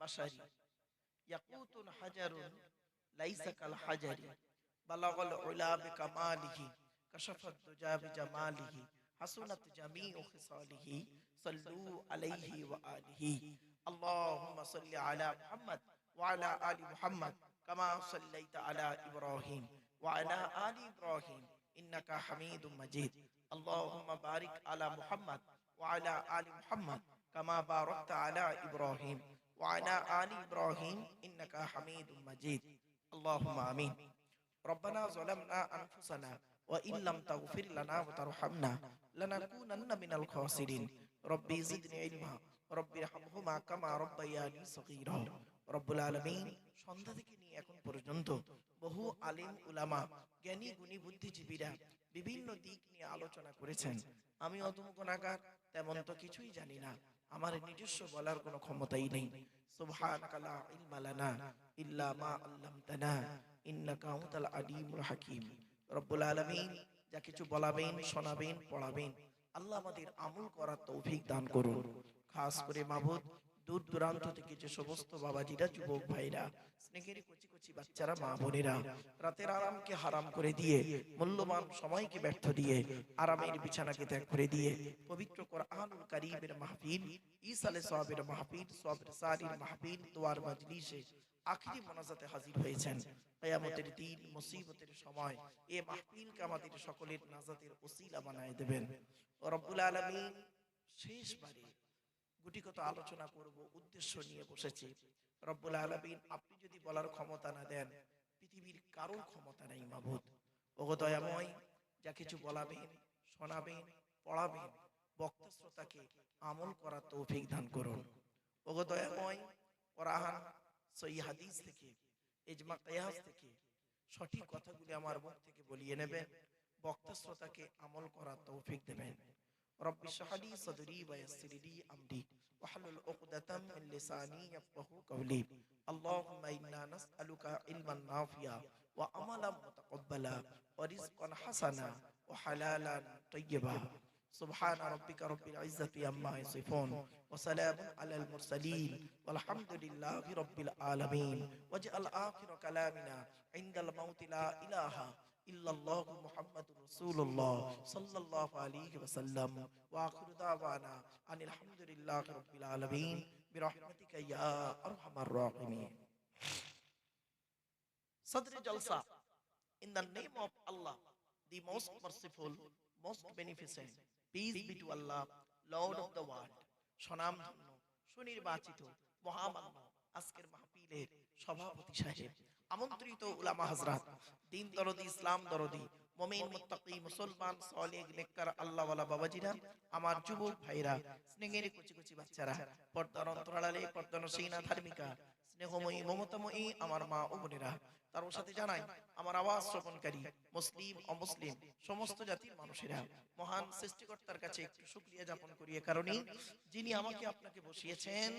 বাশারি ইয়াকুতুন হাজারুন লাইসা কাল হাজারি বালাগাল উলা বিকামালিহি কাশাফাত দুজা বিজামালিহি হাসুনাত জামিউ খিসালিহি সাল্লু আলাইহি ওয়া আলিহি আল্লাহুম্মা সাল্লি আলা মুহাম্মাদ ওয়া আলা আলি মুহাম্মাদ কামা সাল্লাইতা আলা ইব্রাহিম ওয়া আলা আলি ইব্রাহিম ইন্নাকা হামিদুম মাজিদ আল্লাহুম্মা বারিক আলা মুহাম্মাদ ওয়া আলা আলি মুহাম্মাদ কামা বারাকতা আলা ইব্রাহিম ওয়া আলা আলি ইব্রাহিম ইন্নাকা হামিদুম মাজিদ আল্লাহুম্মা আমিন ربنا ظلمنا أنفسنا وإن لم تغفر لنا وترحمنا لنكونن من الخاسرين ربي زدني علما ربي ارحمهما كما ربياني صغيرا রব্বুল আলামিন সন্ধ্যা থেকে নিয়ে এখন পর্যন্ত বহু আলিম উলামা জ্ঞানী গুণী বুদ্ধিজীবীরা বিভিন্ন দিক নিয়ে আলোচনা করেছেন। আমি অদম গুনাহগার, তেমন তো কিছুই জানি না, আমার নিজস্ব বলার কোনো ক্ষমতাই নেই। সুবহানাকা লা ইলমা লানা ইল্লা মা আল্লামতানা ইন্নাকা আনতাল আলিমুল হাকিম। রব্বুল আলামিন যা কিছু বলাবেন, শোনাবেন, পড়াবেন, আল্লাহ আমাদের আমল করার তৌফিক দান করুন। খাস করে মাবুদ, দূর দূরান্ত থেকে যে সমস্ত বাবাজিরা, যুবক ভাইরা, স্নেহের কচি কচি বাচ্চারা, মা বোনেরা রাতের আরামকে হারাম করে দিয়ে, মূল্যবান সময়কে ব্যর্থ দিয়ে, আরামের বিছানাকে ত্যাগ করে দিয়ে পবিত্র কোরআনুল কারীমের মাহফিল, ইসালে সওয়াবের মাহফিল, সওয়াবের সারির মাহফিল, দোয়ার মাজলিসে আখিরি মোনাজাতে হাজির হয়েছেন। কিয়ামতের দিন, মুসিবতের সময় এই মাহফিলকে আমাদের সকলের নাজাতের ওসিলা বানায় দেবেন। রব্বুল আলামিন শেষবারে গুটিগত আলোচনা করব উদ্দেশ্য নিয়ে বসেছি। রব্বুল আলামিন আপনি যদি বলার ক্ষমতা না দেন, পৃথিবীর কারোর ক্ষমতা নেই মাবুদ। ওগো দয়াময়, যা কিছু বলাবেন, শোনাবেন, পড়াবেন, বক্তা শ্রোতাকে আমল করার তৌফিক দান করুন। ওগো দয়াময়, কোরআন, সহিহ হাদিস থেকে, ইজমা কিয়াস থেকে সঠিক কথাগুলি আমার মুখ থেকে বলিয়ে নেবেন, বক্তা শ্রোতাকে আমল করার তৌফিক দেবেন। رب اشرح لي صدري ويسر لي امري واحلل عقدة من لساني يفقهوا قولي اللهم انا نسالك علما نافعا وعملا متقبلا ورزقا حسنا وحلالا طيبا سبحان ربك رب العزة عما يصفون وسلام على المرسلين والحمد لله رب العالمين واجعل آخر كلامنا عند الموت لا إله إلا الله محمد رسول الله صلى الله عليه وسلم وآخر دعوانا أن الحمد لله رب العالمين برحمتك يا أرحم الراحمين. Sadr Jalsa, in the name of Allah, the most merciful, most beneficent, peace be to Allah, Lord of the world. সনাম ধন্য, সুনির্বাচিত, মহামান্য আজকের মাহফিলের সভাপতি সাহেব, আমন্ত্রিত উলামা হযরত, দ্বীন দরদি, ইসলাম দরদি, মুমিন মুত্তাকি মুসলমান সালেহ নেককার আল্লাহওয়ালা বাবাজিরা, আমার যুবক ভাইরা, স্নেহের কুচি কুচি বাচ্চারা, পর্দার অন্তরালে পর্দানসীনা ধার্মিকা, স্নেহময়ী মমতাময়ী আমার মা ও বোনেরা, তার সাথে জানাই আমার আওয়াজ শ্রবণকারী মুসলিম অমুসলিম সমস্ত জাতির মানুষেরা, মহান সৃষ্টিকর্তার কাছে একটু শুকরিয়া জ্ঞাপন করি এ কারণে, যিনি আমাকে আপনাকে বসিয়েছেন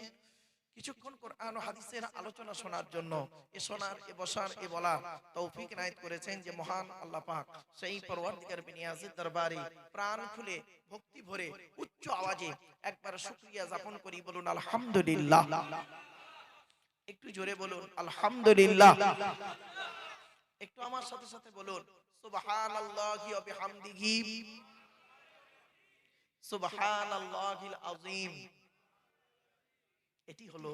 কিছুক্ষণ কোরআন ও হাদিসের আলোচনা শোনার জন্য। এ শোনার, এ বসার, এ বলার তৌফিক ইনায়েত করেছেন যে মহান আল্লাহ পাক। সেই পরওয়ারদিগার বিনিয়াজের দরবারে প্রাণ খুলে, ভক্তি ভরে, উচ্চ আওয়াজে একবার শুকরিয়া জ্ঞাপন করি। বলুন আলহামদুলিল্লাহ। একটু জোরে বলুন আলহামদুলিল্লাহ। একটু আমার সাথে সাথে বলুন সুবহানাল্লাহি ওয়া বিহামদিহি সুবহানাল্লাহিল আযীম। এটি হলো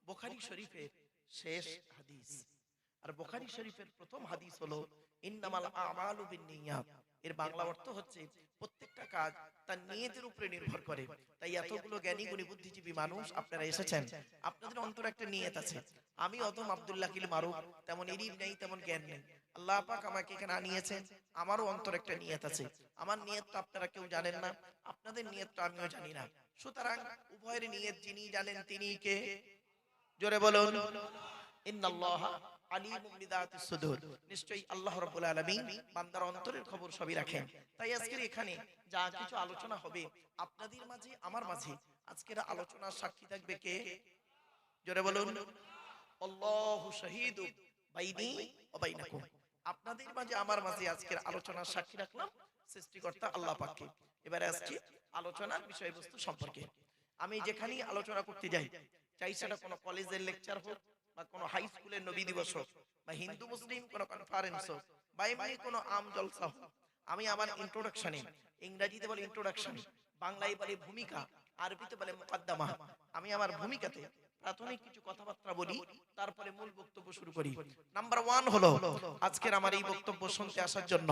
বুখারী শরীফের শেষ হাদিস। আর বুখারী শরীফের প্রথম হাদিস হলো ইন্নামাল আমালু বিন্নিয়াত। এর বাংলা অর্থ হচ্ছে প্রত্যেকটা কাজ তার নিয়তের উপরে নির্ভর করে। তাই এতগুলো জ্ঞানী গুণী বুদ্ধিজীবী মানুষ আপনারা এসেছেন, আপনাদের অন্তরে একটা নিয়ত আছে। আমি অদম আব্দুল্লাহ কিল মারুফ, তেমন ইলম নেই, তেমন জ্ঞান নেই। আল্লাহ পাক আমাকে এখানে আনিয়েছেন, আমারও অন্তরে একটা নিয়ত আছে। আমার নিয়তটা আপনারা কেউ জানেন না, আপনাদের নিয়তটা আমিও জানি না। সুতরাং উভয়ের নিয়ত যিনি জানেন তিনি কে? জোরে বলুন ইন্নাল্লাহা আলিমুম বিযাতিস সুদূর। নিশ্চয়ই আল্লাহ রাব্বুল আলামিন বান্দার অন্তরের খবর সবই রাখেন। তাই আজকের এখানে যা কিছু আলোচনা হবে আপনাদের মাঝে, আমার মাঝে, আজকের আলোচনার সাক্ষী থাকবে কে? জোরে বলুন আল্লাহু শাহীদু বাইনি ওয়া বাইনাকুম। আপনাদের মাঝে, আমার মাঝে আজকের আলোচনার সাক্ষী রাখলাম সৃষ্টিকর্তা আল্লাহ পাককে। এবারে আসছি আলোচনার বিষয়বস্তু সম্পর্কে। আমি যেখানেই আলোচনা করতে যাই চাই সেটা কোনো কলেজের লেকচার হোক বা কোনো হাই স্কুলের নবী দিবস হোক বা হিন্দু মুসলিম কোনো কনফারেন্স হোক বা এমনি কোনো আম জলসা হোক, আমি আমার ইন্ট্রোডাকশনে, ইংরেজিতে বলে ইন্ট্রোডাকশন, বাংলায় বলে ভূমিকা, আরবিতে বলে মুকদ্দমা, আমি আমার ভূমিকাতে প্রাথমিক কিছু কথাবার্তা বলি, তারপরে মূল বক্তব্য শুরু করি। নাম্বার 1 হলো আজকের আমার এই বক্তব্য শুনতে আসার জন্য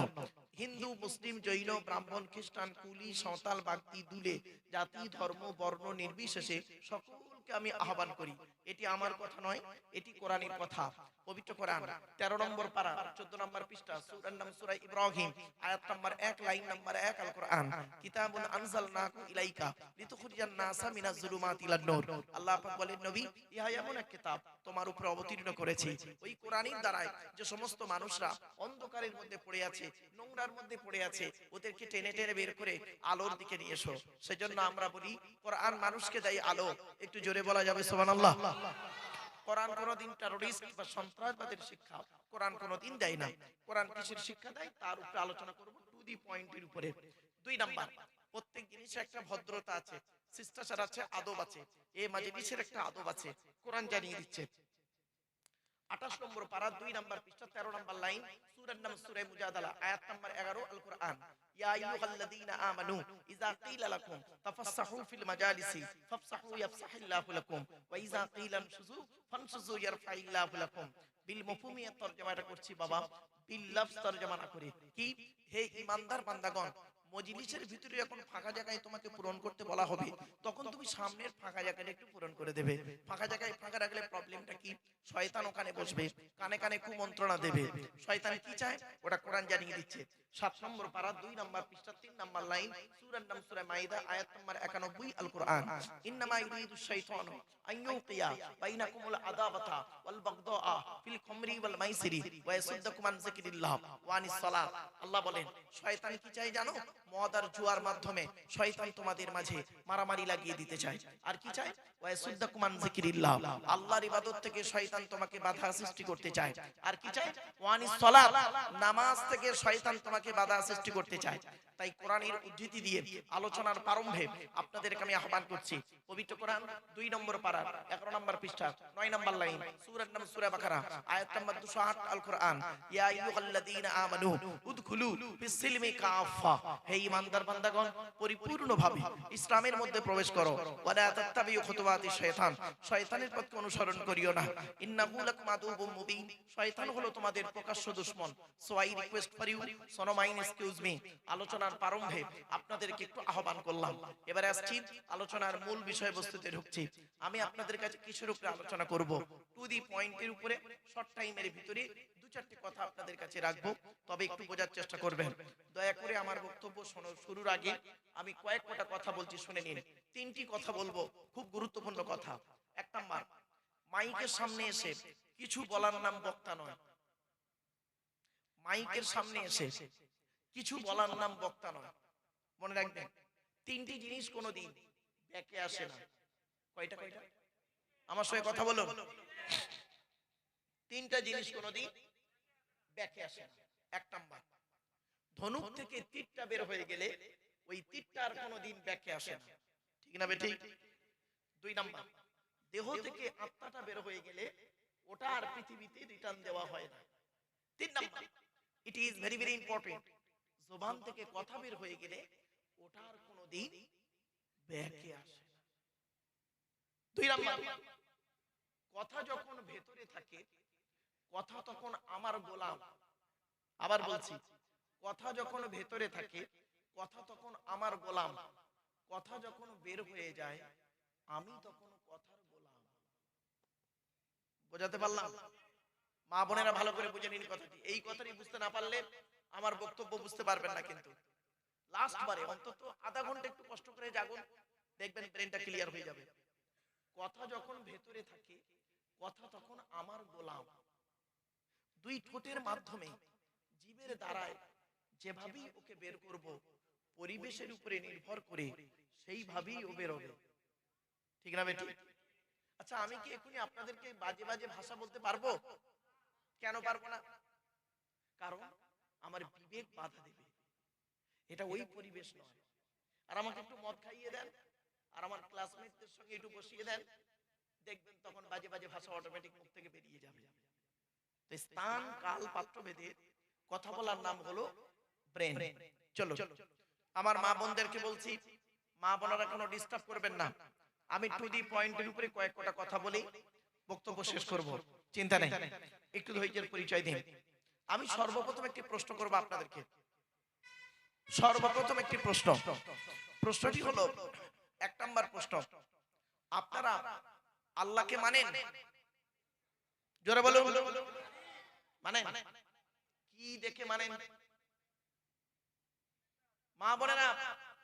হিন্দু মুসলিম জৈন ব্রাহ্মণ খ্রিস্টান কুলি সাঁওতাল বাগদি দুলে জাতি ধর্ম বর্ণ নির্বিশেষে সকলকে আমি আহ্বান করি। এটি আমার কথা নয়, এটি কোরআনের কথা। পবিত্র কোরআন 13 নম্বর পারা 14 নম্বর পৃষ্ঠা, সূরার নাম সূরা ইব্রাহিম, আয়াত নম্বর 1 লাইন নম্বর 1, আল কোরআন কিতাবুন আনজালনাহু ইলাইকা লিতুখরিজান নাসা মিনাজ জুলুমাতি ইলান নূর। আল্লাহ পাক বলেন, নবী, ইহা এমন এক কিতাব তোমার উপরে অবতীর্ণ করেছি, ওই কোরআনের দ্বারাই যে সমস্ত মানুষরা অন্ধকারের মধ্যে পড়ে আছে, নোংরার মধ্যে পড়ে আছে, ওদেরকে টেনে টেনে বের করে আলোর দিকে নিয়ে এসো। সেজন্য আমরা বলি কোরআন মানুষকে দেয় আলো। একটু জোরে বলা যাবে সুবহানাল্লাহ। কোরআন কোনদিন টেররিস্ট বা সন্ত্রাসবাদের শিক্ষা কোরআন কোনদিন দেয় না। কোরআন কিসের শিক্ষা দেয় তার উপরে আলোচনা করব, টু দি পয়েন্টের উপরে। 2 নাম্বার, প্রত্যেক জিনিসের একটা ভদ্রতা আছে, শিষ্টাচার আছে, আদব আছে। এই মাজলিসের একটা আদব আছে, কোরআন জানিয়ে দিচ্ছে। 28 নম্বর পারা 2 নম্বর পৃষ্ঠা 13 নম্বর লাইন, সূরার নাম সূরা মুজাদালা, আয়াত নম্বর 11, আল কোরআন ইয়া আইয়ুহাল্লাযীনা আমানু ইযা কিলা লাকুম তাফাসসাহু ফিল মাজালিসি ফাফসাহু ইয়াফসাহিল্লাহু লাকুম ওয়া ইযা কিলা আনশুযু ফানশুযু ইয়ারফাইল্লাহু লাকুম। বিল মফহুমিয়া তরজমাটা করছি বাবা, বিল লফজ তরজমা না করে। কি, হে ঈমানদার বান্দাগণ, মজলিসের ভিতরে যখন ফাঁকা জায়গায় তোমাকে পূরণ করতে বলা হবে, তখন তুমি সামনের ফাঁকা জায়গাটা একটু পূরণ করে দেবে। ফাঁকা জায়গায় ফাঁকা রাখলে প্রবলেমটা কি, শয়তান ওখানে বসবে, কানে কানে কুমন্ত্রণা দেবে। শয়তান কি চায় ওটা কোরআন জানিয়ে দিচ্ছে। 7 নম্বর পারা 2 নম্বর পৃষ্ঠা 3 নম্বর লাইন, সূরার নাম সূরা মাইদা, আয়াত নম্বর 91, আল কোরআন ইন্নামা ইউরিদু শাইতানু আইয়ুকিয়া বাইনাকুমুল আদাওয়াতা ওয়াল বাগদাআ ফিল খামরি ওয়াল মাইসিরি ওয়া ইয়াসুদ্দুকুম আন যিকরিল্লাহ ওয়া আনিস সালাত। আল্লাহ বলেন, শয়তান কি চায় জানো? মদ আর জুয়ার মাধ্যমে শয়তান তোমাদের মাঝে মারামারি লাগিয়ে দিতে চায়। আর কি চায়? ওয়া ইয়াসুদ্দুকুম আন যিকরিল্লাহ, আল্লাহর ইবাদত থেকে শয়তান তোমাকে বাধা সৃষ্টি করতে চায়। আর কি চায়? ওয়া আনিস সালাত, নামাজ থেকে শয়তান তোমাকে বাধা সৃষ্টি করতে চায়। তাই কোরআনের উদ্ধৃতি দিয়ে আলোচনার প্রারম্ভে আপনাদেরকে আমি আহ্বান করছি, পবিত্র কোরআন 2 নম্বর পারা 11 নম্বর পৃষ্ঠা 9 নম্বর লাইন, সূরার নাম সূরা বাকারা, আয়াত নম্বর 208, আল কোরআন ইয়া আইয়ুহাল্লাযীনা আমানু উদখুলু ফিস সিলমি কাফা, হে ঈমানদার বান্দাগণ, পরিপূর্ণভাবে ইসলামের মধ্যে প্রবেশ করো। ওয়ালা তাত্তাবিউ খুতুওয়াতিশ শাইতান, শয়তানের পথকে অনুসরণ করিও না। ইন্নাহু লাকুম আদুউম মুবিন, শয়তান হলো তোমাদের প্রকাশ্য দুশমন। So I request for you, so no mind excuse me, আলোচনার প্রারম্ভে আপনাদেরকে একটু আহ্বান করলাম। এবারে আসছি আলোচনার মূল বিষয়বস্তুতে ঢুকছি। আমি আপনাদের কাছে কিসের উপরে আলোচনা করব? টু দি পয়েন্টের উপরে, শর্ট টাইমের ভিতরে 2-4টি কথা আপনাদের কাছে রাখবো, তবে একটু বোঝার চেষ্টা করবেন। দয়া করে আমার বক্তব্য শুরুর আগে আমি কয়েকটা কথা বলছি, শুনে নিন। 3টি কথা বলবো, খুব গুরুত্বপূর্ণ কথা। 1 নাম্বার, মাইকের সামনে এসে কিছু বলার নাম বক্তা নয়। মাইকের সামনে এসে কিছু বলার নাম বক্তা নয়, মনে রাখবেন। 3টি জিনিস কোনোদিন ব্যাকে আসে না। কয়টা? আমার সঙ্গে কথা বলুন। 3টা জিনিস কোনোদিন ব্যাকে আসে না। 1 নাম্বার, ধনুক থেকে তীরটা বের হয়ে গেলে ওই তীরটা আর কোনোদিন ব্যাকে আসে না, ঠিক না বেঠিক? 2 নাম্বার, দেহ থেকে আত্মাটা বের হয়ে গেলে ওটা আর পৃথিবীতে রিটার্ন দেওয়া হয় না। 3 number, it is very very important, জবান থেকে কথা বের হয়ে গেলে ওটা আর কোনোদিন ব্যাকে আসে না। 2 নাম্বার, কথা যখন ভেতরে থাকে, কথা তখন আমার গোলাম। আবার বলছি, কথা যখন ভেতরে থাকে, কথা তখন আমার গোলাম। কথা যখন বের হয়ে যায়, আমি তখন কথার গোলাম। বোঝাতে পারলাম? মা বোনেরা ভালো করে বুঝে নিন কথাটি। এই কথাটি বুঝতে না পারলে আমার বক্তব্য বুঝতে পারবেন না। কিন্তু লাস্ট বারে অন্তত আধা ঘন্টা একটু কষ্ট করে জাগুন, দেখবেন ব্রেনটা ক্লিয়ার হয়ে যাবে। কথা যখন ভেতরে থাকে, কথা তখন আমার গোলাম। 2 ঠোঁটের মাধ্যমে, জিভের দ্বারায় যেভাবেই ওকে বের করব, পরিবেশের উপরে নির্ভর করে সেইভাবেই ও বেরোবে, ঠিক না বেটি? আচ্ছা, আমি কি এখনই আপনাদেরকে বাজে বাজে ভাষা বলতে পারবো? কেন পারবো না? কারণ আমার বিবেক বাধা দেবে, এটা ওই পরিবেশ নয়। আর আমাকে একটু মদ খাইয়ে দেন, আর আমার ক্লাসমেটদের সঙ্গে একটু বসিয়ে দেন, দেখবেন তখন বাজে বাজে ভাষা অটোমেটিক মুখ থেকে বেরিয়ে যাবে। তো স্থান কাল পাত্র ভেদে কথা বলার নাম হলো ব্রেন। চলো আমার মা বোনদেরকে বলছি, মা বোনেরা কোনো ডিস্টার্ব করবেন না, আমি টু দি পয়েন্টের উপরে কয়েকটা কথা বলি, বক্তব্য শেষ করব, চিন্তা নেই, একটু ধৈর্যের পরিচয় দিন। আমি সর্বপ্রথম একটি প্রশ্ন করব আপনাদেরকে। সর্বপ্রথম একটি প্রশ্ন, প্রশ্নটি হলো 1 নাম্বার প্রশ্ন, আপনারা আল্লাহকে মানেন? জোরে বলুন, মানেন? কি দেখে মানেন? মা বোনেরা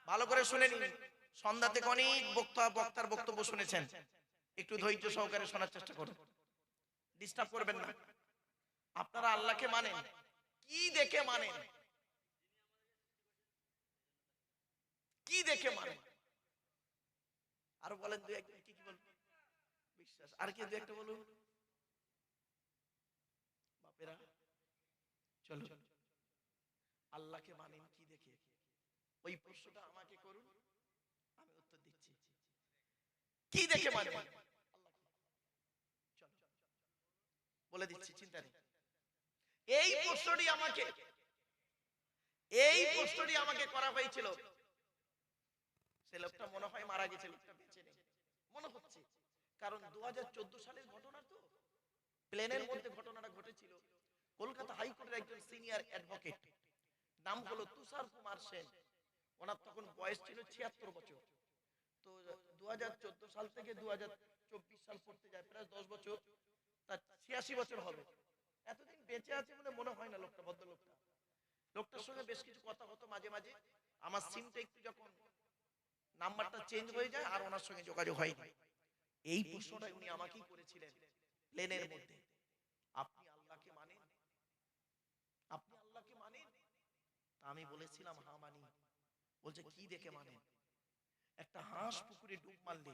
ভালো করে শুনে নিন, সন্ধ্যা থেকে অনেক বক্তার বক্তব্য শুনেছেন, একটু ধৈর্য সহকারে শোনার চেষ্টা করুন, ডিস্টার্ব করবেন না। আপনারা আল্লাহকে মানেন, কি দেখে মানেন? কি দেখে মানেন? আর বলেন দুই একটা, কি কি বলবেন? বিশ্বাস। আর কি দুই একটা বলুন বাপেরা। চলো, আল্লাহকে মানেন কি দেখে? ওই প্রশ্নটা আমাকে করুন, আমি উত্তর দিচ্ছি। কি দেখে মানেন? চলো বলে দিচ্ছি, চিন্তা নেই। এই প্রশ্নটি আমাকে করা হয়েছিল, সে লোকটা মনে হয় মারা গেছে, লোকটা বেঁচে নেই মনে হচ্ছে, কারণ 2014 সালের ঘটনা তো, প্লেনের মধ্যে ঘটনাটা ঘটেছিল। কলকাতা হাইকোর্টের একজন সিনিয়র অ্যাডভোকেট, নাম হলো তুষার কুমার সেন, ওনার তখন বয়স ছিল 76 বছর। তো 2014 সাল থেকে 2024 সাল পড়তে যায় প্রায় 10 বছর, তার 86 বছর হবে। এতদিন বেঁচে আছে বলে মনে হয় না লোকটা, ভদ্রলোকটা। লোকটার সঙ্গে বেশ কিছু কথা হতো মাঝে মাঝে, আমার সিমটা একটু যখন নাম্বারটা চেঞ্জ হয়ে যায় আর ওনার সঙ্গে যোগাযোগ হয়নি। এই প্রশ্নটা উনি আমাকেই করেছিলেন প্লেনের মধ্যে, আপনি আল্লাহকে মানেন? আপনি আল্লাহকে মানেন? আমি বলেছিলাম হ্যাঁ মানি। বলছে কি দেখে মানেন? একটা হাঁস পুকুরে ডুব মারলে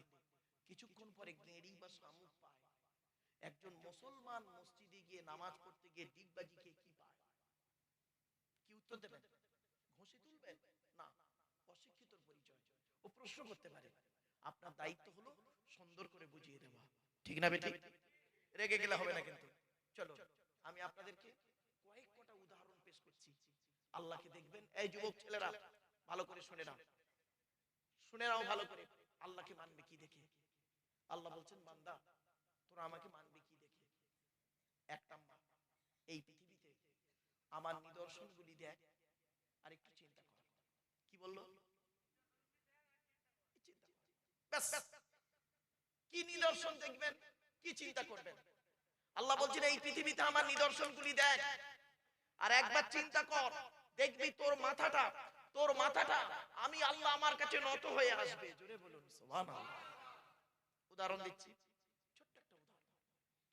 কিছুক্ষণ পরে গেঁড়ি বা শামুক পায়, একজন মুসলমান মসজিদে গিয়ে নামাজ পড়তে গিয়ে ডিগবাজি খেয়ে কি পায়? কি উত্তর দেবেন? ঘুষি তুলবেন? না, অশিক্ষিতর পরিচয়। ও প্রশ্ন করতে পারে, আপনার দায়িত্ব হলো সুন্দর করে বুঝিয়ে দেওয়া, ঠিক না বেটি? রেগে গেলে হবে না কিন্তু। চলো আমি আপনাদেরকে কয়েকটা উদাহরণ পেশ করছি। আল্লাহকে দেখবেন, এই যুবক ছেলেরা ভালো করে শুনে নাও, শুনে নাও ভালো করে। আল্লাহকে মানবে কি দেখে? আল্লাহ বলছেন, বান্দা তোরা আমাকে মানবে কি দেখে? 1 নাম্বার, এই পৃথিবীতে আমার নিদর্শনগুলি দেখ আর একটু চিন্তা কর। কি বললো? ব্যাস, কি নিদর্শন দেখবেন, কি চিন্তা করবেন? আল্লাহ বলছেন এই পৃথিবীতে আমার নিদর্শনগুলি দেখ আর একবার চিন্তা কর, দেখবি তোর মাথাটা আমি আল্লাহ আমার কাছে নত হয়ে আসবে। জোরে বলুন সুবহানাল্লাহ। উদাহরণ দিচ্ছি, ছোট্ট একটা উদাহরণ,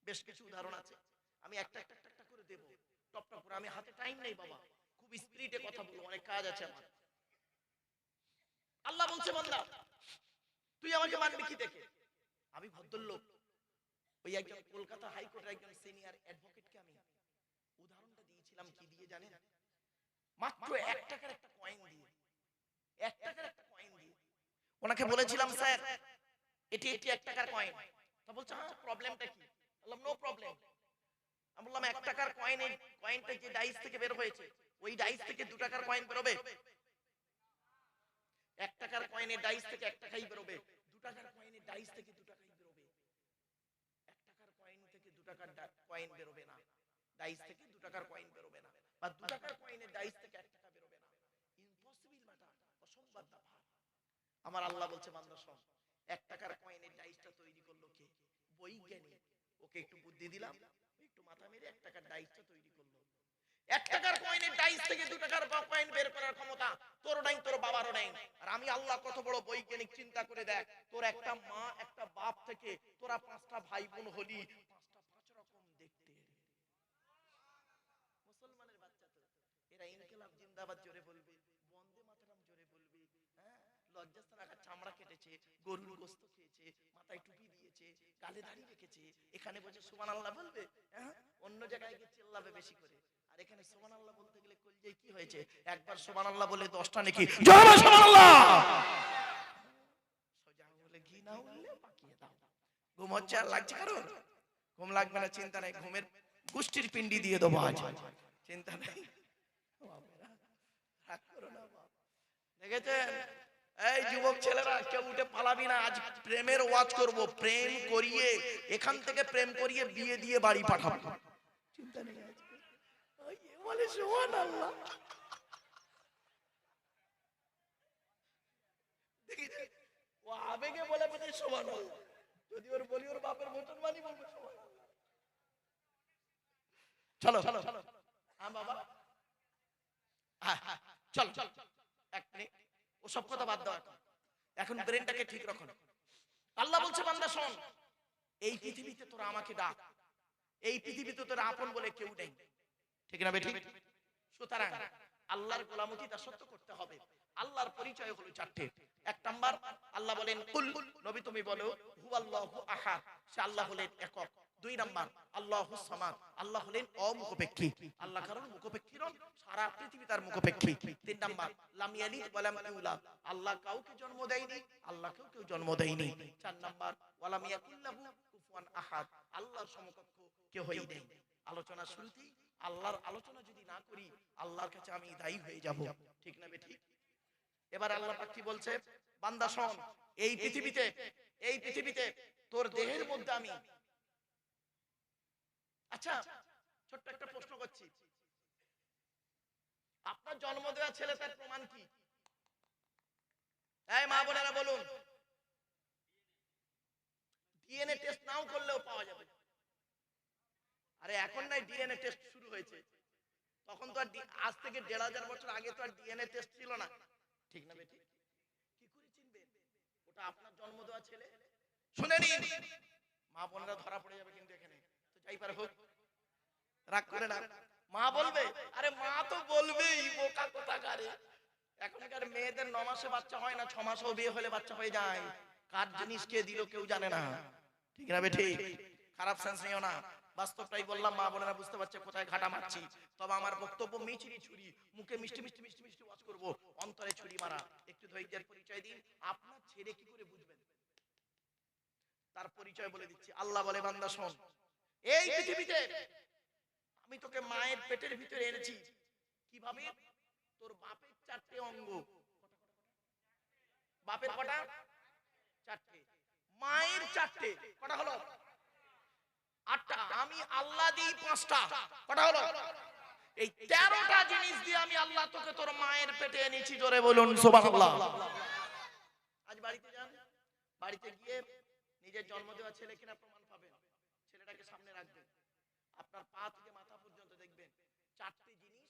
বেশ কিছু উদাহরণ আছে, আমি একটা করে দেব টপ করে। আমি হাতে টাইম নেই বাবা, খুব স্পিরিটে কথা বলবো, অনেক কাজ আছে আমার। আল্লাহ বলছে, বান্দা তুই আমাকে মানবি কি দেখে? আমি ভদ্রলোক, ওই একজন কলকাতা হাইকোর্টের একজন সিনিয়র অ্যাডভোকেটকে আমি উদাহরণটা দিয়েছিলাম কি দিয়ে জানেন? মাত্র 1 টাকার একটা কয়েন দিয়ে, 1 টাকার একটা কয়েন দিয়ে ওনাকে বলেছিলাম, স্যার এটি 1 টাকার কয়েন। তা বলছে, হ্যাঁ প্রবলেমটা কি? বললাম নো প্রবলেম। আমি বললাম 1 টাকার কয়েনটা যে ডাইস থেকে বের হয়েছে, ওই ডাইস থেকে 2 টাকার কয়েন বেরোবে? 1 টাকার কয়েনের ডাইস থেকে 1 টাকাই বেরোবে, 2 টাকার কয়েনের ডাইস থেকে 2 টাকাই বেরোবে। 1 টাকার কয়েন থেকে 2 টাকার কয়েন বেরোবে না, ডাইস থেকে 2 টাকার কয়েন বেরোবে না, বা 2 টাকার কয়েনের ডাইস থেকে 1 টাকা বেরোবে না। ইম্পসিবল ম্যাটার, অসম্ভব ব্যাপার। আমার আল্লাহ বলছে, বান্দা শোন, 1 টাকার কয়েনের ডাইসটা তৈরি করলো কে? বৈজ্ঞানিক। ওকে একটু বুদ্ধি দিলাম, একটু মাথা মেরে 1 টাকার ডাইসটা তৈরি করলো। 1 টাকার কয়েনের ডাইস থেকে 2 টাকার কয়েন বের করার ক্ষমতা তোর নাই, তোর বাবারও নাই। আর আমি আল্লাহ কত বড় বৈজ্ঞানিক, চিন্তা করে দেখ, তোর একটা মা একটা বাপ থেকে তোরা 5টা ভাই বোন হলি, 5টা 5 রকম দেখতে। মুসলমানের বাচ্চা তো, এরা ইনকিলাব জিন্দাবাদ জোরে বলবে, বন্দে মাতরম জোরে বলবে, হ্যাঁ লজ্জাস্থান রাখার চামড়া কেটেছে, গরুর গোশত খেয়েছে, মাথায় টুপি দিয়েছে, গালে দাড়ি রেখেছে, এখানে বসে সুবহানাল্লাহ বলবে, হ্যাঁ অন্য জায়গায় গিয়ে চিল্লাবে বেশি করে, আর এখানে সুবহানাল্লাহ বলতে গেলে কলজে কি হয়েছে, একবার সুবহানাল্লাহ বলে 10টা নাকি জোরে সুবহানাল্লাহ, সোজা বলে ঘি না উঠলে পাকিয়ে দাও, ঘুম হচ্ছে আর লাগছে কারণ? ঘুম লাগবে না, চিন্তা নাই, ঘুমের গোষ্ঠীর পিন্ডি দিয়ে দেবো আজ, চিন্তা নেই। রাগ করো না বাবা। দেখেছেন এই যুবক ছেলেরা, কেউ উঠে পালাবি না, আজ প্রেমের ওয়াজ করব, প্রেম করিয়ে এখান থেকে প্রেম করিয়ে বিয়ে দিয়ে বাড়ি পাঠাবো, চিন্তা নেই। আজকে বলে সুবহানাল্লাহ, দেখেছেন ও আবেগে বলে বলে সুবহানাল্লাহ, যদি ওর বলি ওর বাপের মুসলমানই বলবে সুবহানাল্লাহ। চলো চলো হ্যাঁ বাবা, চল চল এক মিনিট, ও সব কথা বাদ দাও, এখন ব্রেনটাকে ঠিক রাখো। আল্লাহ বলছে বান্দা শোন, এই পৃথিবীতে তোরা আমাকে ডাক, এই পৃথিবীতে তোরা আপন বলে কেউ নেই, ঠিক না বেঠিক? সুতরাং আল্লাহর গোলামতি দাসত্ব করতে হবে। আল্লাহর পরিচয় হলো চারটে। এক নাম্বার, আল্লাহ বলেন কুল, নবী তুমি বলো হুয়াল্লাহু আহাদ, সে আল্লাহ হলেন একক। দুই নাম্বার আল্লাহুস সামাদ, আল্লাহ হলেন অমুখপেক্ষী, আল্লাহ কারণ মুখপেক্ষী নন, সারা পৃথিবী তার মুখপেক্ষী। তিন নাম্বার লাম ইয়ালিদ ওয়া লাম ইউলাদ, আল্লাহ কাউকে জন্ম দেয়নি, আল্লাহকেও কেউ জন্ম দেয়নি। চার নাম্বার ওয়ালাম ইয়াকুল্লাহু কুফুয়ান আহাদ, আল্লাহর সমকক্ষ কেউই নেই। আলোচনা শুরুতেই আল্লাহর আলোচনা যদি না করি, আল্লাহর কাছে আমি দায়ী হয়ে যাব, ঠিক না বেঠিক? এবার আল্লাহ পাক কি বলছে, বান্দা শোন, এই পৃথিবীতে তোর দেহের মধ্যে আমি, আচ্ছা ছোট্ট একটা প্রশ্ন করছি, আপনার জন্ম দেওয়া ছেলে তার প্রমাণ কি? এই মা বোনেরা বলুন। ডিএনএ টেস্ট নাও করলেও পাওয়া যাবে। আরে এখন নাই ডিএনএ টেস্ট শুরু হয়েছে, তখন তো আর আজ থেকে ১৫০০ বছর আগে তো আর ডিএনএ টেস্ট ছিল না, ঠিক না বেটি? কি করে চিনবেন ওটা আপনার জন্ম দেওয়া ছেলে? শুনে নিন, মা বোনেরা ধরা পড়ে যাবে কিন্তু এখানে, তো যাই পারে হোক, রাগ করে না। মা বলবে, আরে মা তো বলবেই, বোকা কোথাকারে। এখনকার মেয়েদের ৯ মাসে বাচ্চা হয় না, ৬ মাসেও বিয়ে হলে বাচ্চা হয়ে যায়। কার জিনিস কে দিল কেউ জানে না, ঠিক না বেটি? খারাপ সেন্স নিও না, বাস্তবটাই বললাম, মা বোনেরা বুঝতে পারছে কোথায় ঘাটা মারছি। তবে আমার বক্তব্য মিচিরি ছুরি, মুখে মিষ্টি মিষ্টি মিষ্টি মিষ্টি ওয়াজ করব, অন্তরে ছুরি মারা। একটু ধৈর্যের পরিচয় দিন, আপনার ছেলে কি করে বুঝবেন তার পরিচয় বলে দিচ্ছি। আল্লাহ বলে বান্দা শোন, এই পৃথিবীতে আমি তোকে মায়ের পেটের ভিতরে এনেছি কিভাবে? তোর বাপের 4টে অঙ্গ, বাপের কটা? 4টে, মায়ের 4টে, কটা হলো? 8টা, আমি আল্লাহ দিই 5টা, কটা হলো? এই 13টা জিনিস দিয়ে আমি আল্লাহ তোকে তোর মায়ের পেটে এনেছি, জোরে বলুন সুবহানাল্লাহ। আজ বাড়িতে যান, বাড়িতে গিয়ে নিজের জন্ম দেওয়া ছেলে কিনা প্রমাণ পাবেন, ছেলেটাকে সামনে রাখবেন, আপনার পা থেকে মাথা পর্যন্ত দেখবেন 4টে জিনিস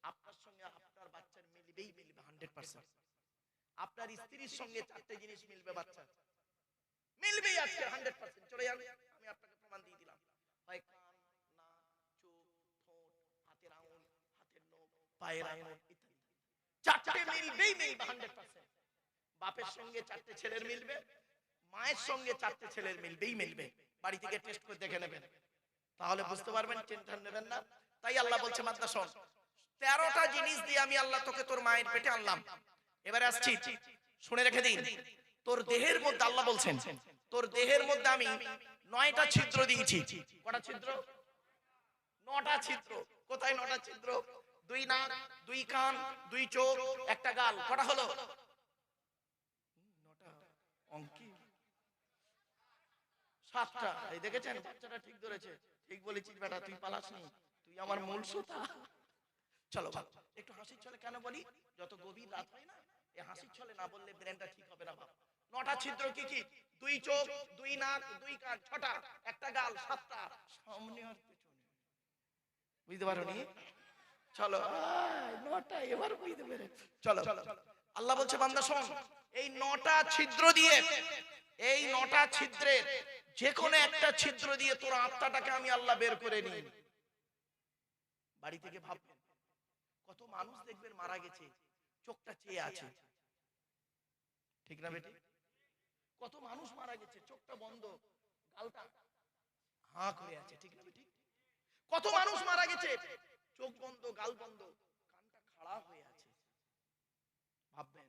আপনার সঙ্গে আপনার বাচ্চার মিলবেই মিলবে 100%। আপনার স্ত্রীর সঙ্গে 4টে জিনিস মিলবে, বাচ্চা মিলবেই আজকে 100%। চলে যাবে, আমি আপনাকে প্রমাণ দিয়ে দিলাম, হয় কান, নাক, চোখ, ঠোঁট, হাতের আঙুল, হাতের নখ, পায়ের আঙুল ইত্যাদি, 4টে মিলবেই মিলবে 100%। বাপের সঙ্গে 4টে ছেলের মিলবে, মায়ের সঙ্গে 4টে ছেলের মিলবেই মিলবে। বাড়ি থেকে টেস্ট করে দেখে নেবেন, তাহলে বুঝতে পারবেন, টেনশন নেবেন না। তাই আল্লাহ বলছে বান্দা শোন, 13টা জিনিস দিয়ে আমি আল্লাহ তোকে তোর মায়ের পেটে আনলাম। এবারে আসছি, শুনে রেখে দিন, তোর দেহের মধ্যে আল্লাহ বলছেন, তোর দেহের মধ্যে আমি 9টা ছিদ্র দিয়েছি। কটা ছিদ্র? 9টা ছিদ্র। কোথায় 9টা ছিদ্র? 2 নাক, 2 কান, 2 চোখ, 1টা গাল, কটা হলো? 9টা। অঙ্কি 7টা। এই দেখেছেন, বাচ্চাটা ঠিক ধরেছে, ঠিক বলেছিস বেটা, তুই পালাসনি, তুই আমার মূল সুতা। চলো বাপ, একটু হাসির ছলে কেন বলি, যত গভীর রাত হয় না, এই হাসির ছলে না বললে ব্রেনটা ঠিক হবে না বাপ। 9টা ছিদ্র কি কি? 2 চোখ, 2 নাক, 2 কান, 6টা, 1টা গাল, 7টা, সামনে আর পেছনে, বুঝতে পারোনি? চলো 9টা, এবার বুঝতে পেরে। চলো, আল্লাহ বলছে বান্দা শোন, এই 9টা ছিদ্র দিয়ে, এই 9টা ছিদ্রের যে কোনো একটা ছিদ্র দিয়ে তোর আত্মাটাকে আমি আল্লাহ বের করে নিই। বাড়ি থেকে ভাববেন, কত মানুষ দেখবেন মারা গেছে, চোখটা চেয়ে আছে, ঠিক না বেটি? কত মানুষ মারা গেছে, চোখটা বন্ধ, গালটা হাঁ করে আছে, ঠিক না বেটি? কত মানুষ মারা গেছে, চোখ বন্ধ, গাল বন্ধ, কানটা খাড়া হয়ে আছে। ভাববেন,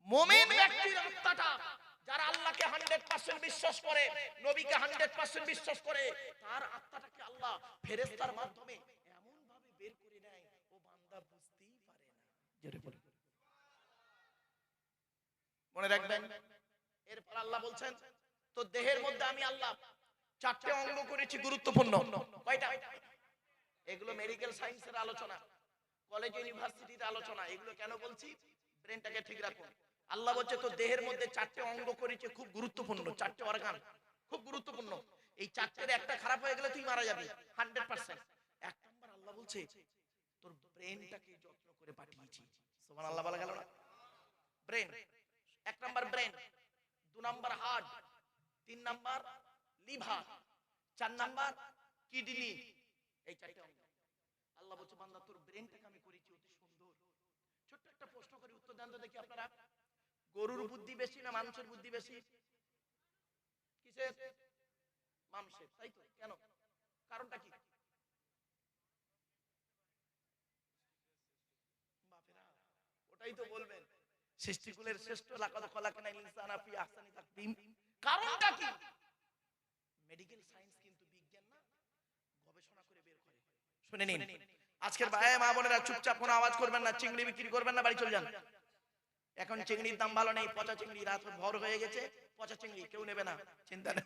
মুমিন ব্যক্তির আত্মাটা যারা আল্লাহকে 100% বিশ্বাস করে, নবীকে 100% বিশ্বাস করে, তার আত্মাটাকে আল্লাহ ফেরেশতার মাধ্যমে এমন ভাবে বের করে নেয় ও বান্দা বুঝতেই পারে না। জোরে বলে মনে রাখবেন। এরপর আল্লাহ বলছেন, তো দেহের মধ্যে আমি আল্লাহ 4টে অঙ্গ করেছি গুরুত্বপূর্ণ। কয়টা? এগুলো মেডিকেল সায়েন্সের আলোচনা, কলেজ ইউনিভার্সিটির আলোচনা। এগুলো কেন বলছি? ব্রেনটাকে ঠিক রাখুন। আল্লাহ বলছে তো দেহের মধ্যে 4টে অঙ্গ করেছে খুব গুরুত্বপূর্ণ, 4টে অর্গান খুব গুরুত্বপূর্ণ। এই 4টের একটা খারাপ হয়ে গেলে তুই মারা যাবি 100%। এক নাম্বার আল্লাহ বলছে তোর ব্রেনটাকে যত্ন করে পাঠিয়েছি। সুবহানাল্লাহ বলা গেল না? ব্রেন, এক number brain, 2 number heart, 3 number liver, 4 number kidney. এই 4টে অঙ্গ আল্লাহ বলছে বান্দা তোর ব্রেনটাকে আমি করেছি অতি সুন্দর। ছোট্ট একটা প্রশ্ন করে উত্তর দেন তো দেখি আপনারা, গরুর বুদ্ধি বেশি না মানুষের বুদ্ধি বেশি? কিসের? মানুষের, তাই তো? কেন? কারণটা কি? বাপেরা ওটাই তো বলবেন, সৃষ্টিকুলের শ্রেষ্ঠ লাকাদ খালাকনাল ইনসানা ফি আহসানি তাকওয়িম। কারণটা কি? মেডিকেল সায়েন্স কিন্তু বিজ্ঞান না, গবেষণা করে বের করে। শুনে নিন, আজকের ভাই মা বোনেরা চুপচাপ কোনো আওয়াজ করবেন না, চিংড়ি বিক্রি করবেন না, বাড়ি চলে যান। এখন চিংড়ির দাম ভালো নেই, পচা চিংড়ি, রাত ভোর হয়ে গেছে, পচা চিংড়ি কেউ নেবে না, চিন্তা নেই।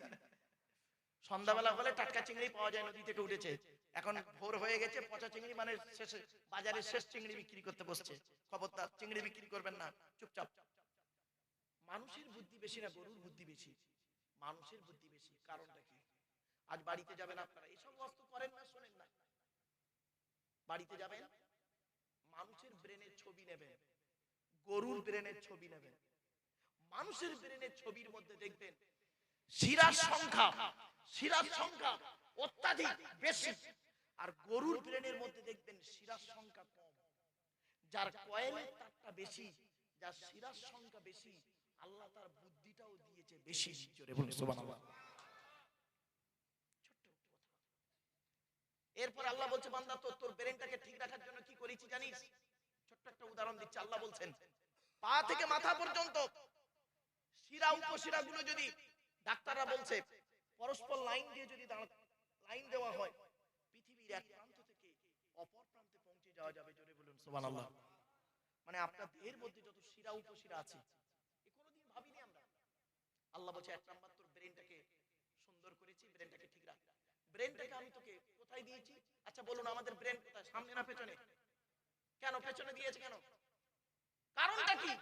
সন্ধ্যাবেলা হলে টাটকা চিংড়ি পাওয়া যায়, নদী থেকে উঠেছে। এখন ভোর হয়ে গেছে, পচা চিংড়ি মানে শেষে বাজারে শেষ চিংড়ি বিক্রি করতে বসছে। খবরদার চিংড়ি বিক্রি করবেন না, চুপচাপ। মানুষের বুদ্ধি বেশি না গরুর বুদ্ধি বেশি? মানুষের বুদ্ধি বেশি। কারণটা কি? আজ বাড়িতে যাবেন আপনারা, এসব বস্তু করেন না, শোনেন না, বাড়িতে যাবেন, মানুষের ব্রেনের ছবি নেবেন, গরুর ব্রেনের ছবি নেবেন। মানুষের ব্রেনের ছবির মধ্যে দেখবেন শিরার সংখ্যা অত্যাধিক বেশি, আর গরুর ব্রেনের মধ্যে দেখবেন শিরার সংখ্যা কম। যার কয়েলের তারটা বেশি, যার শিরার সংখ্যা বেশি, আল্লাহ তার বুদ্ধিটাও দিয়েছে বেশি। জোরে বলুন সুবহানাল্লাহ। ছোট্ট কথা। এরপর আল্লাহ বলছে বান্দা তোর ব্রেনটাকে ঠিক রাখার জন্য কি করেছি জানিস? ছোট্ট একটা উদাহরণ দিচ্ছি। আল্লাহ বলছেন পা থেকে মাথা পর্যন্ত শিরা উপশিরাগুলো যদি, ডাক্তাররা বলছে পরস্পর লাইন দিয়ে যদি লাইন দেওয়া হয়, পৃথিবীর এক প্রান্ত থেকে অপর প্রান্তে পৌঁছে যাওয়া যাবে। জোরে বলুন সুবহানাল্লাহ। মানে আপনার দেহের মধ্যে যত শিরা উপশিরা আছে, এ কোনোদিন ভাবিনি আমরা। আল্লাহ বলছে এক নাম্বার তোর ব্রেনটাকে সুন্দর করেছি, ব্রেনটাকে ঠিক রাখ। ব্রেনটাকে আমি তোকে কোথায় দিয়েছি? আচ্ছা বলুন, আমাদের ব্রেন কোথায়, সামনে না পেছনে? কেন পেছনে দিয়েছে? কেন? কারণটা কি?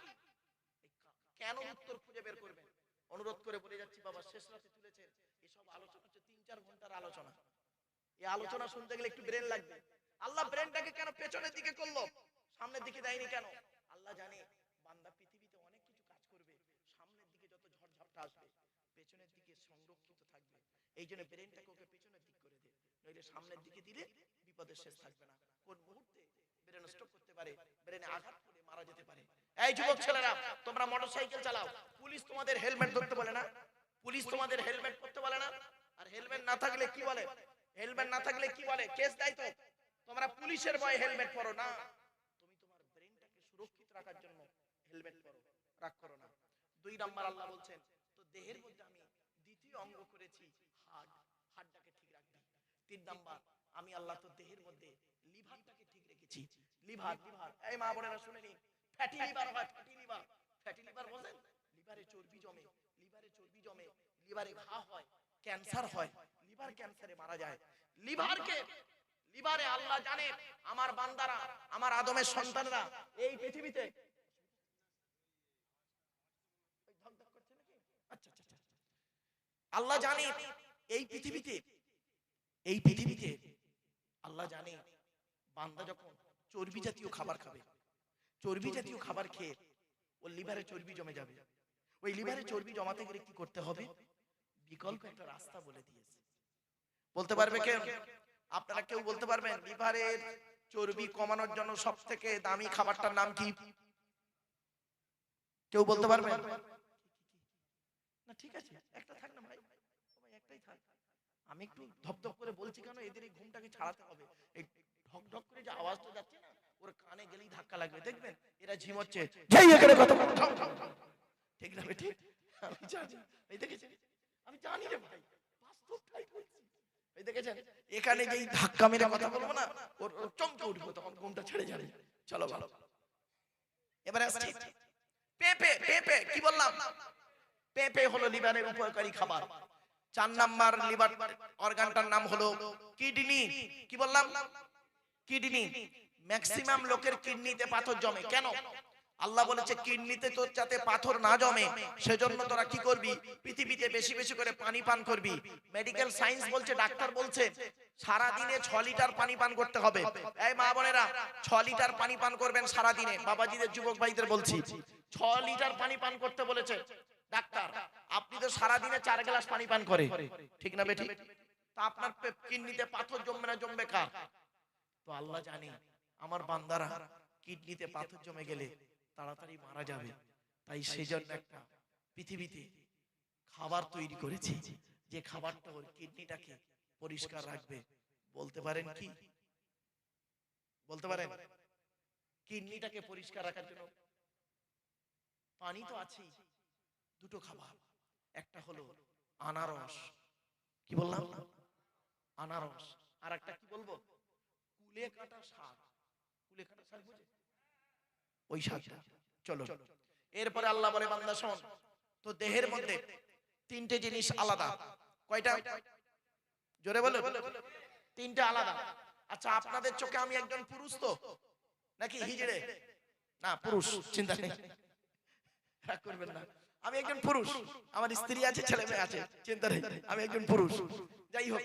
কেন উত্তর খুঁজে বের করবেন। অনুরোধ করে বলে যাচ্ছি বাবা, শেষ রাতে তুলেছেন, এসব আলোচনা হচ্ছে 3-4 ঘন্টার আলোচনা। এই আলোচনা শুনতে গেলে একটু ব্রেন লাগবে। আল্লাহ ব্রেনটাকে কেন পেছনের দিকে করলো, সামনের দিকে দেয়নি কেন? আল্লাহ জানে বান্দা পৃথিবীতে অনেক কিছু কাজ করবে, সামনের দিকে যত ঝড়ঝাপটা আসবে, পেছনের দিকে সংরক্ষিত থাকবে। এই জন্য ব্রেনটাকে ওকে পেছনের দিক করে দে, নইলে সামনের দিকে দিলে বিপদের শেষ থাকবে না। কোন মুহূর্তে ব্রেন স্ট্রোক করতে পারে, ব্রেনে আঘাত করে মারা যেতে পারে। এই যুবক ছেলেরা, তোমরা মোটরসাইকেল চালাও, পুলিশ তোমাদের হেলমেট ধরতে বলে না? পুলিশ তোমাদের হেলমেট পরতে বলে না? আর হেলমেট না থাকলে কি বলে? হেলমেট না থাকলে কি বলে? কেস দেয় তো। তোমরা পুলিশের ভয়ে হেলমেট পরো না, তুমি তোমার ব্রেনটাকে সুরক্ষিত রাখার জন্য হেলমেট পরো, রাগ করো না। 2 নাম্বার আল্লাহ বলছেন তো দেহের মধ্যে আমি দ্বিতীয় অঙ্গ করেছি হার্ট, হার্টটাকে ঠিক রাখবি। 3 নাম্বার আমি আল্লাহ তো দেহের মধ্যে লিভারটাকে ঠিক রেখেছি। লিভার, এই মা বোনেরা শুনে নিন, ফ্যাটি লিভার হয়, ফ্যাটি লিভার। ফ্যাটি লিভার বলেন, লিভারে চর্বি জমে, লিভারে ঘা হয়, ক্যান্সার হয়, লিভার ক্যান্সারে মারা যায়। লিভারে আল্লাহ জানে আমার বান্দারা, আমার আদমের সন্তানরা এই পৃথিবীতে আল্লাহ জানে এই পৃথিবীতে আল্লাহ জানে বান্দা যখন চর্বি জাতীয় খাবার খাবে, চর্বি জাতীয় খাবার খেয়ে ওর লিভারে চর্বি জমে যাবে। ওই লিভারে চর্বি জমাতে গেলে কি করতে হবে? বিকল্প একটা রাস্তা বলে দিয়েছে। বলতে পারবে কেউ? আপনারা কেউ বলতে পারবেন লিভারের চর্বি কমানোর জন্য সবথেকে দামি খাবারটার নাম কি? কেউ বলতে পারবেন? না ঠিক আছে, একটা থাক না ভাই, সবাই একটাই থাক। আমি একটু ধপধপ করে বলছি কেন, এদের এই ঘুমটাকে ছাড়াতে হবে। এই ঢক ঢক করে যে আওয়াজটা যাচ্ছে না, ওর কানে গেলেই ধাক্কা লাগবে, দেখবেন এরা ঝিমোচ্ছে, যেই এখানে কথা ঠিক না ঠিক? আমি জানি, এই দেখেছেন, আমি জানি রে ভাই, বাস্তবটাই বলছি। এই দেখেছেন, এখানে যেই ধাক্কা মেরে কথা বলবো না, ওর চমকে উঠবো, তখন ঘুমটা ছেড়ে যাবে। চলো ভালো, এবারে আসছি পেঁপে। পেঁপে কি বললাম? পেঁপে হলো লিভারের উপকারী খাবার। 4 নাম্বার লিভার অর্গানটার নাম হলো কিডনি। কি বললাম? কিডনি। ম্যাক্সিমাম লোকের কিডনিতে পাথর জমে। কেন? আল্লাহ বলেছে কিডনিতে তোর যাতে পাথর না জমে, সেজন্য তোরা কি করবি? পৃথিবীতে বেশি বেশি করে পানি পান করবি। মেডিকেল সায়েন্স বলছে, ডাক্তার বলছে সারা দিনে 6 লিটার পানি পান করতে হবে। এই মা বোনেরা, 6 লিটার পানি পান করবেন সারা দিনে। বাবাজিদের, যুবক ভাইদের বলছি, 6 লিটার পানি পান করতে বলেছে ডাক্তার। আপনি তো সারা দিনে 4 গ্লাস পানি পান করে, ঠিক না বেটি? তা আপনার কিডনিতে পাথর জমবে না জমবে কার? তো আল্লাহ জানে আমার বান্দারা কিডনিতে পাথর জমে গেলে তাড়াতাড়ি মারা যাবে। তাই সেজন্য একটা পৃথিবীতে খাবার তৈরি করেছি, যে খাবারটা ওর কিডনিটাকে পরিষ্কার রাখবে। বলতে পারেন কি? বলতে পারেন? কিডনিটাকে পরিষ্কার রাখার জন্য পানি তো আছেই, দুটো খাবার। একটা হলো আনারস। কি বললাম? আনারস। আর একটা কি বলবো? কুলে কাটা শাক। কুলে কাটা শাক বুঝে? ওই শাকটা। চলো, এরপরে আল্লাহ বলে, বান্দা শোন, তো দেহের মধ্যে 3টে জিনিস আলাদা। কয়টা? জোরে বলো। 3টে আলাদা। আচ্ছা, আপনাদের চোখে আমি একজন পুরুষ তো নাকি হিজড়ে? না, পুরুষ, চিন্তা নেই, রাগ করবেন না। আমি একজন পুরুষ, আমার স্ত্রী আছে, ছেলে মেয়ে আছে, চিন্তা নেই, আমি একজন পুরুষ। যাই হোক,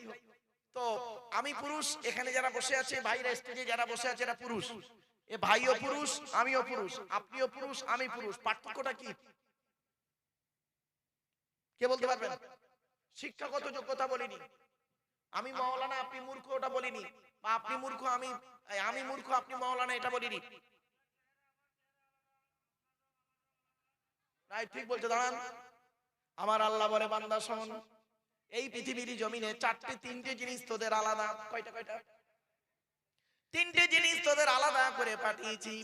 তো আমি পুরুষ, এখানে যারা বসে আছে ভাইরা, স্টেজে যারা বসে আছে এরা পুরুষ। এ ভাইও পুরুষ, আমিও পুরুষ, আপনিও পুরুষ, আমি পুরুষ। পার্থক্যটা কি? কে বলতে পারবেন? শিক্ষাগত যোগ্যতা বলিনি, আমি মাওলানা আপনি মূর্খ ওটা বলিনি, বা আপনি মূর্খ আমি মূর্খ আপনি মাওলানা এটা বলিনি। রাইট, ঠিক বলছে, দাঁড়ান। আমার আল্লাহ বলে, বান্দা শোন, এই পৃথিবীর জমিনে 3টে জিনিস তোদের আলাদা। কয়টা? 3টে জিনিস তোদের আলাদা করে পাঠিয়েছি।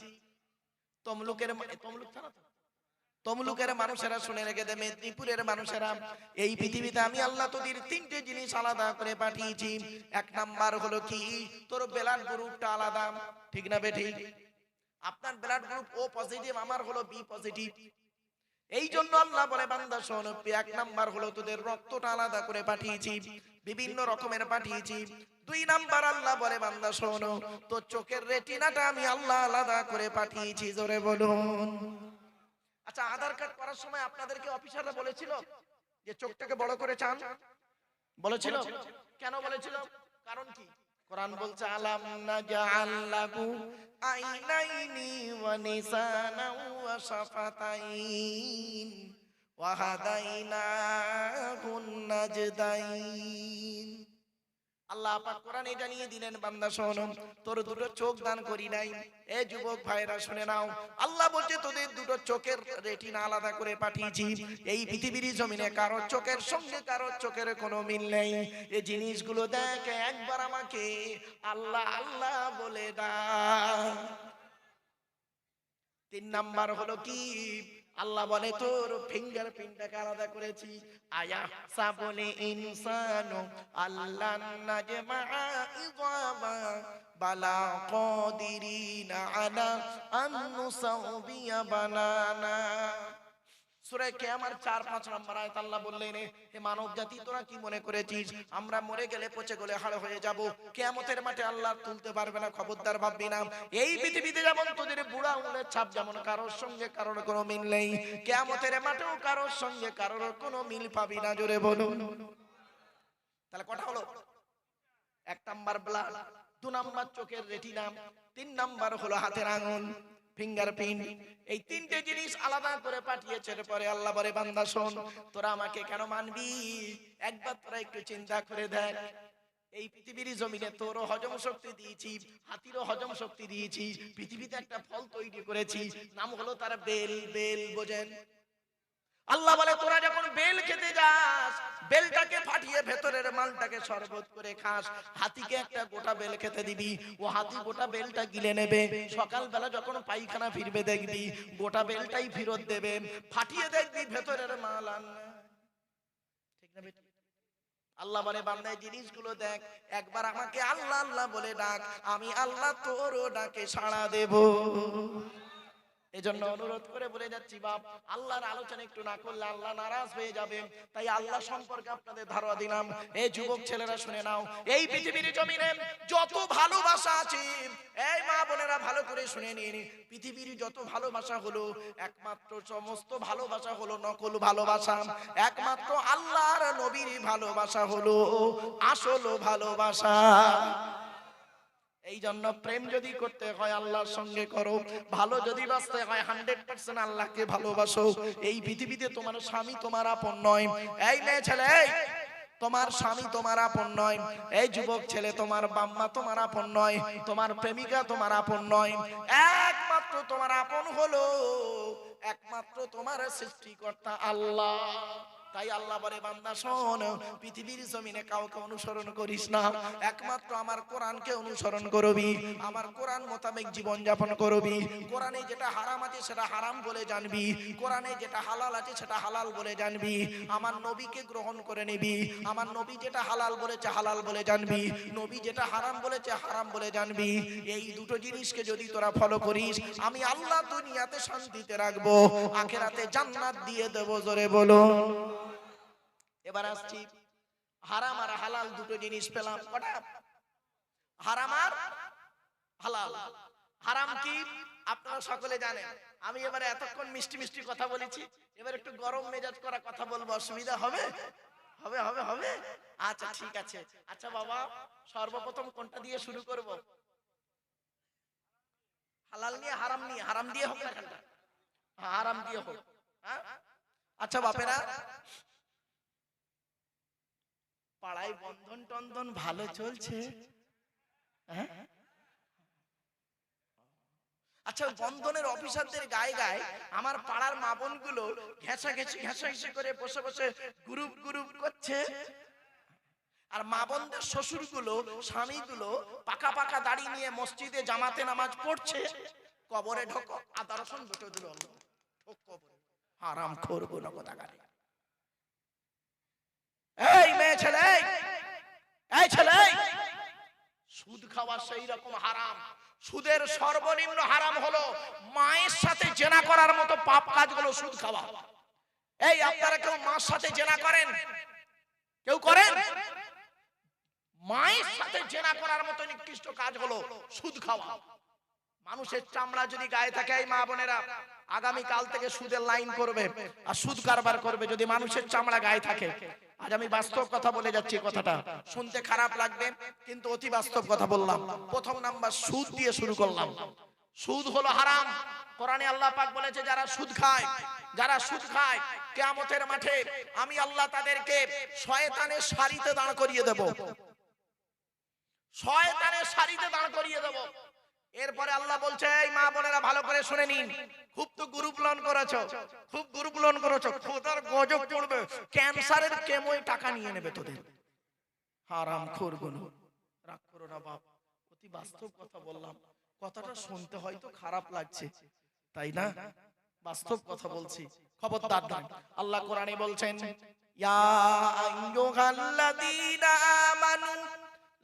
তমলুকের মানুষেরা শুনে রেখে দে, মেদিনীপুরের মানুষেরা, এই পৃথিবীতে আমি আল্লাহ তোদের 3টে জিনিস আলাদা করে পাঠিয়েছি। 1 নাম্বার হলো কি? তোর ব্লাড গ্রুপটা আলাদা, ঠিক না বেঠিক? আপনার ব্লাড গ্রুপ ও পজিটিভ, আমার হলো বি পজিটিভ। এই জন্য আল্লাহ বলে, বান্দা শোন, 1 নাম্বার হলো তোদের রক্তটা আলাদা করে পাঠিয়েছি, বিভিন্ন রকমের পাঠিয়েছি। 2 নাম্বার আল্লাহ বলে, বান্দা শোন, তোর চোখের রেটিনাটা আমি আল্লাহ আলাদা করে পাঠিয়েছি। জোরে বলুন। আচ্ছা, আধার কার্ড করার সময় আপনাদেরকে অফিসাররা বলেছিল যে চোখটাকে বড় করে চান? বলেছিল? কেন বলেছিল? কারণ কি? কোরআন বলছে, আলাম নাজআল লাহু আইনাইনি ওয়া লিসানাও ওয়া শাফাতাইন ওয়া হাদাইনাহুন নাজদাইন। আল্লাহ পাক কোরআনে জানিয়ে দিলেন, বান্দা শোনো, তোর 2টো চোখ দান করি নাই। এ যুবক ভাইরা শুনে নাও, আল্লাহ বলছে তোদের 2টো চোখের রেটিনা আলাদা করে পাঠিয়েছি। এই পৃথিবীর জমিনে কারো চোখের সঙ্গে কারো চোখের কোনো মিল নেই। এই জিনিসগুলো দেখে একবার আমাকে আল্লাহ আল্লাহ বলে ডাক। 3 নাম্বার হলো কি? আল্লাহ বলে তোর ফিঙ্গারপ্রিন্টটাকে আলাদা করেছি। আয়া সাবুল ইনসানু আল্লাহ নাজমা ইযামা বালা কাদিরিনা আলা আন নুসাউবিয়া বানানা। সূরা কিয়ামার 4-5 নম্বর আয়াত আল্লাহ বললেন, হে মানব জাতি, তোরা কি মনে করেছিস আমরা মরে গেলে পচে গলে হাড় হয়ে যাব? কিয়ামতের মাঠে আল্লাহ তুলতে পারবে না, খবরদার ভাববি না। এই পৃথিবীতে যেমন তোদের বুড়া আঙুলের ছাপ যেমন কারোর সঙ্গে কারোর কোনো মিল নেই, কিয়ামতের মাঠেও কারোর সঙ্গে কারোর কোনো মিল পাবি না। জোরে বলুন। তাহলে কথা হলো, 1 নাম্বার ব্লাড, 2 নাম্বার চোখের রেটিনা, 3 নাম্বার হলো হাতের আঙুল, ফিঙ্গারপ্রিন্ট। এই 3টে জিনিস আলাদা করে পাঠিয়েছে। পরে আল্লাহ বলে, বান্দা শোন, তোরা আমাকে কেন মানবি? একবার তোরা একটু চিন্তা করে দেখ, এই পৃথিবীর জমিনে তোরও হজম শক্তি দিয়েছি, হাতিরও হজম শক্তি দিয়েছি। পৃথিবীতে একটা ফল তৈরি করেছি, নাম হলো তার বেল। বেল বোঝেন? আল্লাহ বলে তোরা যখন বেল খেতে যাস, বেলটাকে ফাটিয়ে ভেতরের মালটাকে শরবত করে খাস। হাতিকে একটা গোটা বেল খেতে দিবি, ও হাতি গোটা বেলটা গিলে নেবে। সকালবেলা যখন পায়খানা ফিরবে দেখবি গোটা বেলটাই ফেরত দেবে, ফাটিয়ে দেখবি ভেতরের মাল আর নাই। ঠিক না বেটা? আল্লাহ বলে বান্দা এই জিনিসগুলো দেখ, একবার আমাকে আল্লাহ আল্লাহ বলে ডাক, আমি আল্লাহ তোরও ডাকে সাড়া দেব। এজন্য অনুরোধ করে বলে যাচ্ছি বাপ, আল্লাহর আলোচনা একটু না করলে আল্লাহ নারাজ হয়ে যাবে। তাই আল্লাহ সম্পর্কে আপনাদের ধারণা দিলাম। এই যুবক ছেলেরা শুনে নাও, এই পৃথিবীর জমিনে যত ভালোবাসা আছে, এই মা বোনেরা ভালো করে শুনে নিন, পৃথিবীর যত ভালোবাসা হলো একমাত্র সমস্ত ভালোবাসা হলো নকল ভালোবাসা। একমাত্র আল্লাহর নবীর ভালোবাসা হলো আসল ভালোবাসা। এই জন্য প্রেম যদি করতে হয় আল্লাহর সঙ্গে করো, ভালো যদি বাঁচতে হয় 100% আল্লাহকে ভালোবাসো। এই পৃথিবীতে তোমার স্বামী তোমার আপন নয়। এই মেয়ে ছেলে, তোমার স্বামী তোমার আপন নয়। এই যুবক ছেলে, তোমার বাম্মা তোমার আপন নয়, তোমার প্রেমিকা তোমার আপন নয়। একমাত্র তোমার আপন হলো একমাত্র তোমার সৃষ্টিকর্তা আল্লাহ। তাই আল্লাহ বলে বান্দা শোন, পৃথিবীর জমিনে কাউকে অনুসরণ করিস না, একমাত্র আমার কোরআনকে অনুসরণ করবি, আমার কোরআন মোতাবেক জীবন যাপন করবি। কোরআনে যেটা হারাম আছে সেটা হারাম বলে জানবি, কোরআনে যেটা হালাল আছে সেটা হালাল বলে জানবি। আমার নবীকে গ্রহণ করে নিবি, আমার নবী যেটা হালাল বলেছে হালাল বলে জানবি, নবী যেটা হারাম বলেছে হারাম বলে জানবি। এই দুটো জিনিসকে যদি তোরা ফলো করিস, আমি আল্লাহ দুনিয়াতে শান্তিতে রাখবো, আখিরাতে জান্নাত দিয়ে দেব। জোরে বলো। এবার আসছি, হারাম আর হালাল দুটো জিনিস পেলাম। কটা? হারাম আর হালাল। হারাম কি আপনারা সকলে জানেন। আমি এবারে এতক্ষণ মিষ্টি মিষ্টি কথা বলেছি, এবার একটু গরম মেজাজ করা কথা বলবো, অসুবিধা হবে? হবে হবে হবে। আচ্ছা ঠিক আছে। আচ্ছা বাবা, সর্বপ্রথম কোনটা দিয়ে শুরু করব? হালাল নিয়ে হারাম নিয়ে? হারাম দিয়ে হোক না কেনটা? হারাম দিয়ে হোক। হ্যাঁ আচ্ছা বাপেরা, পাড়ায় বন্ধন টন্ধন ভালো চলছে? আচ্ছা, বন্ধনের অফিসারদের গায়ে গায়ে আমার পাড়ার মা বোন গুলো ঘেঁষাঘেঁষি করে বসে বসে গ্রুপ গ্রুপ করছে, আর মা বোনদের শ্বশুর গুলো স্বামী গুলো পাকা পাকা দাড়ি নিয়ে মসজিদে জামাতে নামাজ পড়ছে। কবরে ঢোকো, আদা রসুন বেটে দিল, ঢোক কবরে, হারাম করবো না কোথাকারে। এই মেয়ে ছেলে, এই ছেলে, সুদ খাওয়া সেই রকম হারাম। সুদের সর্বনিম্ন হারাম হলো মায়ের সাথে জেনা করার মতো পাপ কাজ হলো সুদ খাওয়া। এই আপনারা কেউ মার সাথে জেনা করেন? কেউ করেন? মায়ের সাথে জেনা করার মতো নিকৃষ্ট কাজ হলো সুদ খাওয়া। মানুষের চামড়া যদি গায়ে থাকে, এই মা বোনেরা আগামী কাল থেকে সুদের লাইন করবে আর সুদ কারবার করবে যদি মানুষের চামড়া গায়ে থাকে। আজ আমি বাস্তব কথা বলে যাচ্ছি, কথাটা শুনতে খারাপ লাগবে কিন্তু অতি বাস্তব কথা বললাম। প্রথম নাম্বার সুদ দিয়ে শুরু করলাম। সুদ হলো হারাম। কোরআনে আল্লাহ পাক বলেছে যারা সুদ খায়, যারা সুদ খায় কিয়ামতের মাঠে আমি আল্লাহ তাদেরকে শয়তানের সারিতে দাঁড় করিয়ে দেব, শয়তানের সারিতে দাঁড় করিয়ে দেব। এরপরে আল্লাহ বলছে এই মা বোনেরা ভালো করে শুনে নিন, খুব তো গ্রুপ লোন করেছো, খুব গ্রুপ লোন করেছো, খোদার গজব পড়বে, ক্যান্সারের কেমোয় টাকা নিয়ে নেবে তোদের। হারাম খোরগুলো, রাগ করো না বাপ, অতি বাস্তব কথা বললাম। কথাটা শুনতে হয়তো খারাপ লাগছে, তাই না? বাস্তব কথা বলছি, খবরদার দান। আল্লাহ কোরআনে বলছেন ইয়া আইয়ুহাল্লাযীনা আমানু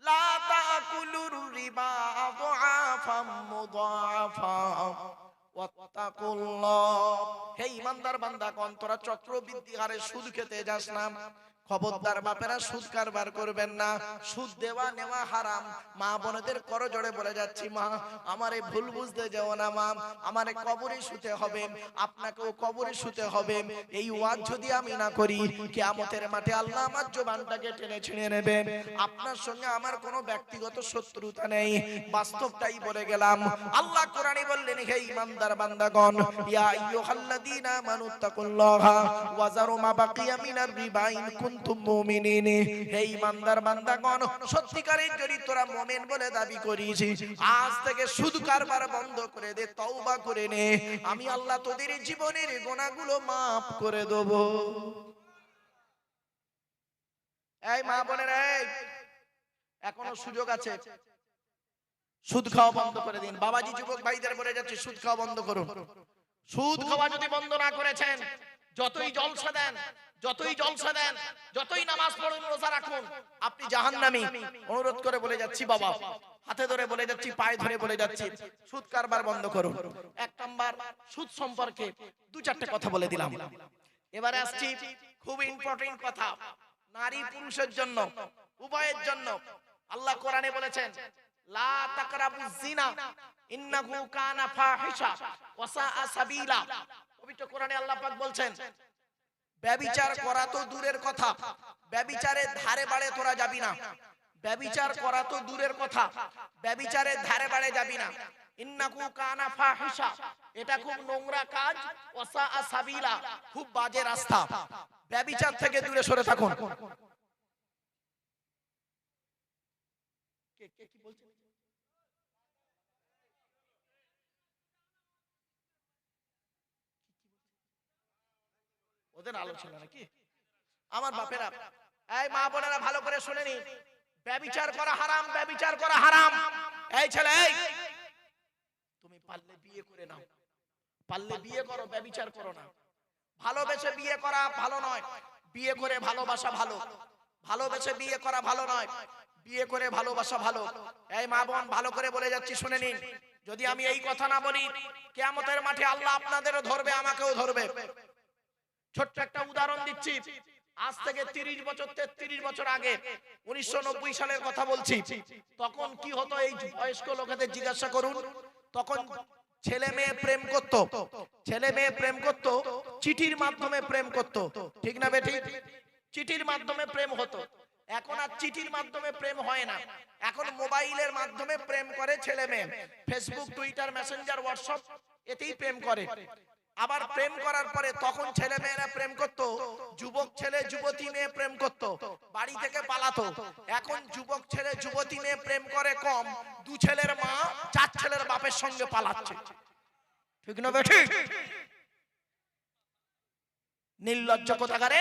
লা তাকুলুর রিবা আযআফাম মুযাফা ওয়াত্তাকুল্লাহ। হে ঈমানদার বান্দাগণ, তোরা চক্রবৃদ্ধি হারে সুদ খেতে যাস না। খবরদার বাপেরা সুদ কারবার করবেন না। সুদ দেওয়া নেওয়া হারাম। মা বোনদের করজোড়ে বলে যাচ্ছি, মা আমারে ভুল বুঝতে যাও না, মা আমারে কবরে শুতে হবে, আপনাকেও কবরে শুতে হবে। এই ওয়াজ যদি আমি না করি, কিয়ামতের মাঠে আল্লাহ আমার জবানটাকে টেনে ছিঁড়ে নেবেন। আপনার সঙ্গে আমার কোনো ব্যক্তিগত শত্রুতা নেই, বাস্তবটাই বলে গেলাম। আল্লাহ কোরআনে বললেন হে ঈমানদার বান্দাগণ, ইয়া আইয়ুহাল্লাযীনা আমানুত্তাকুল্লাহা ওয়া যারু মা বাকিয়া মিনার রিবা ইন কুনতুম কুনতুম মুমিনিন। হে ঈমানদার বান্দাগণ, সত্যিকারের যদি তোরা মুমিন বলে দাবি করিস, আজ থেকে সুদ কারবার বন্ধ করে দে, তওবা করে নে, আমি আল্লাহ তোদের জীবনের গুনাহগুলো maaf করে দেব। এই মা বোনেরা, এখনো সুযোগ আছে, সুদ খাওয়া বন্ধ করে দিন। বাবাজি যুবক ভাইদের বলে যাচ্ছে, সুদ খাওয়া বন্ধ করুন। সুদ খাওয়া যদি বন্ধ না করেছেন, যতই জলসা দেন, যতই নামাজ পড়ুন, রোজা রাখুন, আপনি জাহান্নামী। অনুরোধ করে বলে যাচ্ছি বাবা, হাতে ধরে বলে যাচ্ছি, পায়ে ধরে বলে যাচ্ছি, সুদ কারবার বন্ধ করুন। এক নাম্বার, সুদ সম্পর্কে দু চারটে কথা বলে দিলাম। এবারে আসছি খুব ইম্পর্টেন্ট কথা, নারী পুরুষের জন্য, উভয়ের জন্য। আল্লাহ কোরআনে বলেছেন, লা তাকরাবুজ জিনা ইন্নাহু কানা ফাহিশা ওয়া সাআ সাবিলা। পবিত্র কোরআনে আল্লাহ পাক বলছেন, ব্যভিচার করা তো দূরের কথা, ব্যভিচারের ধারে বাড়ে তোরা যাবি না। ব্যভিচার করা তো দূরের কথা, ব্যভিচারের ধারে বাড়ে যাবি না। ইন্নাহু কানা ফাহিশা, এটা খুব নোংরা কাজ, ওয়া সাআ সাবিলা, খুব বাজে রাস্তা। ব্যভিচার থেকে দূরে সরে থাকুন। কে কি বলছেন? ওদের আলোচনা নাকি? আমার বাপেরা, এই মা বোনেরা ভালো করে শুনে নি, ব্যভিচার করা হারাম, ব্যভিচার করা হারাম। এই ছেলে, এই তুমি পারলে বিয়ে করে নাও, পারলে বিয়ে করো, ব্যভিচার করো না। ভালোবেসে বিয়ে করা ভালো নয়, বিয়ে করে ভালোবাসা ভালো। ভালোবেসে বিয়ে করা ভালো নয়, বিয়ে করে ভালোবাসা ভালো। এই মা বোন ভালো করে বলে যাচ্ছি, শুনে নিন। যদি আমি এই কথা না বলি, কিয়ামতের মাঠে আল্লাহ আপনাদেরও ধরবে, আমাকেও ধরবে। ছোট্ট একটা উদাহরণ দিচ্ছি। আজ থেকে 30 বছর 33 বছর আগে, 1990 সালের কথা বলছি। তখন কি হতো, এই বয়স্ক লোকেদের জিজ্ঞাসা করুন। তখন ছেলে মেয়ে প্রেম করত, ছেলে মেয়ে প্রেম করত, চিঠির মাধ্যমে প্রেম করত, ঠিক না বেঠিক? চিঠির মাধ্যমে প্রেম হতো। এখন আর চিঠির মাধ্যমে প্রেম হয় না, এখন মোবাইলের মাধ্যমে প্রেম করে ছেলে মেয়ে। ফেসবুক, টুইটার, মেসেঞ্জার, হোয়াটসঅ্যাপ, এতেই প্রেম করে। আবার প্রেম করার পরে তখন ছেলে মেয়েরা প্রেম করত, যুবক ছেলে যুবতী মেয়ে প্রেম করত, বাড়ি থেকে পালাতো। এখন যুবক ছেলে যুবতী মেয়ে প্রেম করে কম, 2 ছেলের মা 4 ছেলের বাপের সঙ্গে পালাচ্ছে, ঠিক না বেঠিক? নির্লজ্জ কোথাকারে,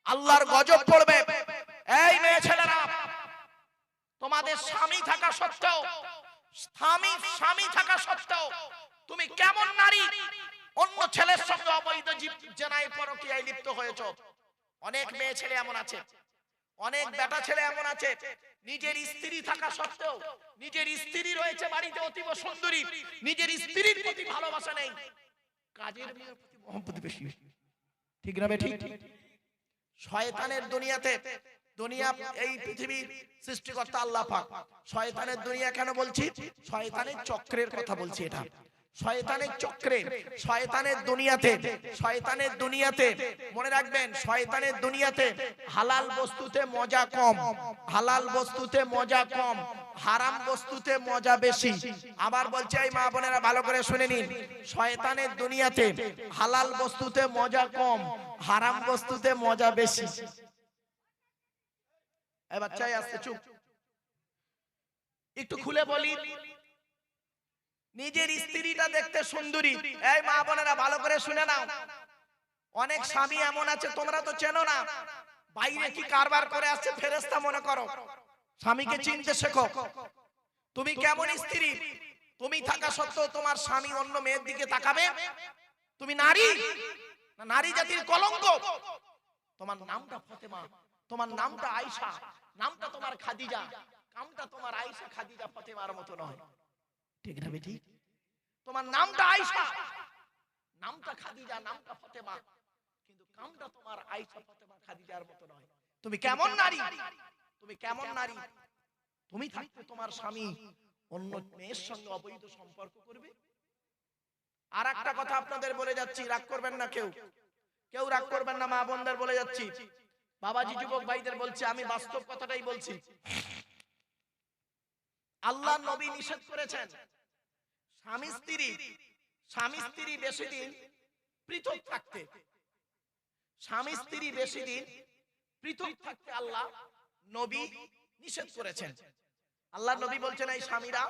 আল্লাহর গজব পড়বে। এই মেয়ে ছেলেরা, তোমাদের স্বামী থাকা সত্ত্বেও, স্বামী থাকা সত্ত্বেও তুমি কেমন নারী, অন্য ছেলের সঙ্গে অবৈধ জেনায় পরকীয়ায় লিপ্ত হয়েছো। অনেক মেয়ে ছেলে এমন আছে, অনেক বেটা ছেলে এমন আছে, নিজের স্ত্রী থাকা সত্ত্বেও, নিজের স্ত্রী রয়েছে বাড়িতে অতীব সুন্দরী, নিজের স্ত্রীর প্রতি ভালোবাসা নেই, কাজের মেয়ের প্রতি মহব্বত বেশি, ঠিক না বেঠিক? শয়তানের দুনিয়াতে, দুনিয়া এই পৃথিবীর সৃষ্টিকর্তা আল্লাহ পাক। শয়তানের দুনিয়া কেন বলছি? শয়তানের চক্রের কথা বলছি। এটা শয়তানের চক্রে, শয়তানের দুনিয়াতে, শয়তানের দুনিয়াতে মনে রাখবেন, শয়তানের দুনিয়াতে হালাল বস্তুতে মজা কম, হালাল বস্তুতে মজা কম, হারাম বস্তুতে মজা বেশি। আবার বলছি, এই মা বোনেরা ভালো করে শুনে নিন, শয়তানের দুনিয়াতে হালাল বস্তুতে মজা কম, হারাম বস্তুতে মজা বেশি। এই বাচ্চাই আসছে, চুপ, একটু খুলে বলি। নিজের স্ত্রীটা দেখতে সুন্দরী, এই মা বোনেরা ভালো করে শুনে নাও। অনেক স্বামী এমন আছে, তোমরা তো চেনো না, বাইরে কি কারবার করে আসছে ফেরেশতা মনে করো। স্বামীকে চিনতে শেখো। তুমি কেমন স্ত্রী, তুমি থাকা সত্ত্বেও তোমার স্বামী অন্য মেয়ের দিকে তাকাবে? তুমি নারী না নারী জাতির কলঙ্ক? তোমার নামটা ফাতেমা, তোমার নামটা আয়েশা, নামটা তোমার খাদিজা, নামটা তোমার আয়েশা খাদিজা ফাতেমার মতো নয়, ঠিক না বেটি? তোমার নামটা আয়েশা, নামটা খাদিজা, নামটা ফাতেমা, কিন্তু কামটা তোমার আয়েশা ফাতেমা খাদিজার মতো নয়। তুমি কেমন নারী, তুমি কেমন নারী? তুমি থাকতে তোমার স্বামী অন্য মেয়ের সঙ্গে অবৈধ সম্পর্ক করবে। আর একটা কথা আপনাদের বলে যাচ্ছি, রাগ করবেন না, কেউ কেউ রাগ করবেন না, মা বোনদের বলে যাচ্ছি, বাবাজি যুবক ভাইদের বলছি, আমি বাস্তব কথাটাই বলছি। আল্লাহ নবী নিষেধ করেছেন স্বামী স্ত্রী বেশি দিন পৃথক থাকতে, স্বামী স্ত্রী বেশি দিন পৃথক থাকতে আল্লাহ নবী নিষেধ করেছেন। আল্লাহ নবী বলছেন, এই স্বামীরা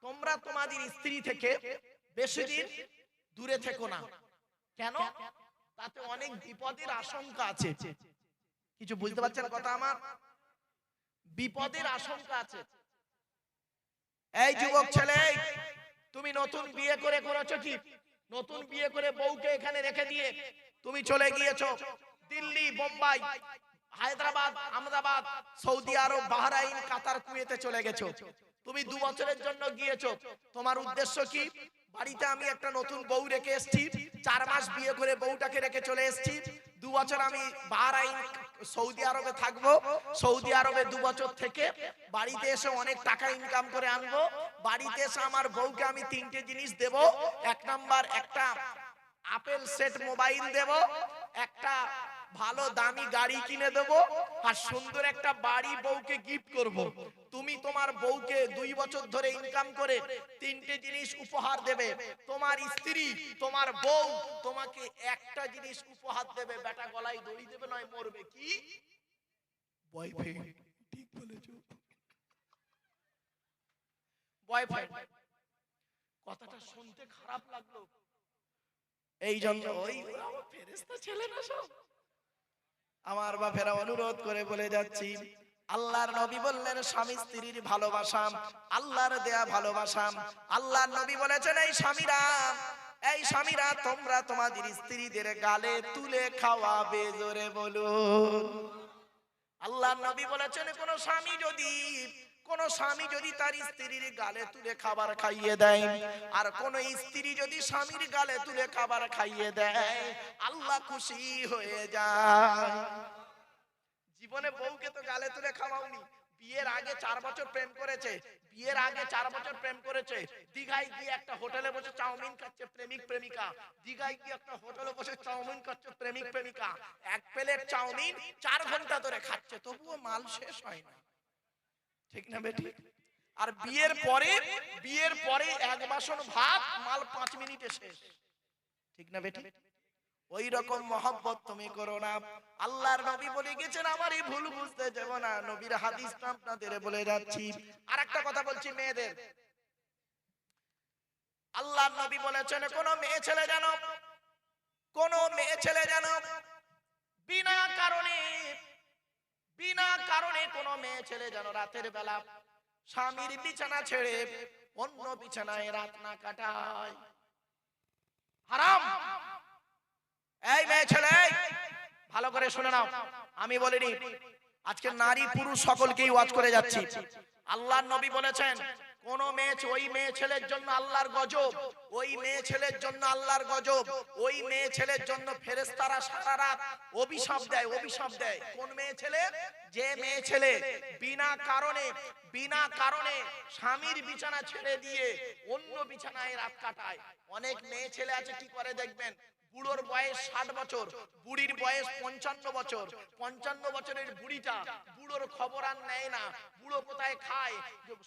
তোমরা তোমাদের স্ত্রী থেকে বেশি দিন দূরে থেকো না। কেন? তাতে অনেক বিপদের আশঙ্কা আছে। কিছু বুঝতে পারছেন কথা আমার? বিপদের আশঙ্কা আছে। এই যুবক ছেলে, তুমি নতুন বিয়ে করে করেছো কি? নতুন বিয়ে করে বউকে এখানে রেখে দিয়ে তুমি চলে গিয়েছো দিল্লি, বোম্বাই, হায়দ্রাবাদ, আহমেদাবাদ, সৌদি আরব, বাহরাইন, কাতার, কুয়েতে চলে গেছো। তুমি 2 বছরের জন্য গিয়েছো। তোমার উদ্দেশ্য কি? বাড়িতে আমি একটা নতুন বউ রেখে এসেছি, 4 মাস বিয়ে করে বউটাকে রেখে চলে এসেছি, 2 বছর আমি বাহরাইন, সৌদি আরবে থাকবো। সৌদি আরবে 2 বছর থেকে বাড়িতে এসে অনেক টাকা ইনকাম করে আনবো। বাড়িতে এসে আমার বউকে আমি 3টে জিনিস দেব। 1 নাম্বার, একটা আপেল সেট মোবাইল দেব, একটা ভালো দামি গাড়ি কিনে দেব, আর সুন্দর একটা বাড়ি বউকে গিফট করব। তুমি তোমার বউকে 2 বছর ধরে ইনকাম করে 3টে জিনিস উপহার দেবে। তোমার স্ত্রী, তোমার বউ তোমাকে একটা জিনিস উপহার দেবে, বেটা গলায় দড়ি দেবে, নয় মরবে। কি? বয়ফ্রেন্ড। ঠিক বলেছো, বয়ফ্রেন্ড। কথাটা শুনতে খারাপ লাগলো, এই জন্য ওই ফেরেশতা ছেলে না সব আমার বাপেরা অনুরোধ করে বলে যাচ্ছি, আল্লাহর নবী বললেন স্বামী স্ত্রীর ভালোবাসা আল্লাহর দেয়া ভালোবাসা। আল্লাহর নবী বলেছেন, এই স্বামীরা তোমরা তোমাদের স্ত্রীদের গালে তুলে খাওয়াবে। জোরে বলুন। আল্লাহর নবী বলেছেন, কোন স্বামী যদি তার স্ত্রীর গালে তুলে খাবার খাইয়ে দেয়, আর কোন স্ত্রী যদি স্বামীর গালে তুলে খাবার খাইয়ে দেয়, আল্লাহ খুশি হয়ে যায়। জীবনে বউকে তো গালে তুলে খাওয়াওনি। বিয়ের আগে 4 বছর প্রেম করেছে, দীঘায় গিয়ে একটা হোটেলে বসে চাউমিন খাচ্ছে প্রেমিক প্রেমিকা। দীঘায় গিয়ে একটা হোটেলে বসে চাউমিন খাচ্ছে প্রেমিক প্রেমিকা। 1 প্লেট চাউমিন 4 ঘন্টা ধরে খাচ্ছে, তবুও মাল শেষ হয় না। ঠিক না বেটি? আর বিয়ের পরে 1 বাসন ভাত, মাল 5 মিনিটে শেষ। ঠিক না বেটি? ওই রকম মহব্বত তুমি করো না। আল্লাহর নবী বলে গেছেন, আমার এই ভুল বুঝতে যাব না, নবীর হাদিসটা আপনাদের বলে যাচ্ছি। আরেকটা কথা বলছি মেয়েদের। আল্লাহর নবী বলেছেন, কোন মেয়ে ছেলে যেন বিনা কারণে কোন মেয়ে ছেলে যেন রাতের বেলা স্বামীর বিছানা ছেড়ে অন্য বিছানায় রাত না কাটায়। হারাম। এই মেয়ে ছেলে, ভালো করে শুনে নাও, আমি বলিনি, আজকে নারী পুরুষ সকলকেই ওয়াজ করে যাচ্ছি। আল্লাহর নবী বলেছেন, কোন ওই মেয়ে ছেলের জন্য আল্লাহর গজব, ওই মেয়ে ছেলের জন্য ফেরেশতারা সারা রাত অভিশাপ দেয়। কোন মেয়ে ছেলে? যে মেয়ে ছেলে বিনা কারণে স্বামীর বিছানা ছেড়ে দিয়ে অন্য বিছানায় রাত কাটায়। অনেক মেয়ে ছেলে আছে কি করে দেখবেন, বুড়োর বয়স 60 বছর, বুড়ির বয়স 55 বছর। 55 বছরের বুড়িটা বুড়োর খবর আর নেয় না। বুড়ো কোথায় খায়,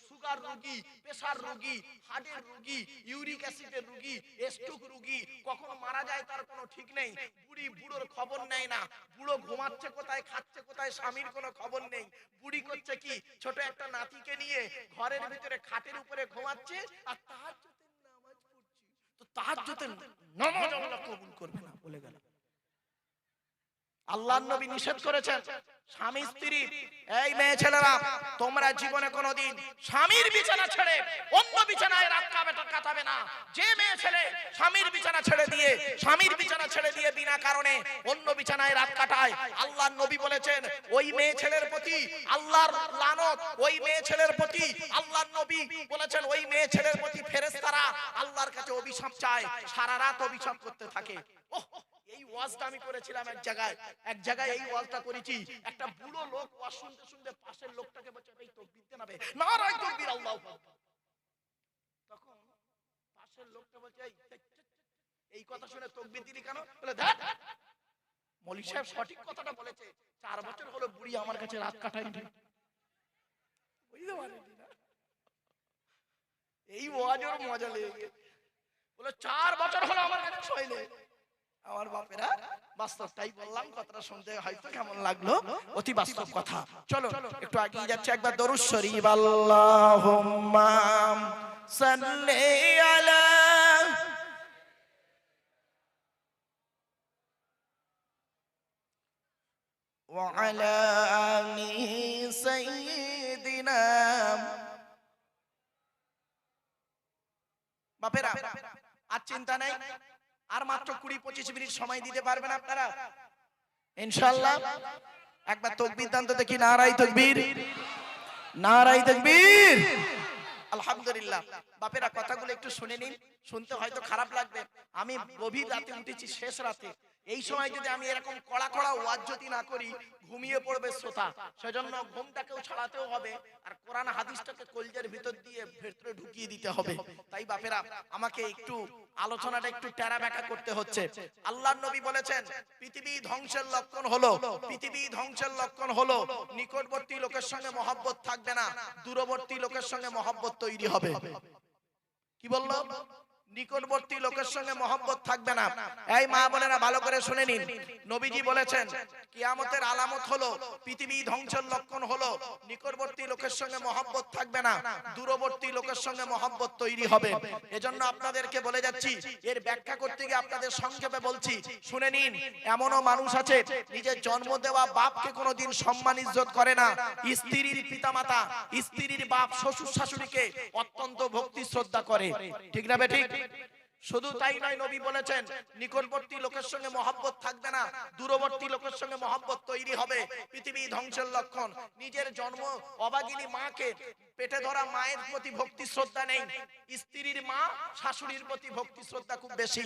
সুগার রোগী, প্রেসার রোগী, হার্টের রোগী, ইউরিক অ্যাসিডের রোগী, স্ট্রোক রোগী, কখন মারা যায় তার কোনো ঠিক নেই। বুড়োর খবর নেয় না। বুড়ো ঘুমাচ্ছে কোথায়, খাচ্ছে কোথায়, স্বামীর কোনো খবর নেই। বুড়ি করছে কি, ছোট একটা নাতিকে নিয়ে ঘরের ভিতরে খাটের উপরে ঘুমাচ্ছে, আর তাহাজ্জুদের নামাজ আল্লাহ কবুল করবে না বলে গেল। আল্লাহর নবী নিষেধ করেছেন স্বামী স্ত্রী। এই মেয়ে ছেলেরা, তোমরা জীবনে কোনোদিন স্বামীর বিছানা ছেড়ে অন্য বিছানায় রাত কাটাবে না। যে মেয়ে ছেলে স্বামীর বিছানা ছেড়ে দিয়ে বিনা কারণে অন্য বিছানায় রাত কাটায়, আল্লাহর নবী বলেছেন, ওই মেয়ে ছেলের প্রতি আল্লাহর লানত। ওই মেয়ে ছেলের প্রতি আল্লাহর নবী বলেছেন, ওই মেয়ে ছেলের প্রতি ফেরেশতারা আল্লাহর কাছে অভিশাপ চায়, সারা রাত অভিশাপ করতে থাকে। এই ওয়াজটা আমি করেছিলাম এক জায়গায় এই ওয়াজটা করেছি। একটা বুড়ো লোক ওয়াজ শুনতে পাশের লোকটাকে বলছে, এই তাকবীর দেন না, নারায়ে তাকবীর, আল্লাহু আকবার। তখন পাশের লোকটা বলছে, এই কথা শুনে তাকবীর দিলি কেন? বলে, ধ্যাৎ, মৌলভী সাহেব সঠিক কথাটা বলেছে, 4 বছর হলো বুড়ি আমার কাছে রাত কাটায়নি। বুঝতে পারেনি না? এই ওয়াজের মজা লেগে গেছে। বলে 4 বছর হলো আমার কাছে শোয়নি। আমার বাপেরা বাস্তবটাই বললাম, কথাটা শুনতে হয়তো কেমন লাগলো, অতি বাস্তব কথা। চলো একটু এগিয়ে যাচ্ছে, একবার দরুদ শরীফ আল্লাহুম্মা সাল্লি আলা ওয়া আলা আলি সাইয়্যিদিনা। বাপেরা আর চিন্তা নাই, আর মাত্র 20-25 মিনিট সময় দিতে পারবেন আপনারা ইনশাআল্লাহ। একবার তাকবীর দান তো দেখি, নারায়ে তাকবীর, নারায়ে তাকবীর, আলহামদুলিল্লাহ। বাপেরা কথাগুলো একটু শুনে নিন, শুনতে হয়তো খারাপ লাগবে। আমি গভীর রাতে উঠেছি, শেষ রাতে, এই সময় যদি আমি এরকম কড়া কড়া ওয়াজ যদি না করি ঘুমিয়ে পড়বে শ্রোতা, সেজন্য ঘুমটাকেও ছাড়াতেও হবে আর কোরআন হাদিসটাকে কলজের ভিতর দিয়ে ভেতরে ঢুকিয়ে দিতে হবে। তাই বাপেরা আমাকে একটু আলোচনাটা একটু টেরা ব্যাকা করতে হচ্ছে। আল্লাহর নবী বলেছেন পৃথিবী ধ্বংসের লক্ষণ হলো, পৃথিবী ধ্বংসের লক্ষণ হলো নিকটবর্তী লোকের সঙ্গে মহব্বত থাকবে না, দূরবর্তী লোকের সঙ্গে মহব্বত তৈরি হবে। কি বললো? নিকটবর্তী লোকের সঙ্গে মহব্বত থাকবে না। এই মা বোনেরা ভালো করে শুনে নিন, নবীজি বলেছেন কিয়ামতের আলামত হলো, পৃথিবী ধ্বংসের লক্ষণ হলো নিকটবর্তী লোকের সঙ্গে মহব্বত থাকবে না, দূরবর্তী লোকের সঙ্গে মহব্বত তৈরি হবে। এজন্য আপনাদেরকে বলে যাচ্ছি, এর ব্যাখ্যা করতে গিয়ে আপনাদের সংক্ষেপে বলছি, শুনে নিন। এমনও মানুষ আছে নিজের জন্ম দেওয়া বাপকে কোনোদিন সম্মান ইজ্জত করে না, স্ত্রীর পিতামাতা, স্ত্রীর বাপ, শ্বশুর শাশুড়িকে অত্যন্ত ভক্তি শ্রদ্ধা করে। ঠিক না বেঠিক? শুধু তাই নয়, নবী বলেছেন নিকটবর্তী লোকের সঙ্গে মহব্বত থাকবে না, দূরবর্তী লোকের সঙ্গে মহব্বত তৈরি হবে। পৃথিবী ধ্বংসের লক্ষণ, নিজের জন্ম অবাগিনী মাকে, পেটে ধরা মায়ের প্রতি ভক্তি শ্রদ্ধা নেই, স্ত্রীর মা শাশুড়ির প্রতি ভক্তি শ্রদ্ধা খুব বেশি।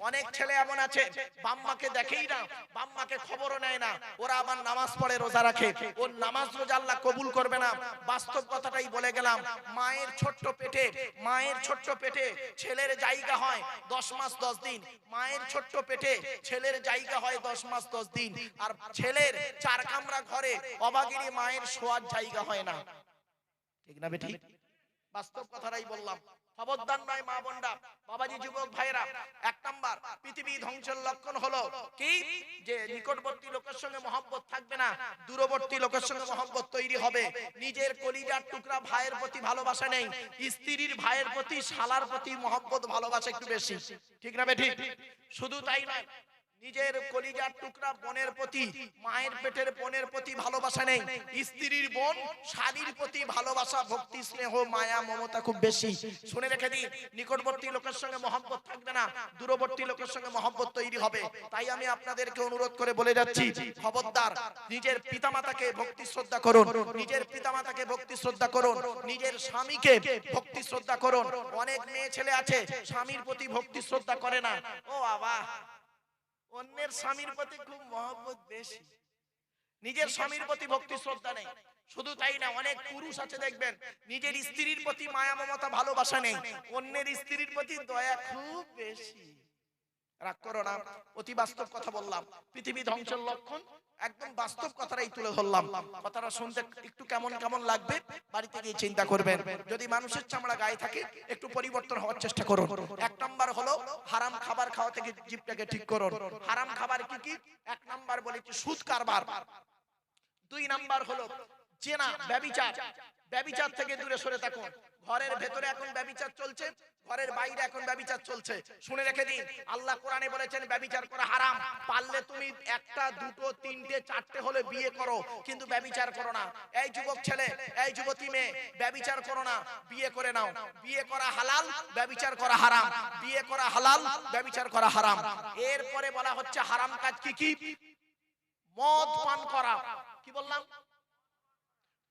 অনেক ছেলে এমন আছে বাম্মাকে দেখেই না, বাম্মাকে খবরও নেয় না, ওরা আবার নামাজ পড়ে রোজা রাখে, ওর নামাজ রোজা আল্লাহ কবুল করবে না। বাস্তব কথাটাই বলে গেলাম, মায়ের ছোট্ট পেটে, মায়ের ছোট্ট পেটে ছেলের জায়গা হয় 10 মাস 10 দিন, মায়ের ছোট্ট পেটে ছেলের জায়গা হয় 10 মাস 10 দিন, আর ছেলের 4 কামরা ঘরে অবাগিনী মায়ের শোয়ার জায়গা হয় না। ঠিক না বেঠিক? বাস্তব কথাটাই বললাম। খবরদার নয় মা বোনরা, বাবাজি, যুবক ভাইরা, 1 নাম্বার পৃথিবী ধ্বংসের লক্ষণ হলো কি, যে নিকটবর্তী লোকের সঙ্গে মহব্বত থাকবে না, দূরবর্তী লোকের সঙ্গে মহব্বত তৈরি হবে। নিজের কলিজার টুকরা ভাইয়ের প্রতি ভালোবাসা নেই, স্ত্রীর ভাইয়ের প্রতি, শালার প্রতি মহব্বত ভালোবাসা একটু বেশি। ঠিক না বেঠিক? শুধু তাই নয়, নিজের কলিজার টুকরা বোনের প্রতি, মায়ের পেটের বোনের প্রতি ভালোবাসা নেই, স্ত্রীর বোন শালীর প্রতি ভালোবাসা, ভক্তি, স্নেহ, মায়া, মমতা খুব বেশি। শুনে রেখে দিন, নিকটবর্তী লোকের সঙ্গে মহব্বত থাকবে না, দূরবর্তী লোকের সঙ্গে মহব্বত তৈরি হবে। তাই আমি আপনাদেরকে অনুরোধ করে বলে যাচ্ছি, খবরদার, নিজের পিতামাতাকে ভক্তি শ্রদ্ধা করুন, নিজের পিতামাতাকে ভক্তি শ্রদ্ধা করুন, নিজের স্বামীকে ভক্তি শ্রদ্ধা করুন। অনেক মেয়ে ছেলে আছে স্বামীর প্রতি ভক্তি শ্রদ্ধা করে না, ও বাবা, অন্যের স্বামীর প্রতি খুব মহব্বত বেশি, নিজের স্বামীর প্রতি ভক্তি শ্রদ্ধা নেই। শুধু তাই না, অনেক পুরুষ আছে দেখবেন নিজের স্ত্রীর প্রতি মায়া মমতা ভালোবাসা নেই, অন্যের স্ত্রীর প্রতি দয়া খুব বেশি। রাগ করো না, অতি বাস্তব কথা বললাম। পৃথিবী ধ্বংসের লক্ষণ, একদম বাস্তব কথাটাই তুলে ধরলাম। কথাটা শুনতে একটু কেমন কেমন লাগবে, বাড়িতে গিয়ে চিন্তা করবেন। যদি মানুষের চামড়া গায়ে থাকে একটু পরিবর্তন হওয়ার চেষ্টা করুন। 1 নাম্বার হলো হারাম খাবার খাওয়া থেকে জিভটাকে ঠিক করুন। হারাম খাবার কি কি? 1 নাম্বার বলেছি সুদ কারবার, 2 নাম্বার হলো জেনা, ব্যভিচার, ব্যভিচার থেকে দূরে সরে থাকুন। ঘরের ভেতরে এখন ব্যভিচার চলছে, ঘরের বাইরে এখন ব্যভিচার চলছে। শুনে রেখে দিন, আল্লাহ কোরআনে বলেছেন ব্যভিচার করা হারাম। পারলে তুমি 1টা 2টো 3টে 4টে হলে বিয়ে করো, কিন্তু ব্যভিচার করো না। এই যুবক ছেলে, এই যুবতী মেয়ে, ব্যভিচার করো না, বিয়ে করে নাও। বিয়ে করা হালাল, ব্যভিচার করা হারাম। বিয়ে করা হালাল, ব্যভিচার করা হারাম। এরপরে বলা হচ্ছে হারাম কাজ কি কি? মদ পান করা। কি বললাম?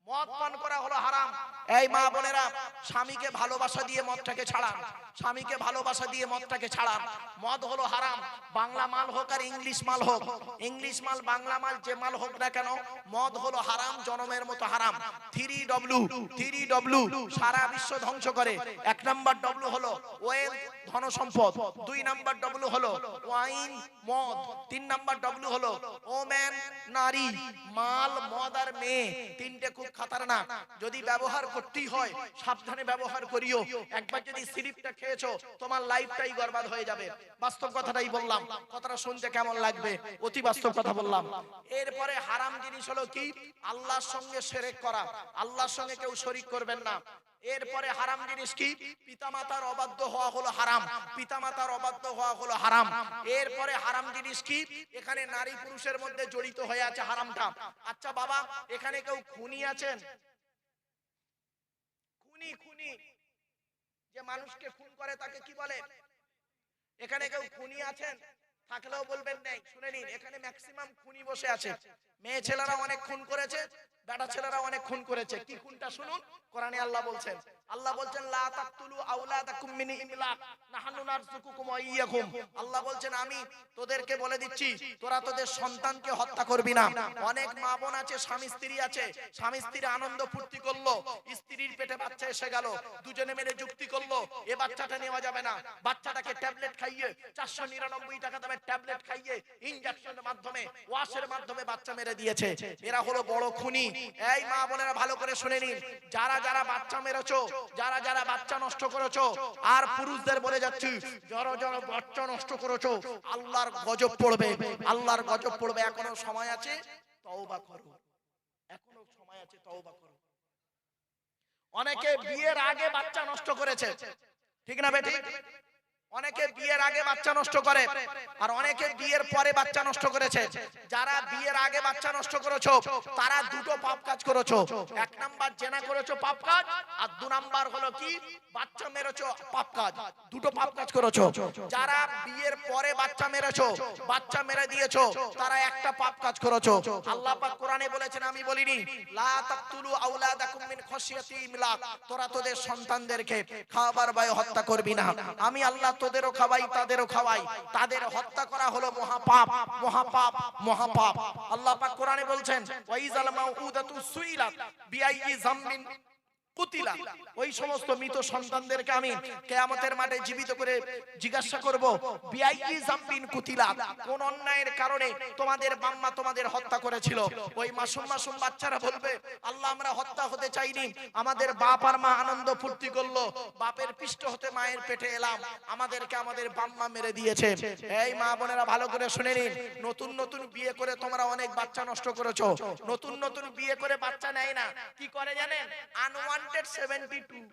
মদ পান করা হলো হারাম। এই মা বোনেরা, স্বামীকে ভালোবাসা দিয়ে মদটাকে ছাড়ান, স্বামীকে ভালোবাসা দিয়ে মদটাকে ছাড়ান। মদ হলো হারাম, বাংলা মাল হোক আর ইংলিশ মাল হোক, ইংলিশ মাল বাংলা মাল যে মাল হোক না কেন, মদ হলো হারাম, জনমের মতো হারাম। 3W সারা বিশ্ব ধ্বংস করে। 1 নাম্বার ডব্লু হলো ওয়েল, ধন সম্পদ। 2 নাম্বার ডব্লু হলো ওয়াইন, মদ। 3 নাম্বার ডব্লু হলো ওম্যান, নারী, মাল, মদ আর মেয়ে। 3টে খুব খাতারনাক, যদি ব্যবহার করতেই হয় সাবধানে ব্যবহার করিও। একবার যদি স্লিপটা খেয়েছো তোমার লাইফটাই বরবাদ হয়ে যাবে। বাস্তব কথাটাই বললাম, কথাটা শুনতে কেমন লাগবে? অতি বাস্তব কথা বললাম। এরপরে হারাম জিনিস হলো কি? আল্লাহর সঙ্গে শিরক করা, আল্লাহর সঙ্গে কেউ শরীক করবেন না। এরপরে হারাম জিনিস কি? পিতামাতার অবাধ্য হওয়া হলো হারাম, পিতামাতার অবাধ্য হওয়া হলো হারাম। এরপরে হারাম জিনিস কি? এখানে নারী পুরুষের মধ্যে জড়িত হয়ে আছে হারামটা। আচ্ছা বাবা, এখানে কেউ খুনি আছেন? খুনি, খুনি যে মানুষকে খুন করে তাকে কি বলে? এখানে কেউ খুনি আছেন? থাকলেও বলবেন নেই। শুনে নিন, এখানে ম্যাক্সিমাম খুনি বসে আছে। মেয়ে ছেলেরা অনেক খুন করেছে, বেটা ছেলেরা অনেক খুন করেছে। কি খুনটা শুনুন, কোরআনে আল্লাহ বলছেন, আল্লাহ বলছেন লা তাকতুলু আওলাদাকুম মিন ইমলাক নাহনু নারযুকুকুম ওয়া ইয়াকুম। আল্লাহ বলছেন আমি তোদেরকে বলে দিচ্ছি তোরা তোদের সন্তানকে হত্যা করবি না। অনেক মা বোন আছে, স্বামী স্ত্রী আছে, স্বামী স্ত্রী আনন্দ ফুর্তি করলো, স্ত্রীর পেটে বাচ্চা এসে গেল, দুজনে মিলে যুক্তি করলো এ বাচ্চাটা নেওয়া যাবে না। বাচ্চাটাকে ট্যাবলেট খাইয়ে 499 টাকা দামের ট্যাবলেট খাইয়ে ইনজেকশনের মাধ্যমে, ওয়াশের মাধ্যমে বাচ্চা মেরে দিয়েছে। এরা হলো বড় খুনি। এই মা বোনেরা ভালো করে শুনে নিন, যারা যারা বাচ্চা মেরেছো, যারা যারা বাচ্চা নষ্ট করেছো, আর পুরুষদের বলে যাচ্ছি যারা যারা বাচ্চা নষ্ট করেছো আল্লাহর গজব পড়বে, আল্লাহর গজব পড়বে। এখনো সময় আছে, তওবা করো, এখনো সময় আছে, তওবা করো। অনেকে বিয়ের আগে বাচ্চা নষ্ট করেছে, ঠিক না বেটি? অনেকে বিয়ের আগে বাচ্চা নষ্ট করে, আর অনেকে বিয়ের পরে বাচ্চা নষ্ট করেছে। যারা বিয়ের আগে বাচ্চা নষ্ট করেছো তারা দুটো পাপ কাজ করেছো। এক নাম্বার জেনা করেছো, পাপ কাজ, আর দু নাম্বার হলো কি? বাচ্চা মেরেছো, পাপ কাজ। দুটো পাপ কাজ করেছো। যারা বিয়ের পরে বাচ্চা মেরেছো, বাচ্চা মেরে দিয়েছো, তারা একটা পাপ কাজ করেছো। আল্লাহ পাক কোরআনে বলেছেন, আমি বলিনি, লা তাকতুলু আওলাদাকুম মিন খাশিয়াতি ইমলাক, তোরা তোদের সন্তানদেরকে খাবার ভয়ে হত্যা করবি না। আমি আল্লাহ তোদেরও খাওয়াই তাদেরও খাওয়াই। তাদের হত্যা করা হলো মহাপাপ, মহাপাপ, মহাপাপ। আল্লাহ পাক কোরআনে বলছেন, ওয়াইজাল মাউউদাতু সুইলাত বিআইয়ি যামবিন কুতিলা, ওই সমস্ত মৃত সন্তানদেরকে আমি কিয়ামতের মাঠে জীবিত করে জিজ্ঞাসা করব, বিআইয়ি যামবিন কুতিলা, কোন অন্যায়ের কারণে তোমাদের বাম্মা তোমাদের হত্যা করেছিল? ওই মাসুম মাসুম বাচ্চারা বলবে, আল্লাহ আমরা হত্যা হতে চাইনি, আমাদের বাপ আর মা আনন্দ ফুর্তি করলো, বাপের পৃষ্ঠ হতে মায়ের পেটে এলাম, আমাদেরকে আমাদের বাম্মা মেরে দিয়েছে। এই মা বোনেরা ভালো করে শুনে নিন, নতুন নতুন বিয়ে করে তোমরা অনেক বাচ্চা নষ্ট করেছো। নতুন নতুন বিয়ে করে বাচ্চা নেয় না, কি করে জানেন? আনওয়ান্টেড 72,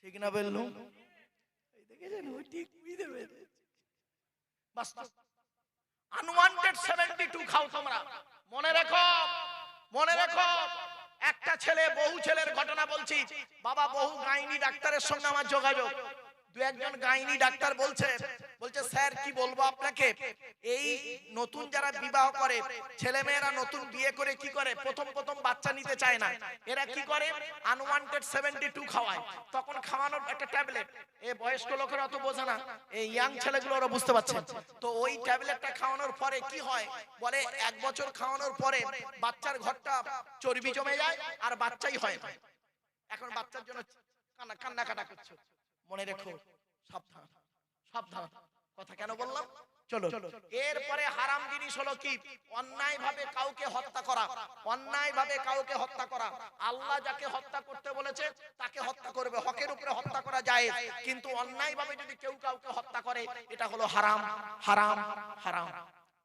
ঠিক না বললুম? এই দেখেছেন, ও ঠিক বুঝতে পেরেছে। বাস, আনওয়ান্টেড 72 খাও তোমরা। মনে রেখো, মনে রেখো, একটা ছেলে, বহু ছেলের ঘটনা বলছি। বাবা, বহু গাইনি ডাক্তারের সঙ্গে আমার যোগাযোগ। দু একজন গাইনি ডাক্তার বলছে স্যার কি বলবো আপনাকে, এই নতুন যারা বিবাহ করে, ছেলে মেয়েরা নতুন বিয়ে করে কি করে, প্রথম প্রথম বাচ্চা নিতে চায় না, এরা কি করে? আনওয়ান্টেড 72 খাওয়ায়। তখন খাওয়ানোর একটা ট্যাবলেট, এই বয়স্ক লোকেরা অত বোঝে না, এই ইয়াং ছেলেগুলো ওরা বুঝতে পারছে। তো ওই ট্যাবলেটটা খাওয়ানোর পরে কি হয় বলে, 1 বছর খাওয়ানোর পরে বাচ্চার ঘরটা চর্বি জমে যায় আর বাচ্চাই হয় না। এখন বাচ্চার জন্য কান্নাকাটা করছে। মনে রেখো, সাবধান, সাবধান। কথা কেন বললাম? চলো, এরপরে হারাম জিনিস হলো কি? অন্যায় ভাবে কাউকে হত্যা করা, অন্যায় ভাবে কাউকে হত্যা করা। আল্লাহ যাকে হত্যা করতে বলেছে তাকে হত্যা করবে, হকের উপরে হত্যা করা যায়, কিন্তু অন্যায় ভাবে যদি কেউ কাউকে হত্যা করে এটা হলো হারাম, হারাম, হারাম।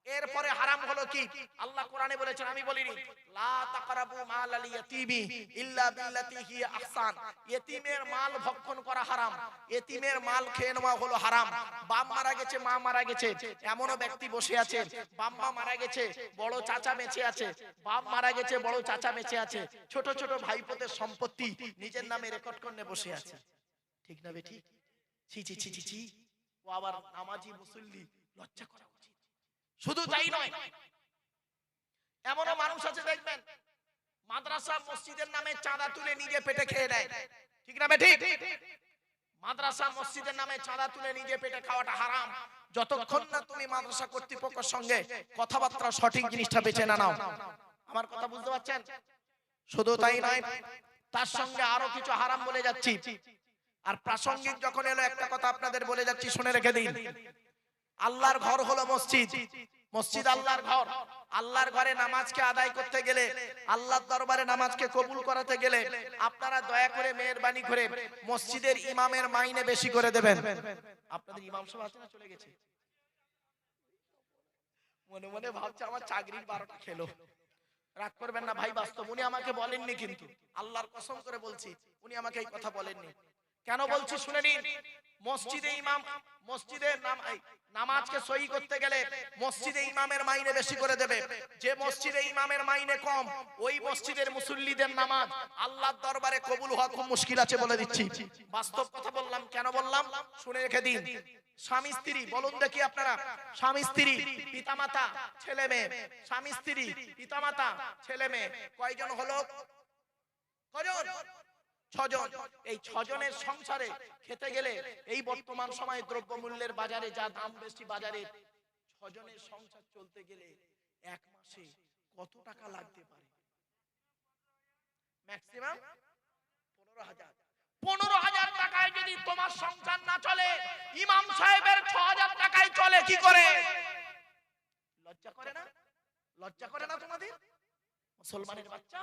এরপরে হারাম হলো কি? আল্লাহ কোরআনে বলেছেন, আমি বলিনি, লা তাকরাবু মালাল ইয়াতীমি ইল্লা বিল্লাতি হিয়া আহসান। ইতিমের মাল ভক্ষণ করা হারাম, ইতিমের মাল খেয়ে নেওয়া হলো হারাম। বাপ মারা গেছে, মা মারা গেছে, এমনও ব্যক্তি বসে আছে, বাম্মা মারা গেছে, বড় চাচা বেঁচে আছে, বাপ মারা গেছে, বড় চাচা বেঁচে আছে, ছোট ছোট ভাইপোদের সম্পত্তি নিজের নামে রেকর্ড করে বসে আছে। ঠিক না বেটি? ছি ছি ছি ছি, ও আবার নামাজি মুসল্লি, লজ্জা করা উচিত। শুধু তাই নয়, এমনও মানুষ আছে দেখবেন মাদ্রাসা মসজিদের নামে চাঁদা তুলে নিজে পেটে খেয়ে নেয়। ঠিক না বেঠিক? মাদ্রাসা মসজিদের নামে চাঁদা তুলে নিজে পেটে খাওয়াটা হারাম, যতক্ষণ না তুমি মাদ্রাসা কর্তৃপক্ষের সঙ্গে কথাবার্তা সঠিক জিনিসটা বেছে না নাও। আমার কথা বুঝতে পারছেন? শুধু তাই নয়, তার সঙ্গে আরো কিছু হারাম বলে যাচ্ছি। আর প্রাসঙ্গিক যখন এলো একটা কথা আপনাদের বলে যাচ্ছি, শুনে রেখে দিন। আল্লাহর ঘর হলো মসজিদ, মসজিদ আল্লাহর ঘর, আল্লাহর ঘরে নামাজকে আদায় করতে গেলে, আল্লাহর দরবারে নামাজকে কবুল করাতে গেলে আপনারা দয়া করে মেহেরবানি করে মসজিদের ইমামের মাইনে বেশি করে দেবেন। আপনাদের ইমাম সাহেব আছে না, চলে গেছে? মনে মনে ভাবছে আমার চাকরির 12টা খেলো। রাগ করবেন না ভাই, বাস্তব উনি আমাকে বলেননি, কিন্তু আল্লাহর কসম করে বলছি উনি আমাকে এই কথা বলেননি। কেন বলছি শুনে নিন। মসজিদে ইমাম, মসজিদে নামাজকে সহি করতে গেলে মসজিদে ইমামের মাইনে বেশি করে দেবে। যে মসজিদে ইমামের মাইনে কম, ওই মসজিদের মুসল্লিদের নামাজ আল্লাহর দরবারে কবুল হওয়া খুব মুশকিল আছে, বলে দিচ্ছি। বাস্তব কথা বললাম। কেন বললাম শুনে রেখে দিন। স্বামী স্ত্রী বলুন দেখি আপনারা, স্বামী স্ত্রী, পিতামাতা, ছেলে মেয়ে, স্বামী স্ত্রী, পিতামাতা, ছেলে মেয়ে কয়জন হলো? কয়জন? 6 জন। এই 6 জনের সংসারে খেতে গেলে এই বর্তমান সময়ে দ্রব্যমূল্যের বাজারে যা দাম বেশি, বাজারে 6 জনের সংসার চলতে গেলে এক মাসে কত টাকা লাগতে পারে? ম্যাক্সিমাম 15,000। 15,000 টাকায় যদি তোমার সংসার না চলে, ইমাম সাহেবের 6,000 টাকায় চলে কি করে? লজ্জা করে না? লজ্জা করে না তোমাদের? মুসলমানের বাচ্চা,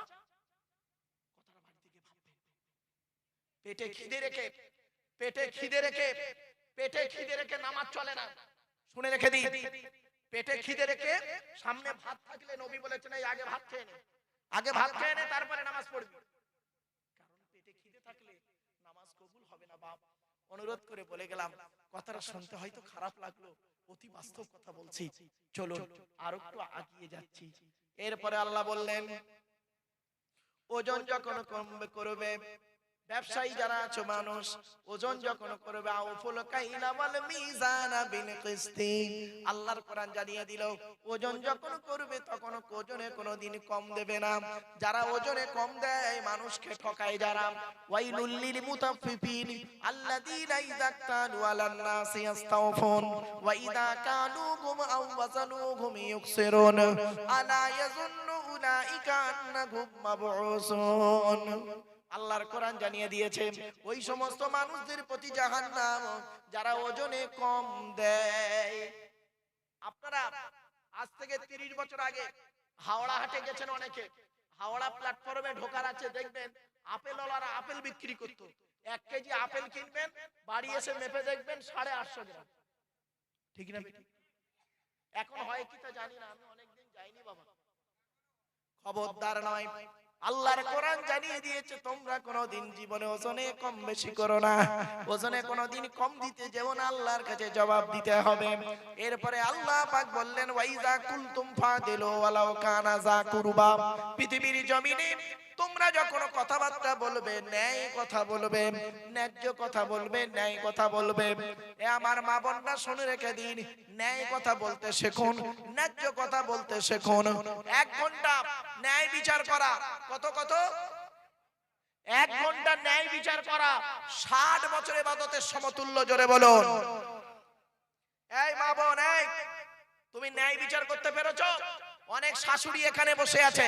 পেটে খিদে রেখে, পেটে খিদে রেখে, পেটে খিদে রেখে নামাজ চলে না। শুনে রেখে দিন, পেটে খিদে রেখে সামনে ভাত থাকলে নবী বলেছেন এই আগে ভাত খেয়ে নে, আগে ভাত খেয়ে নে তারপরে নামাজ পড়বি। কারণ পেটে খিদে থাকলে নামাজ কবুল হবে না। বাপ অনুরোধ করে বলে গেলাম, কথাটা শুনতে হয়তো খারাপ লাগলো, অতি বাস্তব কথা বলছি। চলুন আর একটু আগিয়ে যাচ্ছি। এরপরে আল্লাহ বললেন, ওজন যখন কমবে করবে, ব্যবসায়ী যারা আছো মানুষ, ওজন যখন করবে আউফুল কাইলা ওয়াল মিজানা বিল কিসতি, আল্লাহর কোরআন জানিয়ে দিল ওজন যখন করবে তখন ওজনে কোনোদিন কম দেবে না। যারা ওজনে কম দেয় মানুষকে ঠকায় যারা, ওয়াইলুল লিল মুতাফফিফিন আল্লাযীনা ইযা কালু আলান নাসি ইস্তাওফুন ওয়া ইযা কালুহুম আও ওয়াজানুহুম ইউকসিরুন আলা ইয়াযুন্নু উলাইকা আন্নাহুম মাবউসুন। আল্লাহর কোরআন জানিয়ে দিয়েছে ওই সমস্ত মানুষদের প্রতি জাহান্নাম যারা ওজনে কম দেয়। আপনারা আজ থেকে 30 বছর আগে হাওড়া হাটে গেছেন অনেকে, হাওড়া প্ল্যাটফর্মে ঢোকার আছে দেখবেন আপেলওয়ালারা আপেল বিক্রি করতো। 1 কেজি আপেল কিনবেন, বাড়ি এসে মেপে দেখবেন 850 গ্রাম। ঠিক না? এখন হয় কি তা জানি না, আমি অনেকদিন যাইনি বাবা। খবরদার নয়, আল্লাহর কোরআন জানিয়ে দিয়েছে তোমরা কোনোদিন জীবনে ওজনে কম বেশি করো না, ওজনে কোনোদিন কম দিতে যেও না, আল্লাহর কাছে জবাব দিতে হবে। এরপরে আল্লাহ পাক বললেন, ওয়াইজা কুনতুম ফাদিলু ওয়ালাউ কানা যা কুরবা, পৃথিবীর জমিনে তোমরা যখন কথাবার্তা বলবে ন্যায় কথা বলবে, ন্যায্য কথা বলবে, ন্যায় কথা বলবে। এ আমার মা বোনরা শুনে রেখে দিন, ন্যায় কথা বলতে শিখুন, ন্যায্য কথা বলতে শিখুন। 1 ঘন্টা ন্যায় বিচার করা কত কত? 1 ঘন্টা ন্যায় বিচার করা 60 বছর ইবাদতের সমতুল্য। জোরে বলুন। এই মা বোন, এই তুমি ন্যায় বিচার করতে পেরেছো? অনেক শাশুড়ি এখানে বসে আছে,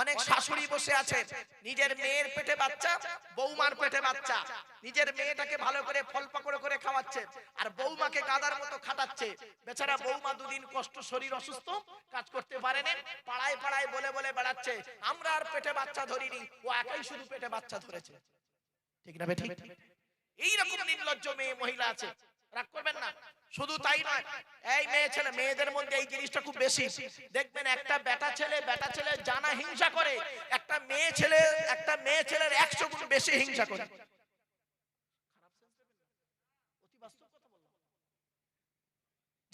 অনেক শাশুড়ি বসে আছে, নিজের মেয়ের পেটে বাচ্চা, বৌমার পেটে বাচ্চা, নিজের মেয়েটাকে ভালো করে ফল পাকড় করে খাওয়াচ্ছে আর বৌমাকে গাদার মতো খাটাচ্ছে। বেচারা বৌমা দুদিন কষ্ট, শরীর অসুস্থ, কাজ করতে পারে না, পাড়ায় পাড়ায় বলে বলে বেড়াচ্ছে আমরা আর পেটে বাচ্চা ধরিনি, ও একাই শুধু পেটে বাচ্চা ধরেছে। ঠিক না বেঠিক? এইরকম নির্লজ্জ মেয়ে মহিলা আছে, রাগ করবেন না। শুধু তাই নয়, এই মেয়ে ছেলে, মেয়েদের মধ্যে এই জিনিসটা খুব বেশি। দেখবেন একটা বেটা ছেলে জানা হিংসা করে, একটা মেয়ে ছেলের 100 গুণ বেশি হিংসা করে। অতি বাস্তব কথা বললাম।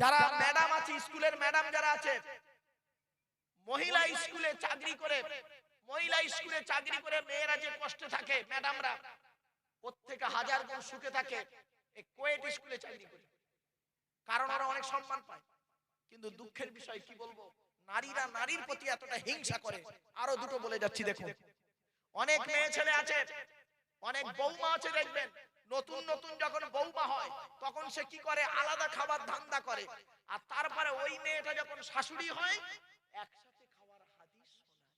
যারা ম্যাডাম আছে, স্কুলের ম্যাডাম যারা আছে, মহিলা স্কুলে চাকরি করে, মেয়েরা যে কষ্টে থাকে, ম্যাডামরা ওর থেকে 1000 গুণ সুখে থাকে এই কোয়েট স্কুলে চাকরি করে। কারণ ওরা অনেক সম্মান পায়। কিন্তু দুঃখের বিষয় কি বলবো, নারীরা নারীর প্রতি এতটা হিংসা করে। আরো দুটো বলে যাচ্ছি দেখুন। অনেক মেয়ে ছেলে আছে, অনেক বৌমা আছে, দেখবেন নতুন নতুন যখন বৌমা হয় তখন সে কি করে, আলাদা খাবার ধান্দা করে। আর তারপরে ওই মেয়েটা যখন শাশুড়ি হয় একসাথে খাওয়ার হাদিস শোনায়।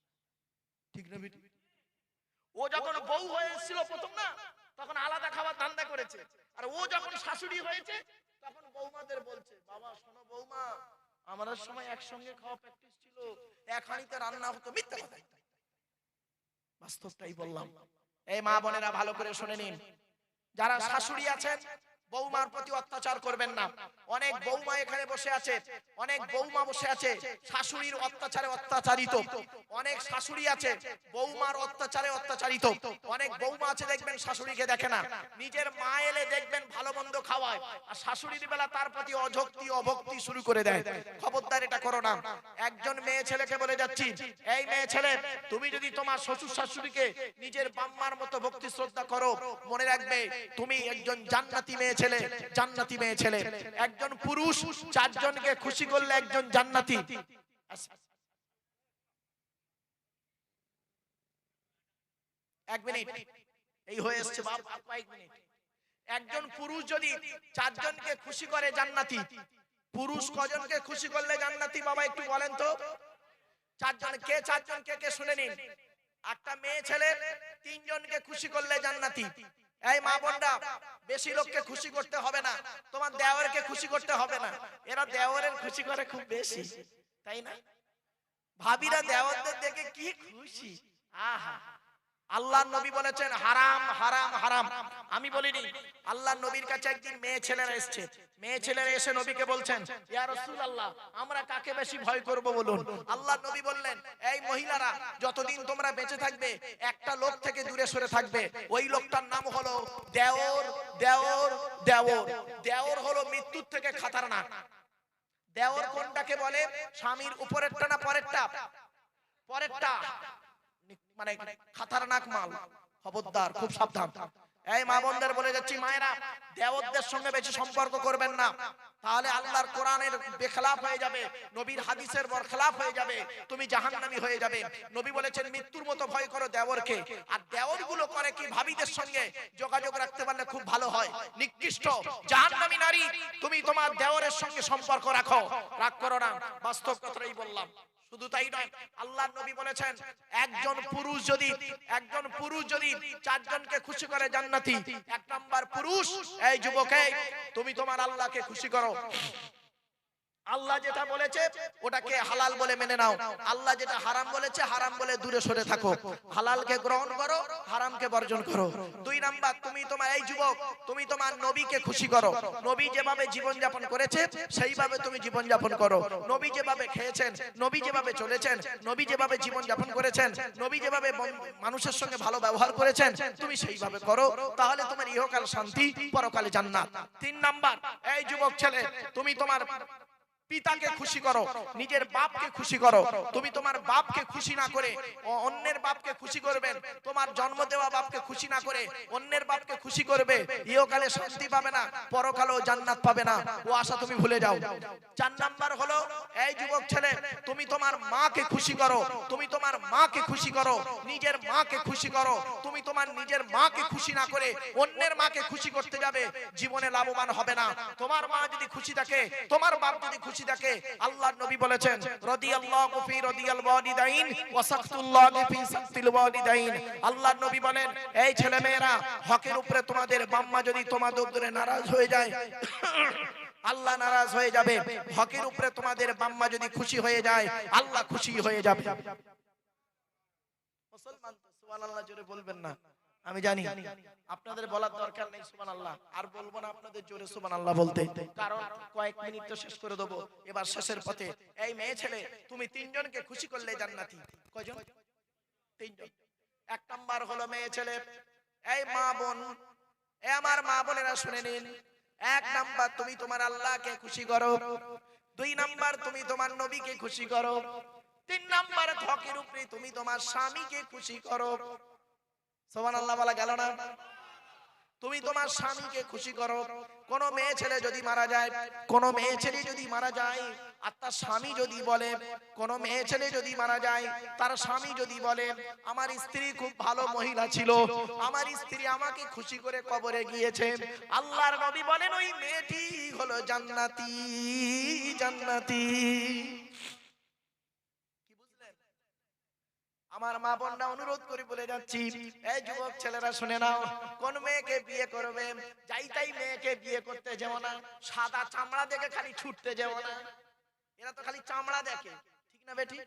ঠিক না বেটি? ও যখন বউ হয়েছিল প্রথম না, তখন আলাদা খাবার ধান্দা করেছে। আর ও যখন শাশুড়ি হয়েছে তখন বৌমাদের বলছে, বাবা শোনো বৌমা, আমাদের সময় একসঙ্গে খাওয়া প্র্যাকটিস ছিল, এক হাঁড়িতে রান্না হতো। মিথ্যা কথা, বাস্তবটাই বললাম। এই মা বোনেরা ভালো করে শুনে নিন, যারা শাশুড়ি আছেন বৌমার প্রতি অত্যাচার করবেন না। অনেক বৌমা এখানে বসে আছে, অনেক বৌমা বসে আছে শাশুড়ির অত্যাচারে অত্যাচারিত। অনেক শাশুড়ি আছে বৌমার অত্যাচারে অত্যাচারিত। অনেক বৌমা আছে দেখবেন শাশুড়িকে দেখে না, নিজের মা এলে দেখবেন ভালো মন্দ খাওয়ায়, আর শাশুড়ির বেলা তার প্রতি অযক্তি অভক্তি শুরু করে দেয়। খবরদার এটা করো না। একজন মেয়ে ছেলেকে বলে যাচ্ছি, এই মেয়ে ছেলে, তুমি যদি তোমার শ্বশুর শাশুড়িকে নিজের বাম্মার মতো ভক্তি শ্রদ্ধা করো, মনে রাখবে তুমি একজন জান্নাতি মেয়ে ছেলে, জান্নাতি মেয়ে ছেলে। একজন পুরুষ চারজনকে খুশি করলে একজন জান্নাতি। এক মিনিট, এই হয়ে এসছে বাপ, কয়েক মিনিট। একজন পুরুষ যদি চারজনকে খুশি করে জান্নাতি। পুরুষ কজনকে খুশি করলে জান্নাতি বাবা একটু বলেন তো? চারজন। কে চারজনকে? কে শুনে নিন। একটা মেয়ে ছেলে তিনজনকে খুশি করলে জান্নাতি। এই মা বোনরা, বেশি লোককে খুশি করতে হবে না, তোমার দেওরকে খুশি করতে হবে না। এরা দেওরের খুশি করে খুব বেশি, তাই না? ভাবিরা দেওরদের দেখে কি খুশি, আহা। আল্লাহর নবী বলেছেন হারাম হারাম হারাম। আমি বলিনি, আল্লাহর নবীর কাছে একদিন মেয়ে ছেলেরা এসেছে। মেয়ে ছেলেরা এসে নবীকে বলছেন, ইয়া রাসূলুল্লাহ, আমরা কাকে বেশি ভয় করব বলুন? আল্লাহর নবী বললেন, এই মহিলারা, যতদিন তোমরা বেঁচে থাকবে একটা লোক থেকে দূরে সরে থাকবে। ওই লোকটার নাম হলো দেওর। দেওর দেওর দেওর হলো মৃত্যুর থেকে খাতারনাক। দেওর কোনটাকে বলে? স্বামীর উপরেরটা না পরেরটা? পরেরটা মানে খাতারনাক মাল। খবরদার, খুব সাবধান। এই মা বোনদের বলে যাচ্ছি, মায়েরা, দেওরদের সঙ্গে বেশি সম্পর্ক করবেন না, তাহলে আল্লাহর কোরআনের বেখলাফ হয়ে যাবে, নবীর হাদিসের বরখলাফ হয়ে যাবে, তুমি জাহান্নামী হয়ে যাবে। নবী বলেছেন মৃত্যুর মতো ভয় করো দেওরকে। আর দেওরগুলো করে কি? ভাবিদের সঙ্গে যোগাযোগ রাখতে পারলে খুব ভালো হয়। নিকৃষ্ট জাহান্নামী নারী, তুমি তোমার দেওরের সঙ্গে সম্পর্ক রাখো, রাগ করো না। বাস্তব কথাই বললাম। শুধু তাই নয়, আল্লাহর নবী বলেছেন একজন পুরুষ যদি চারজনকে খুশি করে জান্নাতি। এক নাম্বার পুরুষ, এই যুবকে, তুমি তোমার আল্লাহকে খুশি করো। আল্লাহ যেটা বলেছে ওটাকে হালাল বলে মেনে নাও, আল্লাহ যেটা হারাম বলেছে হারাম বলে দূরে সরে থাকো। হালালকে গ্রহণ করো, হারামকে বর্জন করো। দুই নাম্বার, তুমি তোমার, এই যুবক, তুমি তোমার নবীকে খুশি করো। নবী যেভাবে জীবন যাপন করেছে সেইভাবে তুমি জীবন যাপন করো। নবী যেভাবে খেয়েছেন, নবী যেভাবে চলেছেন, নবী যেভাবে জীবন যাপন করেছেন, নবী যেভাবে মানুষের সঙ্গে ভালো ব্যবহার করেছেন, তুমি সেইভাবে করো, তাহলে তোমার ইহকাল শান্তি, পরকালে জান্নাত। তিন নাম্বার, এই যুবক ছেলে, তুমি তোমার পিতাকে খুশি করো, নিজের বাপকে খুশি করো। তুমি তোমার বাপকে খুশি না করে অন্যের বাপকে খুশি করবেন, তোমার জন্ম দেওয়া বাপকে খুশি না করে অন্যের বাপকে খুশি করবে, ইহকালে শান্তি পাবে না, পরকালেও জান্নাত পাবে না। ও আশা তুমি ভুলে যাও। চার নাম্বার হলো, এই যুবক ছেলে, তুমি তোমার মাকে খুশি করো, তুমি তোমার মাকে খুশি করো, নিজের মাকে খুশি করো। তুমি তোমার নিজের মাকে খুশি না করে অন্যের মাকে খুশি করতে যাবে, জীবনে লাভবান হবে না। তোমার মা যদি খুশি থাকে, তোমার বাপ যদি খুশি থাকে, আল্লাহর নবী বলেছেন রাদিয়াল্লাহু ফি রাদিয়াল ওয়ালিদাইন ওয়া সাকতুল্লাহি ফি সাকতিল ওয়ালিদাইন। আল্লাহর নবী বলেন, এই ছেলে মেয়েরা, হকের উপরে তোমাদের বাম্মা যদি তোমাদের উপরে নারাজ হয়ে যায়, আল্লাহ নারাজ হয়ে যাবে। হকের উপরে তোমাদের বাম্মা যদি খুশি হয়ে যায়, আল্লাহ খুশি হয়ে যাবে। মুসলমান তো সুবহানাল্লাহ জোরে বলবেন না? আমি জানি আপনাদের বলার দরকার নেই সুবহানাল্লাহ, আর বলবো না আপনাদের জোরে সুবহানাল্লাহ বলতে, কারণ কয়েক মিনিট তো শেষ করে দেবো। এবার শেষের পথে, এই মেয়ে ছেলে, তুমি তিনজনকে খুশি করলে জান্নাতি। কয়জন? তিনজন। এক নাম্বার হলো মেয়ে ছেলে, এই মা বোন, এই আমার মা বোনেরা শুনে নিন। এক নাম্বার, তুমি তোমার আল্লাহকে খুশি করো। দুই নাম্বার, তুমি তোমার নবীকে খুশি করো। তিন নাম্বার, হকের উপরে তুমি তোমার স্বামীকে খুশি করো। সুবহানাল্লাহ বলা গেল না? তুমি তোমার স্বামীকে খুশি করো। কোন মেয়ে ছেলে যদি মারা যায়, কোন মেয়ে ছেলে যদি মারা যায় আর তার স্বামী যদি বলে, কোন মেয়ে ছেলে যদি মারা যায়, তার স্বামী যদি বলে, আমার স্ত্রী খুব ভালো মহিলা ছিল, আমার স্ত্রী আমাকে খুশি করে কবরে গিয়েছে, আল্লাহর নবী বলেন ওই মেয়েটি হলো জান্নাতি, জান্নাতি। আমার মা বোনরা, অনুরোধ করে বলে যাচ্ছি, এই যুবক ছেলেরা শুনে নাও, কোন মেয়েকে বিয়ে করবে, যাই তাই মেয়েকে বিয়ে করতে যেও না, সাদা চামড়া দেখে খালি ছুটতে যেও না। এরা তো খালি চামড়া দেখে, ঠিক না বেটি?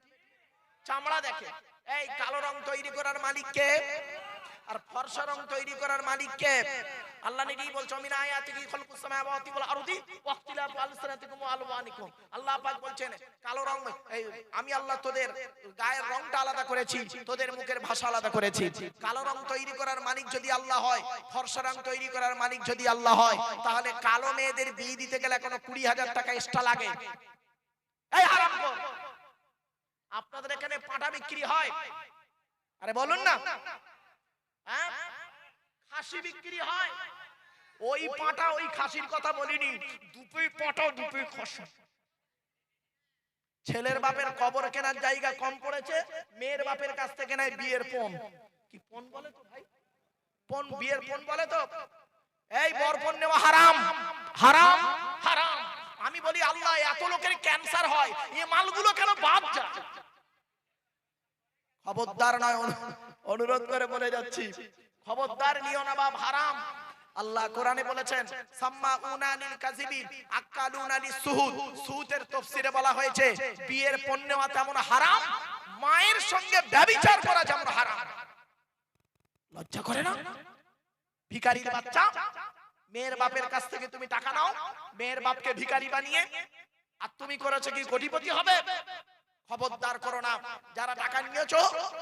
চামড়া দেখে। এই কালো রং তৈরি করার মালিক কে? আর ফর্সা রং তৈরি করার মালিক কে? আল্লাহ নিজেই বলছে মিন আয়াতিহি খালকুস সামাওয়াতি ওয়াল আরদি ওয়া ইখতিলাফু আলসিনাতিকুম ওয়া আলওয়ানিকুম। আল্লাহ পাক বলছেন কালো রং, আমি আল্লাহ তোদের গায়ের রংটা আলাদা করেছি, তোদের মুখের ভাষা আলাদা করেছি। কালো রং তৈরি করার মালিক যদি আল্লাহ হয়, ফর্সা রং তৈরি করার মালিক যদি আল্লাহ হয়, তাহলে কালো মেয়েদের বিয়ে দিতে গেলে এখনো 20,000 টাকা এক্সট্রা লাগে। এই হারামখোর, আপনাদের এখানে পাটা বিক্রি হয়? আরে বলুন না। হ্যাঁ, খাসি বিক্রি হয়? ওই পাটা ওই খাসির কথা বলিনি, দুটোই পাটা দুটোই খাসি। ছেলের বাপের কবর কেনার জায়গা কম পড়েছে, মেয়ের বাপের কাছ থেকে নেয় বিয়ের পণ। কি পণ বলে তো ভাই? পণ, বিয়ের পণ বলে তো। এই বরপণ নেওয়া হারাম, হারাম, হারাম। আমি বলি আল্লাহ, এত লোকের ক্যান্সার হয়, এই মালগুলো কেন বাদ যায়? খবরদার নয়, অনুরোধ করে বলে যাচ্ছি, খবরদার নিও না বাপ, হারাম। আল্লাহ কোরআনে বলেছেন সাম্মাউনা লিল কাযিবিন আকালুনা লিসুহুদ। সুহুদের তাফসীরে বলা হয়েছে বিয়ের পণ নেওয়া তেমন হারাম, মায়ের সঙ্গে ব্যভিচার করা যেমন হারাম। লজ্জা করে না? ভিখারির বাচ্চা, মেয়ের বাপের কাছ থেকে তুমি টাকা নাও, মেয়ের বাপকে ভিখারি বানিয়ে, আর তুমি করেছো কি কোটিপতি হবে? খবরদার করো না। যারা টাকা নিয়েছো,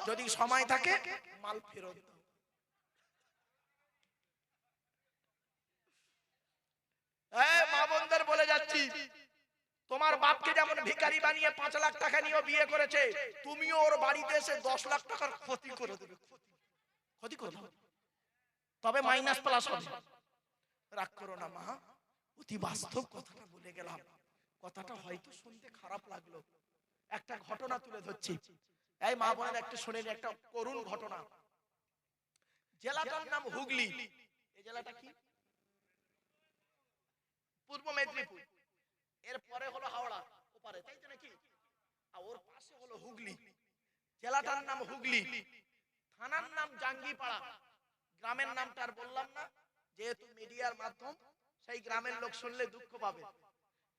যদি সময় থাকে মাল ফেরত দাও। এই মা বোনদের বলে যাচ্ছি, তোমার বাপকে যেমন ভিখারি বানিয়ে 5 লাখ টাকা নিয়ে বিয়ে করেছে, তুমিও ওর বাড়িতে এসে 10 লাখ টাকার ক্ষতি করে দেবে। ক্ষতি করে দাও, তবে মাইনাস প্লাস হবে। রাগ করো না মা, অতি বাস্তব কথাটা বলে গেলাম। কথাটা হয়তো শুনতে খারাপ লাগলো, একটা ঘটনা তুলে ধরছি। এই মা বোনেরা একটু শুনেন, একটা করুণ ঘটনা। জেলাটার নাম হুগলি। এই জেলাটা কি? পূর্ব মেদিনীপুর। এর পরে হলো হাওড়া, ওপারে, তাই তো নাকি? আর ওর পাশে হলো হুগলি। জেলাটার নাম হুগলি, থানার নাম জাঙ্গিপাড়া। গ্রামের নামটা আর বললাম না, যেহেতু মিডিয়ার মাধ্যম, সেই গ্রামের লোক শুনলে দুঃখ পাবে।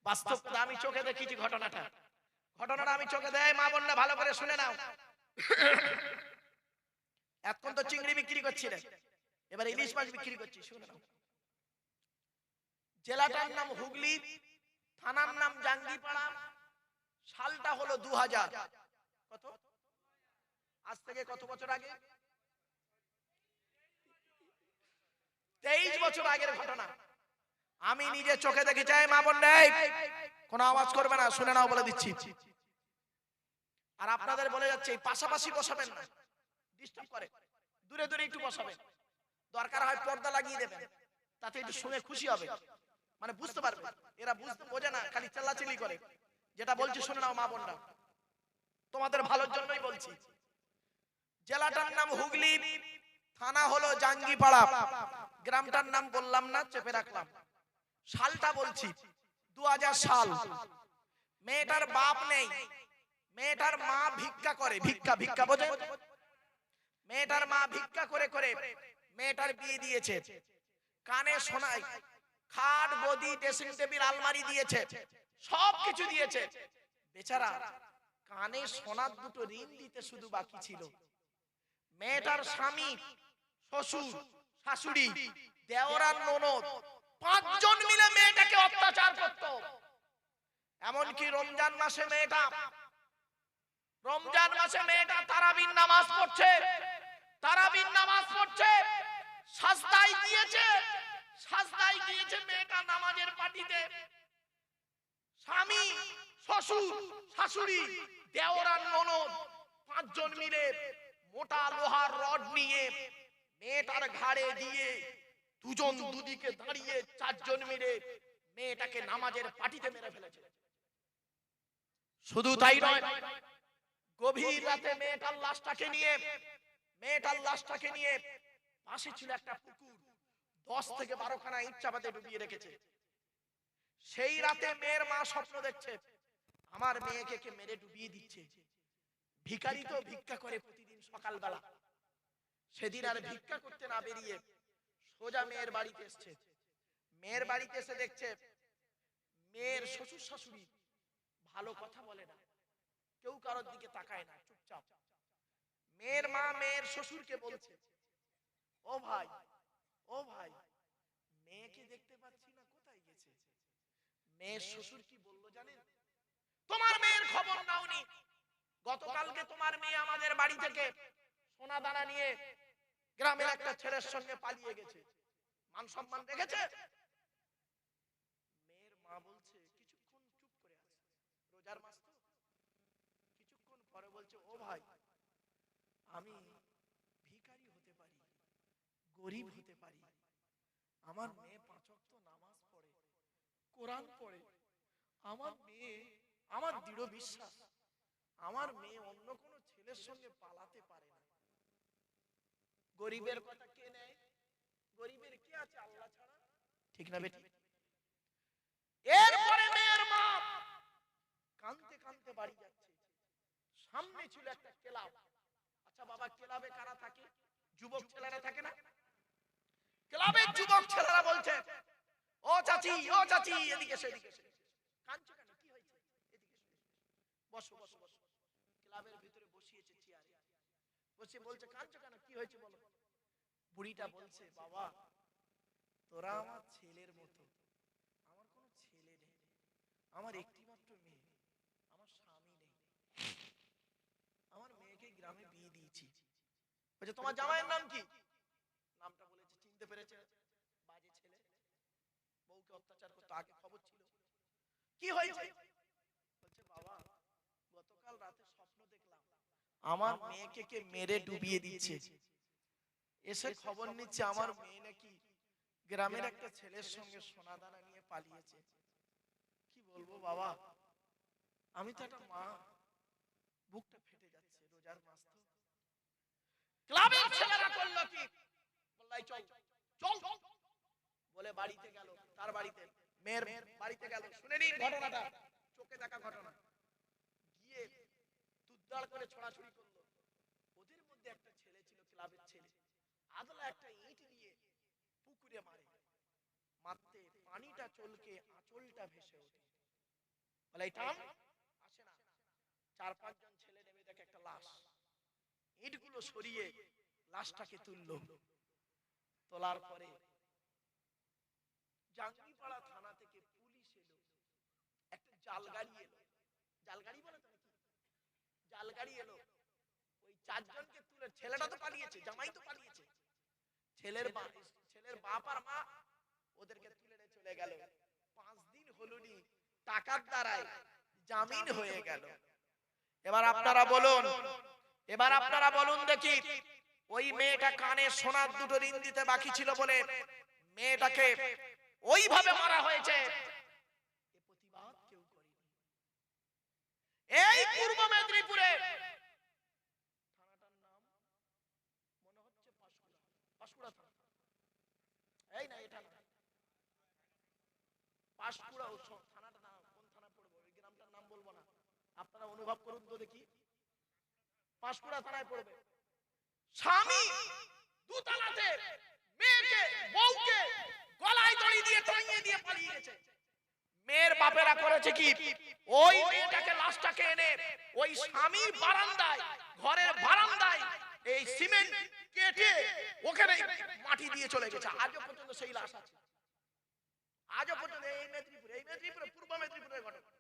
বাস্তব আমি চোখে দেখেছি ঘটনাটা। ঘটনাটা আমি চোখে দেয়, মা বোনরা ভালো করে শুনে নাও। এখন তো চিংড়ি বিক্রি করছিলেন, এবার ইলিশ মাছ বিক্রি করছি, শুনে নাও। জেলাটার নাম হুগলি, থানার নাম জাঙ্গিপাড়া, সালটা হলো 2000। কত? আজ থেকে কত বছর আগে? 23 বছর আগের ঘটনা। আমি নিজে চোখে দেখে যাই। মা বোন নেই, কোনো আওয়াজ করবে না, শুনে নাও বলে দিচ্ছি। আর আপনাদের বলে যাচ্ছে পাশাপাশি বসাবেন না, ডিস্টার্ব করে, দূরে দূরে একটু বসাবেন। দরকার হয় পর্দা লাগিয়ে দেবেন, তাতে একটু শুনে খুশি হবে, মানে বুঝতে পারবে। এরা বুঝতে বোঝে না, খালি চেল্লাচিল্লি করে। যেটা বলছি শুনে নাও মা বোনরা, তোমাদের ভালোর জন্যই বলছি। জেলাটার নাম হুগলি, থানা হলো জাঙ্গিপাড়া, গ্রামটার নাম বললাম না, চেপে রাখলাম। সালটা বলছি 2000 সাল। মেয়েটার বাপ নেই, মেয়েটার মা ভিক্ষা করে। ভিক্ষা, ভিক্ষা বোঝে? মেয়েটার মা ভিক্ষা করে করে মেয়েটার বিয়ে দিয়েছে। কানে শোনায়, খাট, গদি, ড্রেসিং টেবিল, আলমারি দিয়েছে, সব কিছু দিয়েছে। বেচারা কানে সোনার দুটো রিং দিতে শুধু বাকি ছিল। মেয়েটার স্বামী, শ্বশুর, শাশুড়ি, দেওর আর ননদ 5 জন মিলে মেয়েটাকে অত্যাচার করত। এমনকি রমজান মাসে মেয়েটা তারাবির নামাজ পড়ছে, তারাবির নামাজ পড়ছে, সাজদায় গিয়েছে, সাজদায় গিয়েছে মেয়েটা নামাজের পাটিতে। স্বামী, শ্বশুর, শাশুড়ি, দেওর আর ননদ 5 জন মিলে মোটা লোহার রড নিয়ে মেয়েটার ঘাড়ে দিয়ে, দুজন দুদিকে দাঁড়িয়ে 4 জন মিলে মেয়েটাকে নামাজের পাটিতে মেরে ফেলেছে। শুধু তাই নয়, গভীর রাতে মেয়েটার লাশটাকে নিয়ে পাশে ছিল একটা পুকুর, 10 থেকে 12 খানা ইট চাপাতে ডুবিয়ে রেখেছে। সেই রাতে মেয়ের মা স্বপ্ন দেখছে, আমার মেয়েকে কে মেরে ডুবিয়ে দিচ্ছে। ভিখারি তো ভিক্ষা করে প্রতিদিন সকালবেলা, সেদিন আর ভিক্ষা করতে না বেরিয়ে সোজা মেয়ের বাড়িতে এসেছে। মেয়ের বাড়িতে এসে দেখছে মেয়ের শ্বশুর শাশুড়ি ভালো কথা বলে না, কেউ কারোর দিকে তাকায় না, চুপচাপ। মেয়ের মা মেয়ের শ্বশুরকে বলছে, ও ভাই, ও ভাই, মেয়েকে দেখতে পাচ্ছি না, কোথায় গেছে? মেয়ের শ্বশুর কি বললো জানেন? তোমার মেয়ের খবর নাওনি? গতকালকে তোমার মেয়ে আমাদের বাড়ি থেকে সোনা দানা নিয়ে গ্রামের একটা ছেলের সঙ্গে পালিয়ে গেছে, মান সম্মান রেখেছে? মেয়ের মা বলছে, কিছুক্ষণ চুপ করে আছে, রোজার মাস তো, কিছুক্ষণ পরে বলছে, ও ভাই, আমি ভিখারি হতে পারি, গরিব হতে পারি, আমার মেয়ে 5 ওয়াক্ত নামাজ পড়ে, কোরআন পড়ে, আমার মেয়ে, আমার দৃঢ় বিশ্বাস, আমার মেয়ে অন্য কোন ছেলের সঙ্গে পালাতে পারে না। গরিবের কথা কে নেয়? গরিবের কে আছে আল্লাহ ছাড়া? ঠিক না বেটি? এরপরে মেয়ের মা কাঁদতে কাঁদতে বাড়ি যাচ্ছে, সামনে ছিল একটা ক্লাব। আচ্ছা বাবা, ক্লাবে কারা থাকে? যুবক ছেলেরা থাকে না? ক্লাবের যুবক ছেলেরা বলছে, ও চাচি, ও চাচি, এদিকে এসো, এদিকে এসো। কাঁদছো কেন, কি হয়েছে? এদিকে এসো, বসো বসো বসো। ক্লাবের ভিতরে বসিয়েছে চেয়ারে, বসে বলছে, কাঁদছো কেন, কি হয়েছে বলো। বুড়িটা বলছে, বাবা, তোরা আমার ছেলের মতো, আমার কোনো ছেলে নেই, আমার একটি মাত্র মেয়ে, আমার স্বামী নেই, আমার মেয়েকে গ্রামে বিয়ে দিয়েছি। বলছে, তোমার জামাইয়ের নাম কি? নামটা বলেছে, চিনতে পেরেছে, বাজে ছেলে, বউকে অত্যাচার করতে, আগে খবর ছিল। কি হয়েছে? বলছে, বাবা, গতকাল রাতে স্বপ্ন দেখলাম আমার মেয়েকে কে মেরে ডুবিয়ে দিচ্ছে, এসে খবর নিচ্ছে আমার মেয়ে নাকি গ্রামের একটা ছেলের সঙ্গে সোনা দানা নিয়ে পালিয়েছে। কি বলবো বাবা, আমি তো একটা মা, বুকটা ফেটে যাচ্ছে, রোজার মাস তো। ক্লাবের ছেলেরা করলো কি, বললাই চল চল বলে বাড়িতে গেল, তার বাড়িতে, মেয়ের বাড়িতে গেল। শুনে নিন ঘটনাটা, চোখে দেখা ঘটনা। গিয়ে দুধদাড় করে ছড়াছড়ি করলো। ওদের মধ্যে একটা ছেলে ছিল, ক্লাবের ছেলে, আদলা একটা ইট দিয়ে পুকুরে মারে, মারতে পানিটা চলকে আঁচলটা ভেসে ওঠে। বলে টান, আসে না। 4-5 জন ছেলে নেমে দেখে একটা লাশ, ইটগুলো সরিয়ে লাশটাকে তুললো। তোলার পরে জাঙ্গিপাড়া থানা থেকে পুলিশ এলো, একটা জালগাড়ি এলো, জালগাড়ি বলে তো নাকি, জালগাড়ি এলো। ওই 4 জনকে তুলে, ছেলেটা তো পালিয়েছে, জামাই তো পালিয়েছে, ছেলের বাপ আর মা ওদেরকে তুলে নিয়ে চলে গেল। 5 দিন হলুনি, টাকার দ্বারায় জামিন হয়ে গেল। এবার আপনারা বলুন, এবার আপনারা বলুন দেখি, ওই মেয়েটা কানে সোনার দুটো রিং দিতে বাকি ছিল বলে মেয়েটাকে ওইভাবে মারা হয়েছে, এ প্রতিবাদ কেউ করেনি। এই পূর্ব মেদিনীপুরে থানাটার নাম মনে হচ্ছে পাঁশকুড়া, পাঁশকুড়া থানা, এই না এটা না, পাঁশকুড়া থানাটা নাম, কোন থানা পড়বে, ওই গ্রামটার নাম বলবো না, আপনারা অনুভব করুন তো দেখি, পাঁশকুড়া থানায় পড়বে। স্বামী দুতলাতে মেয়েকে, বউকে গলায় দড়ি দিয়ে টাঙিয়ে দিয়ে পালিয়ে গেছে। মেয়ের বাপেরা করেছে কি, ওই মেয়েটাকে, লাশটাকে এনে ওই স্বামীর বারান্দায়, ঘরের বারান্দায় এই সিমেন্ট কেটে ওখানে মাটি দিয়ে চলে গেছে। আজও পর্যন্ত সেই লাশ আছে, আজও পর্যন্ত। এই মেদিনীপুরে, পূর্ব মেদিনীপুরের ঘটনা,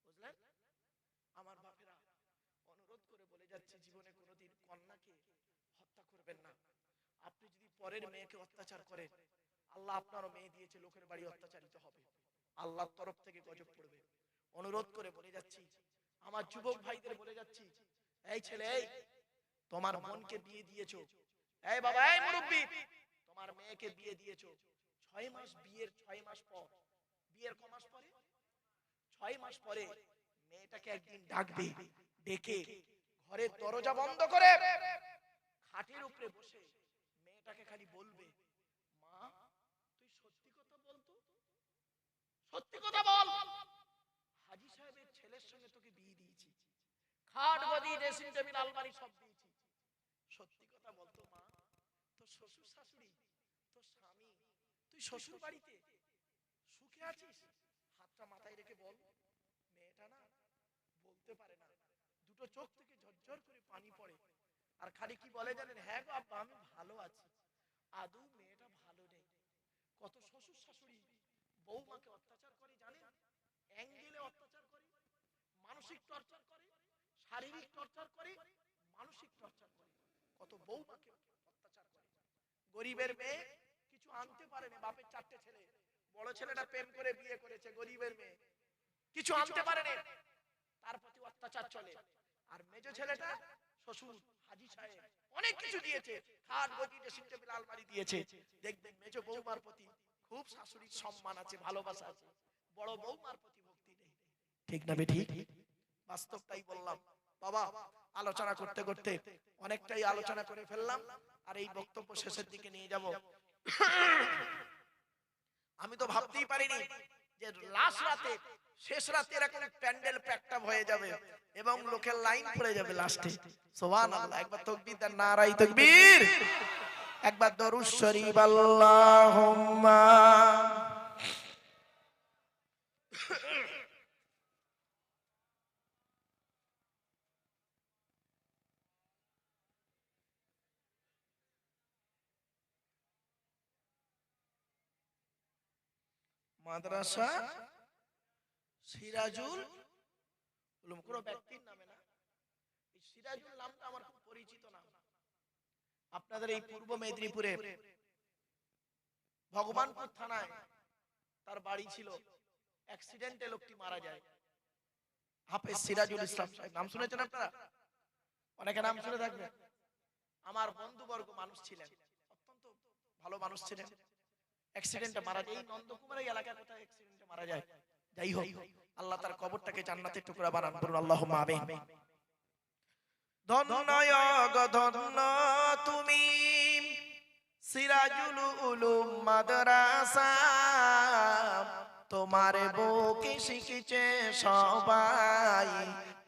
বুঝলেন? আমার বাপেরা অনুরোধ করে বলে যাচ্ছে, জীবনে কোনোদিন কন্যাকে হত্যা করবেন না। আপনি যদি পরের মেয়েকে অত্যাচার করেন, আল্লাহ আপনারও মেয়ে দিয়েছে, লোকের বাড়ি অত্যাচারিত হবে, আল্লাহর তরফ থেকে গজব পড়বে। অনুরোধ করে বলে যাচ্ছি, আমার যুবক ভাইদের বলে যাচ্ছি, এই ছেলে, এই তোমার বোনকে বিয়ে দিয়েছো, এই বাবা, এই মুরব্বি, তোমার মেয়েকে বিয়ে দিয়েছো, 6 মাস, বিয়ের 6 মাস পর, বিয়ের ক মাস পরে, 6 মাস পরে মেয়েটাকে একদিন ডাকবে, ডেকে ঘরের দরজা বন্ধ করে খাটের উপরে বসে মেয়েটাকে খালি বলবে, মা তুই সত্যি কথা বলতো, সত্যি কথা বল, হাজী সাহেবের ছেলের সঙ্গে তোকে বিয়ে দিয়েছি, খাট গদি ড্রেসিং টেবিল আলমারি সব দিয়েছি, সত্যি কথা বলতো মা, তোর শ্বশুর শাশুড়ি, তোর স্বামী, তুই শ্বশুর বাড়িতে সুখে আছিস, হাত হাতটা মাথায় রেখে বল, মেয়েটা না বলতে পারে না, দুটো চোখ থেকে ঝরঝর করে পানি পড়ে, আর খালি কি বলে জানেন, হ্যাঁ গো আব্বা আমি ভালো আছি। আদৌ মেয়েটা ভালো নেই। কত শ্বশুর শাশুড়ি বৌমাকে অত্যাচার করে জানেন, অ্যাঙ্গেলে অত্যাচার করে, মানসিক টর্চার করে, শারীরিক টর্চার করে, মানসিক টর্চার করে, কত বৌমাকে অত্যাচার করে। গরিবের মেয়ে কিছু আনতে পারে না, বাপের চারটে ছেলে, বড় ছেলেটা প্রেম করে বিয়ে করেছে, গরিবের মেয়ে কিছু আনতে পারে না, তার প্রতি অত্যাচার চলে। আর মেজো ছেলেটা শ্বশুর হাজী সাহেব অনেক কিছু দিয়েছে, খাট গদি ড্রেসিং টেবিল আলমারি দিয়েছে, দেখবেন মেজো বৌমার প্রতি খুব শাশুড়ির সম্মান আছে, ভালোবাসা আছে, বড় বৌমার প্রতি ভক্তি নেই। ঠিক না বেঠিক? বাস্তবটাই বললাম বাবা। আলোচনা করতে করতে অনেকটাই আলোচনা করে ফেললাম, আর এই বক্তব্য শেষের দিকে নিয়ে যাব। আমি তো ভাবতেই পারিনি যে লাস্ট রাতে, শেষ রাতে এরকম প্যান্ডেল প্যাকটাপ হয়ে যাবে এবং লোকের লাইন পড়ে যাবে লাস্টে। সুবহানাল্লাহ, একবার তাকবীর দেন, নারায়ে তাকবীর, একবার দরুদ শরীফ, আল্লাহুম্মা। মাদ্রাসা সিরাজুল উলুম, কোন ব্যক্তির নামে না, এই সিরাজুল নামটা আমার খুব পরিচিত নাম। আপনাদের এই পূর্ব মেদিনীপুরে ভগবানপুর থানায় তার বাড়ি ছিল, অ্যাক্সিডেন্টে লোকটি মারা যায়, হাফেজ সিরাজুল ইসলাম সাহেব। নাম শুনেছেন আপনারা? অনেকে নাম শুনে থাকবেন। আমার বন্ধুবর্গ মানুষ ছিলেন, অত্যন্ত ভালো মানুষ ছিলেন, অ্যাক্সিডেন্টে মারা যায়। এই নন্দকুমার এই এলাকার কোথায় অ্যাক্সিডেন্টে মারা যায়। যাই হোক, আল্লাহ তার কবরটাকে জান্নাতের টুকরা বানান, বলুন আল্লাহুম্মা আমিন। ধন্য গো ধন্য তুমি সিরাজুল উলুম মাদ্রাসা, তোমার বুকে শিখেছে সবাই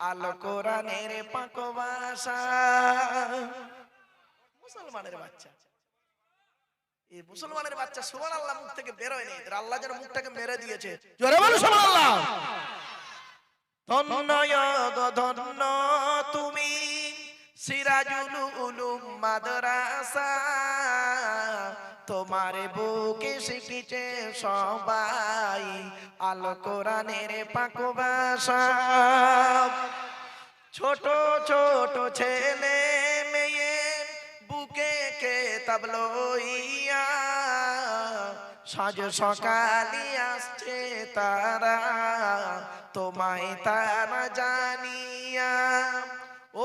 আল কোরআনের পাক ভাষা। মুসলমানের বাচ্চা, এই মুসলমানের বাচ্চা সুবহানাল্লাহ মুখ থেকে বের হয়নি, আল্লাহ যেন মুখটাকে মেরে দিয়েছে। জোরে বলো সুবহানাল্লাহ। ধন্য গো ধন্য তুমি সিরাজুল উলুম মাদ্রাসা, তোমার বুকে শিখেছে সবাই আল কোরআনের পাক ভাষা। ছোট ছোট ছেলে মেয়ে বুকে কিতাব লইয়া, সাজ সকালে আসছে তারা তোমায় তারা জানিয়া।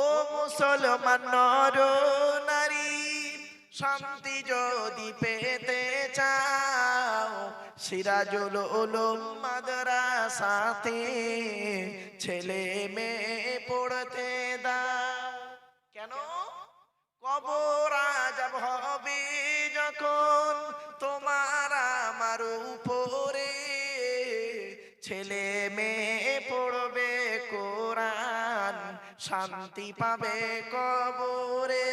ও মুসলমান নর নারী, শান্তি যদি পেতে চাও, সিরাজুল উলুম মাদ্রাসাতে ছেলে মেয়ে পড়তে দাও। কেন? কবর আযাব হবে যখন তোমার আমার উপরে, ছেলে মেয়ে পড়বে কোরআন, শান্তি পাবে কবরে।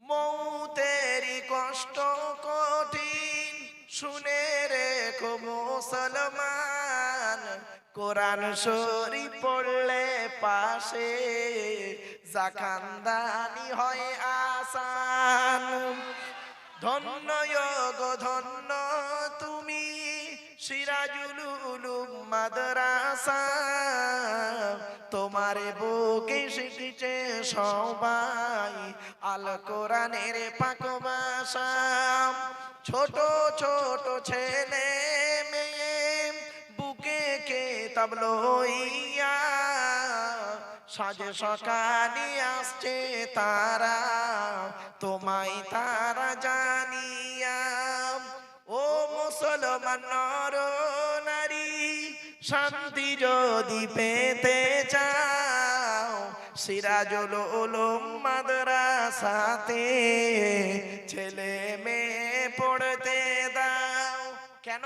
মৌতেরি কষ্ট কঠিন শুনে রেখো মুসলমান, কোরআন শরীফ পড়লে পাশে জাকান্দানি হয় আসান। ধন্য গো ধন্য তুমি সিরাজুল উলুম মাদ্রাসা, তোমার বুকে শিখেছে সবাই আল কোরআনের পাক ভাষা। ছোট ছোট ছেলে মেয়ে বুকে কিতাব লইয়া, সাজে সকালে আসছে তারা তোমায় তারা জানিয়া। ও মুসলমান নর নারী, শান্তি যদি পেতে চাও, সিরাজুল উলুম মাদ্রাসাতে ছেলে মেয়ে পড়তে দাও। কেন?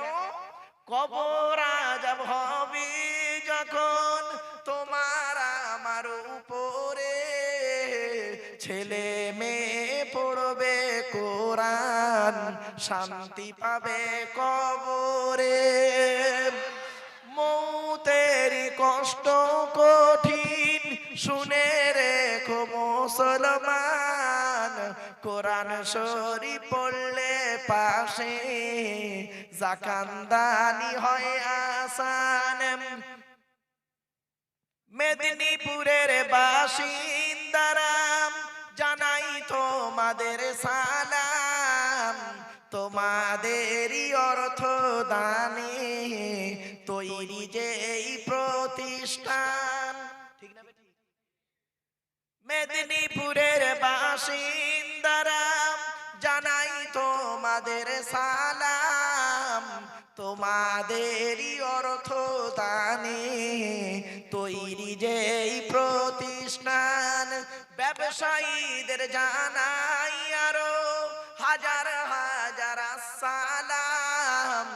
কবর আযাব হবে যখন তোমার আমার উপরে, ছেলে মেয়ে পড়বে কোরআন, শান্তি পাবে কবরে। মৌতের কষ্ট কঠিন শুনে রেখো মুসলমান, কোরআন শরীফ পড়লে পাশে জাকান্দানি হয় আসান। মেদিনীপুরের বাসিন্দারা জানাই তোমাদের সালাম, তোমাদেরই অর্থ দানে তৈরি যে এই প্রতিষ্ঠান। ঠিক না বেটি? মেদিনীপুরের বাসিন্দারা জানাই তোমাদের সালাম, তোমাদেরই অর্থ দানে তৈরি যে এই প্রতিষ্ঠান। ব্যবসায়ীদের জানাই আরো হাজার হাজার সালাম,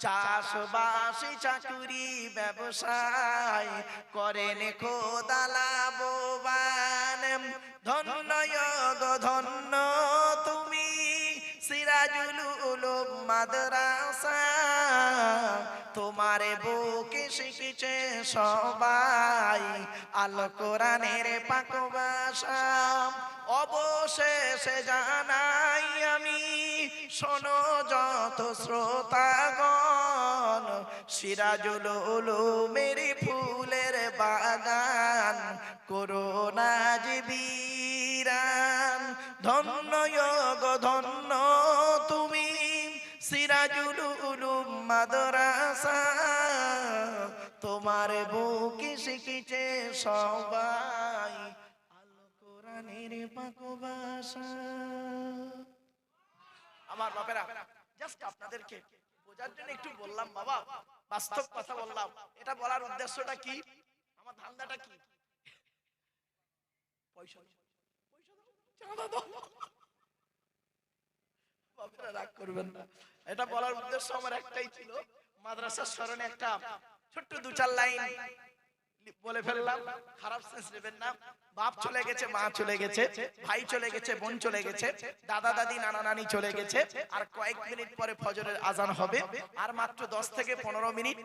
চাষবাস চাকুরি ব্যবসায় করেন খোদা লাভবান। ধন্য গো ধন্য তুমি সিরাজুল উলুম মাদ্রাসা, তোমার বুকে শিখেছে সবাই আল কোরআনের পাক ভাষা। অবশেষে জানাই আমি শোনো যত শ্রোতাগণ, সিরাজুল উলুমের ফুলের বাগান করোনা জীবিরান। ধন্য গো ধন্য তুমি সিরাজুল উলুম মাদ্রাসা, তোমার বুকে শিখেছে সবাই আল কোরআনের পাক ভাষা। আমার বাপেরা, জাস্ট আপনাদেরকে বোঝার জন্য একটু বললাম বাবা, বাস্তব কথা বললাম। এটা বলার উদ্দেশ্যটা কি, আমার ধান্দাটা কি? পয়সা চাঁদা দাও, বাপেরা রাগ করবেন না। এটা বলার উদ্দেশ্য আমার একটাই ছিল, মাদ্রাসার স্মরণে একটা ছোট্ট দু চার লাইন বলে ফেললাম, খারাপ সেন্স নেবেন না। বাপ চলে গেছে, মা চলে গেছে, ভাই চলে গেছে, বোন চলে গেছে, দাদা দাদি নানা নানি চলে গেছে। আর কয়েক মিনিট পরে ফজরের আজান হবে, আর মাত্র 10 থেকে 15 মিনিট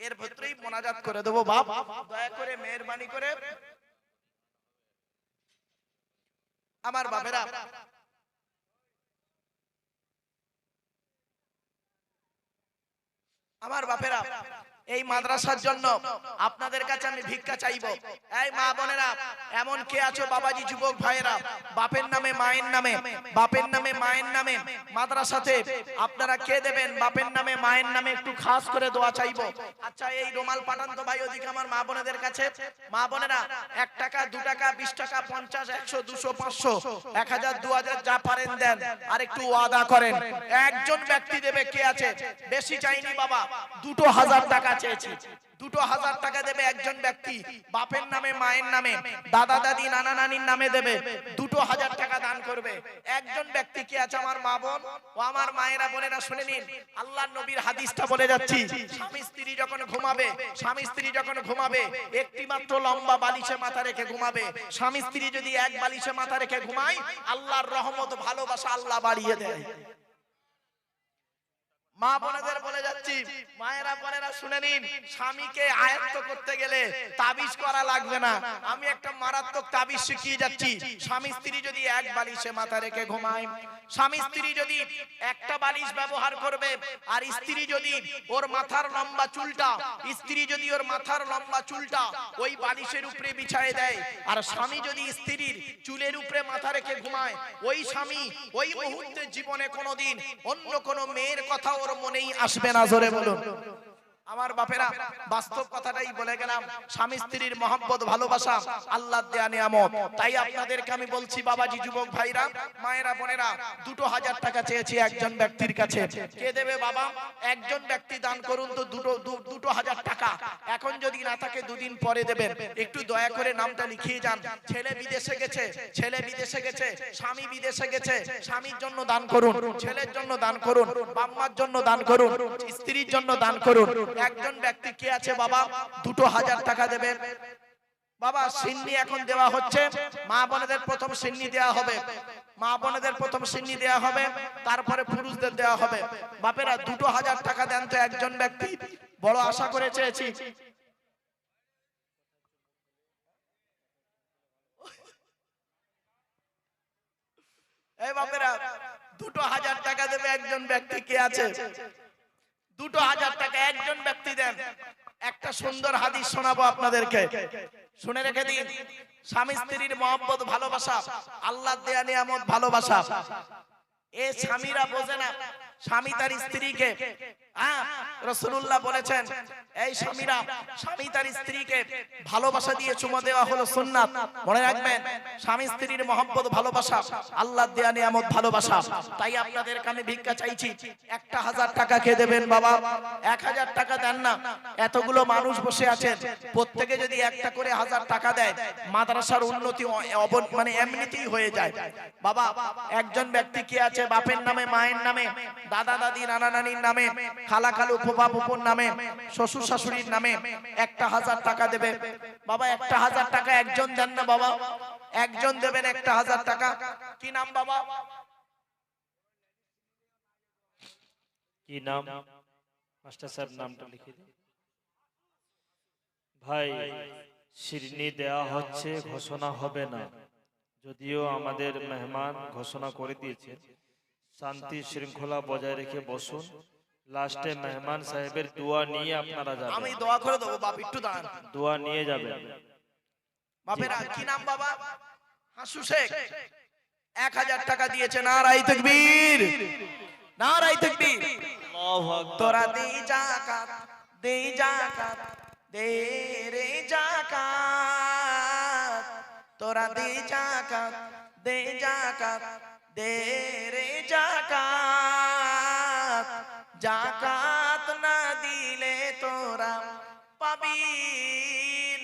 এর ভিতরেই মোনাজাত করে দেবো। বাপ দয়া করে মেহেরবানি করে আমার বাপেরা, আমার বাপেরা, এই মাদ্রাসার জন্য আপনাদের কাছে আমি ভিক্ষা চাইবো। এই মা বোনেরা, এমন কে আছো বাবাজি যুবক ভাইয়েরা, বাপের নামে মায়ের নামে, বাপের নামে মায়ের নামে মাদ্রাসাতে আপনারা কে দেবেন? বাপের নামে মায়ের নামে একটু খাস করে দোয়া চাইবো। আচ্ছা, এই রুমাল পাঠান তো ভাই ওদিকে আমার মা বোনেদের কাছে। মা বোনেরা 1 টাকা 2 টাকা 20 টাকা 50 100 200 500 1000 2000 যা পারেন দেন, আর একটু ওয়াদা করেন একজন ব্যক্তি দেবে। কে আছে? বেশি চাইনি বাবা, 2000 টাকা চেয়েছি। 2000 টাকা দেবে একজন ব্যক্তি, বাপের নামে মায়ের নামে, দাদা দাদি নানা নানির নামে দেবে। 2000 টাকা দান করবে একজন ব্যক্তি। কে আছে আমার মা বোন ও আমার মায়েরা বোনেরা? শুনে নিন, আল্লাহর নবীর হাদিসটা বলে যাচ্ছি। স্বামী স্ত্রী যখন ঘুমাবে, স্বামী স্ত্রী যখন ঘুমাবে একটি মাত্র লম্বা বালিশে মাথা রেখে ঘুমাবে। স্বামী স্ত্রী যদি এক বালিশে মাথা রেখে ঘুমায়, আল্লাহর রহমত ভালোবাসা আল্লাহ বাড়িয়ে দেয়। মা বোনেদের বলে যাচ্ছি, মায়েরা বোনেরা শুনে নিন, স্বামীকে আয়ত্ত করতে গেলে তাবিজ করা লাগবে না। আমি একটা মারাত্মক তাবিজ শিখিয়ে যাচ্ছি। স্বামী স্ত্রী যদি এক বালিশে মাথা রেখে ঘুমায়, স্বামী স্ত্রী যদি একটা বালিশ ব্যবহার করবে, আর স্ত্রী যদি ওর মাথার লম্বা চুলটা, স্ত্রী যদি ওর মাথার লম্বা চুলটা ওই বালিশের উপরে বিছায় দেয়, আর স্বামী যদি স্ত্রীর চুলের উপরে মাথা রেখে ঘুমায়, ওই স্বামী ওই মুহূর্তে জীবনে কোনোদিন অন্য কোনো মেয়ের কথা ওর মনেই আসবে না। জোরে বলুন। আমার বাপেরা, বাস্তব কথাটাই বলে গেলাম। স্বামী স্ত্রীর মহব্বত ভালোবাসা আল্লাহর দেয়া নিয়ামত। তাই আপনাদেরকে আমি বলছি বাবাজি যুবক ভাইরা মায়েরা বোনেরা, 2000 টাকা চেয়েছি একজন ব্যক্তির কাছে। কে দেবে বাবা? একজন ব্যক্তি দান করুন তো 2000 টাকা। এখন যদি না থাকে 2 দিন পরে দেবেন। একটু দয়া করে নামটা লিখিয়ে যান। ছেলে বিদেশে গেছে, ছেলে বিদেশে গেছে, স্বামী বিদেশে গেছে, স্বামীর জন্য দান করুন, ছেলের জন্য দান করুন, বাম্মার জন্য দান করুন, স্ত্রীর জন্য দান করুন। একজন ব্যক্তি কে আছে বাবা? 2000 টাকা দেবে বাবা। সিন্নি এখন দেওয়া হচ্ছে, মা বোনেদের প্রথম সিন্নি দেওয়া হবে। মা বোনেদের প্রথম সিন্নি দেয়া হবে, তারপরে পুরুষদের দেয়া হবে। বাপেরা 2000 টাকা দেন তো একজন ব্যক্তি, বড় আশা করে চেয়েছি। এই বাপেরা 2000 টাকা দেবে একজন ব্যক্তি, কে আছে? 2000 টাকা একজন ব্যক্তি দেন। একটা সুন্দর হাদিস শোনাবো আপনাদেরকে, শুনে রেখে দিন। স্বামী স্ত্রীর মহব্বত, ভালোবাসা, আল্লাহর দেয়া নিয়ামত ভালোবাসা, এ স্বামীরা বোঝে না। স্বামী তার স্ত্রীকে, রাসূলুল্লাহ বলেছেন, এই স্বামীরা, স্বামী তার স্ত্রীকে ভালোবাসা দিয়ে চুমা দেওয়া হলো সুন্নাত। মনে রাখবেন, স্বামী স্ত্রীর মহব্বত, ভালোবাসা, আল্লাহর দেয়া নিয়ামত ভালোবাসা। তাই আপনাদেরকে আমি ভিক্ষা চাইছি, 1000 টাকা কে দেবেন বাবা? 1000 টাকা দেন না, এতগুলো মানুষ বসে আছেন, প্রত্যেকে যদি একটা করে 1000 টাকা দেয়, মাদ্রাসার উন্নতি মানে এমনিতেই হয়ে যায়। বাবা, একজন ব্যক্তি কি আছে, বাপের নামে, মায়ের নামে, দাদা দাদি, নানা নানির নামে, খালা খালু, ফুফা ফুফুর নামে, শ্বশুর শাশুড়ির নামে 1000 টাকা দেবে। বাবা 1000 টাকা একজন দেন না বাবা, একজন দেবেন 1000 টাকা। কি নাম বাবা? কি নাম? মাস্টার সাহেব নামটা লিখে দিন। ভাই, শিরনি দেয়া হচ্ছে, ঘোষণা হবে না, যদিও আমাদের মেহমান ঘোষণা করে দিয়েছেন। শান্তি শৃঙ্খলা বজায় রেখে বসুন, লাস্টে মেহমান সাহেবের দোয়া নিয়ে আপনারা যাবেন। আমি দোয়া করে দেবো বাপ, একটু দাঁড়ান। দোয়া নিয়ে যাবেন। বাপেরা কি নাম বাবা? হাসু শেখ 1000 টাকা দিয়েছে। নারায়ে তাকবীর, নারায়ে তাকবীর। আল্লাহু আকবার। তোরা দে যাকাত, দে যাকাত, দে রে যাকাত। তোরা দে যাকাত, দে যাকাত, দে রে যাকাত। যাকাত না দিলে তোরা পাবি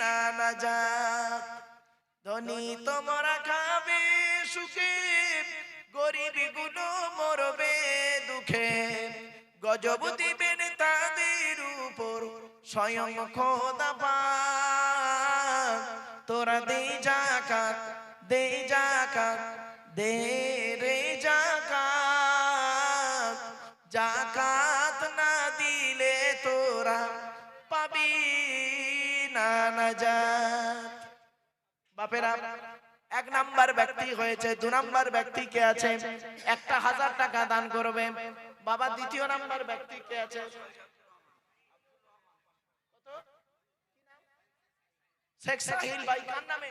না নাজাত। ধনী তোমরা খাবে সুখে, গরিব গুলো মরবে দুঃখে। গজব দিবেন তাদের উপর স্বয়ং খোদা পাক। তোরা দে যাকাত, দে যাকাত, দে রে যাকাত। যাকাত না দিলে তোরা পাবি না নাজাত। বাপেরা, 1 নাম্বার ব্যক্তি হয়েছে। 2 নাম্বার ব্যক্তি কে আছে? 1000 টাকা দান করবে বাবা। 2য় নাম্বার ব্যক্তি কে আছে? শেখ সাহিল ভাই। কার নামে?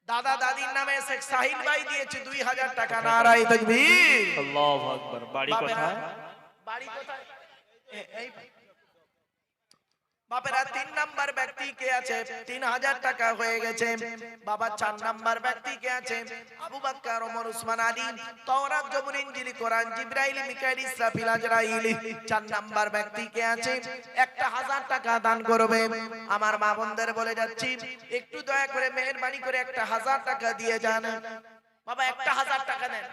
দাদা দাদির নামে শেখ সাহিল ভাই দিয়েছে 2000 টাকা। নারায়ে তাকবীর, আল্লাহু আকবার। বাড়ি কোথায়? বাড়ি কোথায়? এই বাপেরা 3 নাম্বার ব্যক্তি কে আছে? 3000 টাকা হয়ে গেছে বাবা। 4 নাম্বার ব্যক্তি কে আছে? আবু বকর, ওমর, উসমান, আলী, তাওরাত, জবুর, ইনজিল, কোরআন, জিবরাইল, মিকাইল, ইসরাফিল, আজরাইল। 4 নাম্বার ব্যক্তি কে আছে? 1000 টাকা দান করবে। আমার মা বোনদের বলে যাচ্ছি, একটু দয়া করে মেহেরবানি করে 1000 টাকা দিয়ে যান বাবা। 1000 টাকা দেন,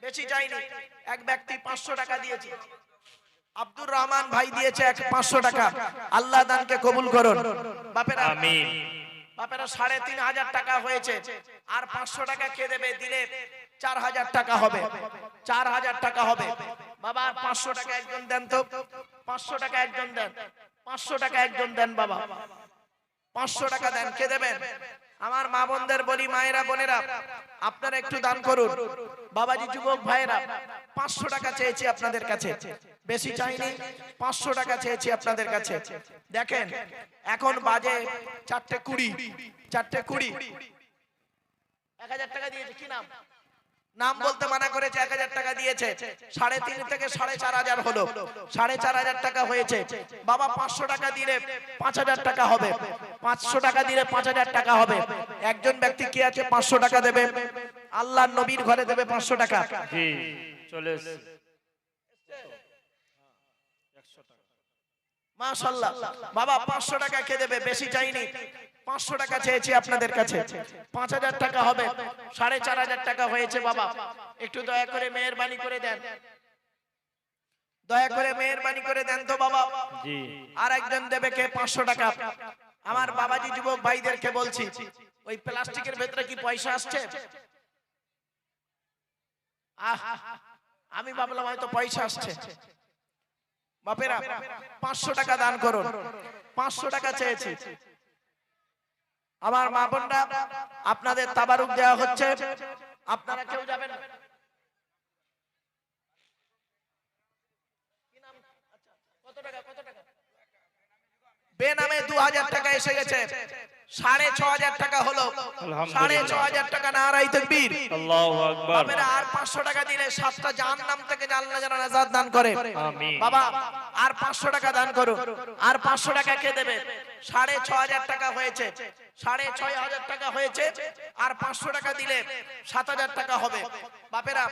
বেশি চাইনি। এক ব্যক্তি 500 টাকা দিয়েছে। আব্দুর রহমান ভাই দিয়েছে 500 টাকা। আল্লাহ দানকে কবুল করুন বাপেরা, আমিন। বাপেরা 3500 টাকা হয়েছে। আর 500 টাকা কে দেবে? দিলে 4000 টাকা হবে, 4000 টাকা হবে বাবা। আর 500 টাকা একজন দেন তো, 500 টাকা একজন দেন, 500 টাকা একজন দেন বাবা। 500 টাকা দেন, কে দেবেন? আমার মা বোনদের বলি, মায়েরা বোনেরা, আপনারা একটু দান করুন। বাবাজি, যুবক ভাইরা, 500 টাকা চেয়েছি আপনাদের কাছে, বেশি চাইনি। 500 টাকা চেয়েছি আপনাদের কাছে। দেখেন এখন বাজে 4:20, 4:20। 1000 টাকা দিয়েছে। কি নাম? নাম বলতে মানা করেছে। 1000 টাকা দিয়েছে। 3.5 থেকে 4.5 হলো, 4.5 টাকা হয়েছে বাবা। 500 টাকা দিলে 5000 টাকা হবে, 500 টাকা দিলে 5000 টাকা হবে। একজন ব্যক্তি কি আছে? 500 টাকা দেবে। আল্লাহর নবীর ঘরে দেবে 500 টাকা। জি, চলে এসেছে। 100 টাকা। মাশাআল্লাহ বাবা। 500 টাকা কে দেবে? বেশি চাইনি, 500 টাকা চেয়েছি আপনাদের কাছে। 5000 টাকা হবে, 4500 টাকা হয়েছে বাবা। একটু দয়া করে মেহেরবানি করে দেন, দয়া করে মেহেরবানি করে দেন তো বাবা। জি। আর একজন দেবে কে? 500 টাকা। আমার বাবাজি, যুবক ভাইদেরকে বলছি, ওই প্লাস্টিকের ভেতরে কি পয়সা আসছে? আহ, আমি ভাবলাম হয়তো পয়সা আসছে। বাপেরা 500 টাকা দান করুন। 500 টাকা চেয়েছি। আমার মা বোনরা, আপনাদের তাবারুক দেওয়া হচ্ছে, আপনারা কেউ যাবেন না। কি নাম? আচ্ছা, কত টাকা? বেনামে 2000 টাকা এসে গেছে, 6500 টাকা হলো। আলহামদুলিল্লাহ। 6500 টাকা, নারায়ে তাকবীর। আল্লাহু আকবার। বাপেরা আর 500 টাকা দিলে 7টা জাহান্নাম থেকে আল্লাহ যেন নাজাত দান করে। আমিন। বাবা আর 500 টাকা দান করুন। আর 500 টাকা কে দেবে? 6500 টাকা হয়েছে, 6500 টাকা হয়েছে। আর 500 টাকা দিলে 7000 টাকা হবে। বাপেরা